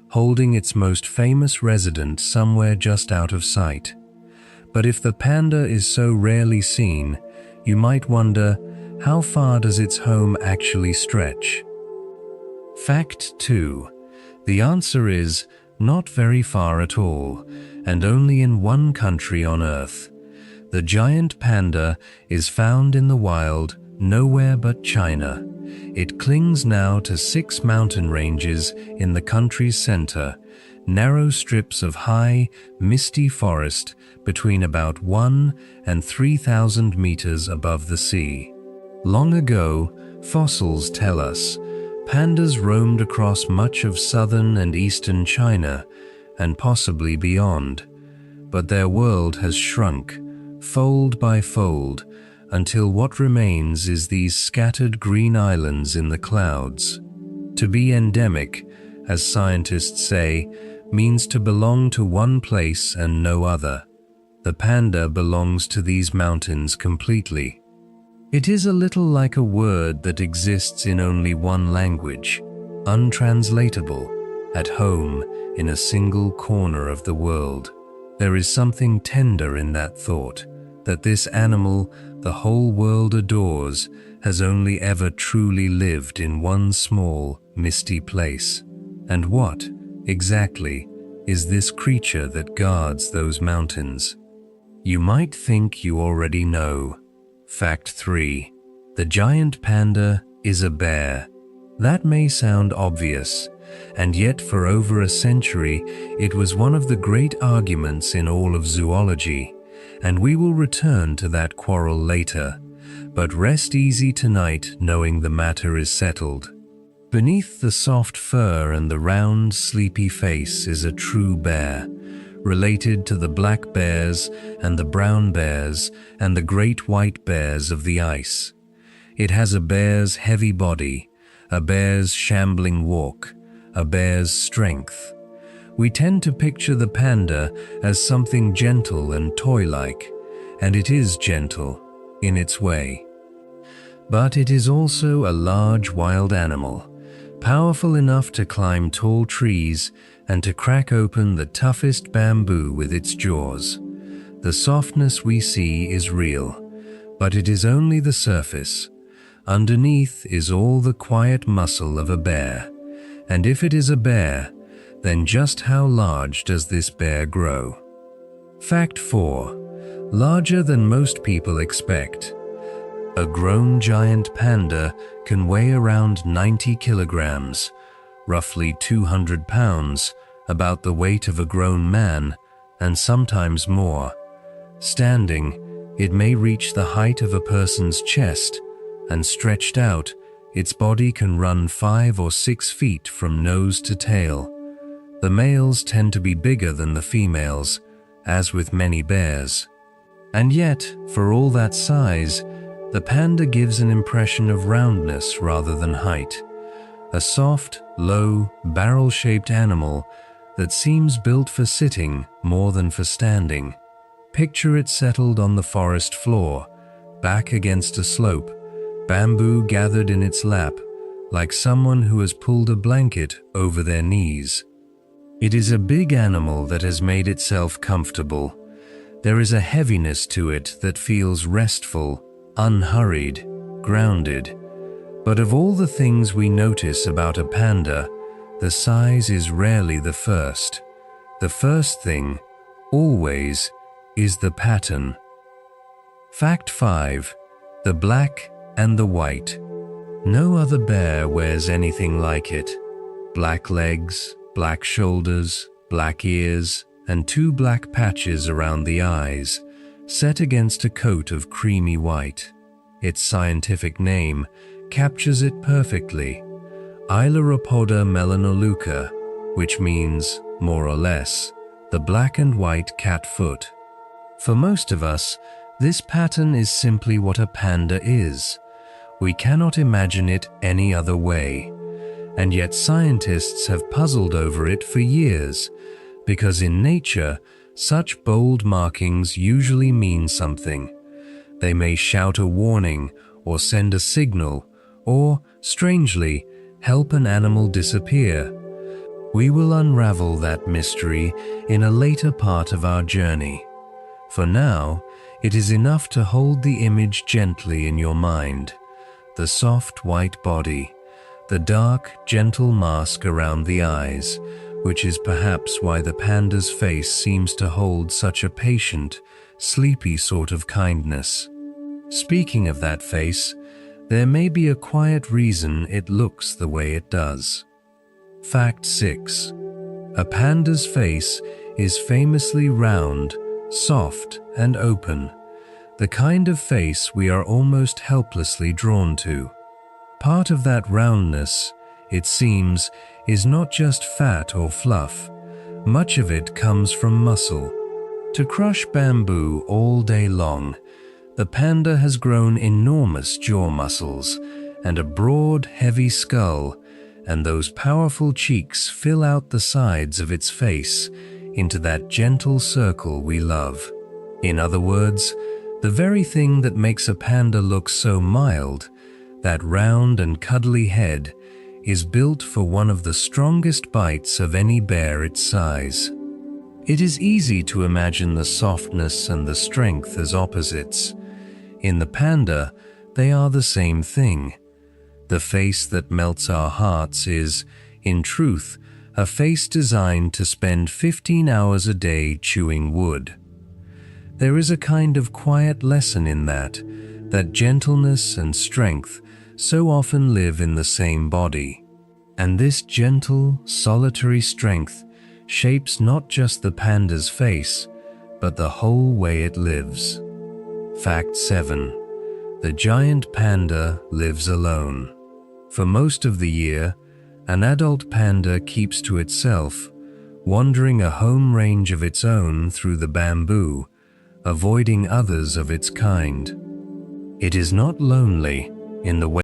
holding its most famous resident somewhere just out of sight. But if the panda is so rarely seen, you might wonder, how far does its home actually stretch? Fact 2. The answer is not very far at all, and only in one country on Earth. The giant panda is found in the wild nowhere but China. It clings now to 6 mountain ranges in the country's center, narrow strips of high, misty forest between about 1 and 3,000 meters above the sea. Long ago, fossils tell us, pandas roamed across much of southern and eastern China, and possibly beyond. But their world has shrunk, fold by fold, until what remains is these scattered green islands in the clouds. To be endemic, as scientists say, means to belong to one place and no other. The panda belongs to these mountains completely. It is a little like a word that exists in only one language, untranslatable, at home in a single corner of the world. There is something tender in that thought, that this animal the whole world adores has only ever truly lived in one small, misty place. And what, exactly, is this creature that guards those mountains? You might think you already know. Fact 3. The giant panda is a bear. That may sound obvious, and yet for over a century it was one of the great arguments in all of zoology, and we will return to that quarrel later, but rest easy tonight knowing the matter is settled. Beneath the soft fur and the round, sleepy face is a true bear, related to the black bears and the brown bears and the great white bears of the ice. It has a bear's heavy body, a bear's shambling walk, a bear's strength. We tend to picture the panda as something gentle and toy-like, and it is gentle in its way. But it is also a large wild animal, powerful enough to climb tall trees and to crack open the toughest bamboo with its jaws. The softness we see is real, but it is only the surface. Underneath is all the quiet muscle of a bear, And if it is a bear, then just how large does this bear grow? Fact 4. Larger than most people expect. A grown giant panda can weigh around 90 kilograms, roughly 200 pounds, about the weight of a grown man, and sometimes more. Standing, it may reach the height of a person's chest, and stretched out, its body can run 5 or 6 feet from nose to tail. The males tend to be bigger than the females, as with many bears. And yet, for all that size, the panda gives an impression of roundness rather than height. A soft, low, barrel-shaped animal that seems built for sitting more than for standing. Picture it settled on the forest floor, back against a slope, bamboo gathered in its lap, like someone who has pulled a blanket over their knees. It is a big animal that has made itself comfortable. There is a heaviness to it that feels restful, unhurried, grounded. But of all the things we notice about a panda, the size is rarely the first. The first thing, always, is the pattern. Fact 5. The black and the white. No other bear wears anything like it. Black legs, black shoulders, black ears, and 2 black patches around the eyes, set against a coat of creamy white. Its scientific name captures it perfectly: Ailuropoda melanoluca, which means, more or less, the black and white cat foot. For most of us, this pattern is simply what a panda is. We cannot imagine it any other way. And yet scientists have puzzled over it for years, because in nature, such bold markings usually mean something. They may shout a warning or send a signal, or, strangely, help an animal disappear. We will unravel that mystery in a later part of our journey. For now, it is enough to hold the image gently in your mind: the soft white body, the dark, gentle mask around the eyes, which is perhaps why the panda's face seems to hold such a patient, sleepy sort of kindness. Speaking of that face, there may be a quiet reason it looks the way it does. Fact 6. A panda's face is famously round, soft, and open, the kind of face we are almost helplessly drawn to. Part of that roundness, it seems, is not just fat or fluff. Much of it comes from muscle. To crush bamboo all day long, the panda has grown enormous jaw muscles and a broad, heavy skull, and those powerful cheeks fill out the sides of its face into that gentle circle we love. In other words, the very thing that makes a panda look so mild, that round and cuddly head, is built for one of the strongest bites of any bear its size. It is easy to imagine the softness and the strength as opposites. In the panda, they are the same thing. The face that melts our hearts is, in truth, a face designed to spend 15 hours a day chewing wood. There is a kind of quiet lesson in that gentleness and strength so often live in the same body. And this gentle, solitary strength shapes not just the panda's face, but the whole way it lives. Fact 7. The giant panda lives alone. For most of the year, an adult panda keeps to itself, wandering a home range of its own through the bamboo, avoiding others of its kind. It is not lonely in the way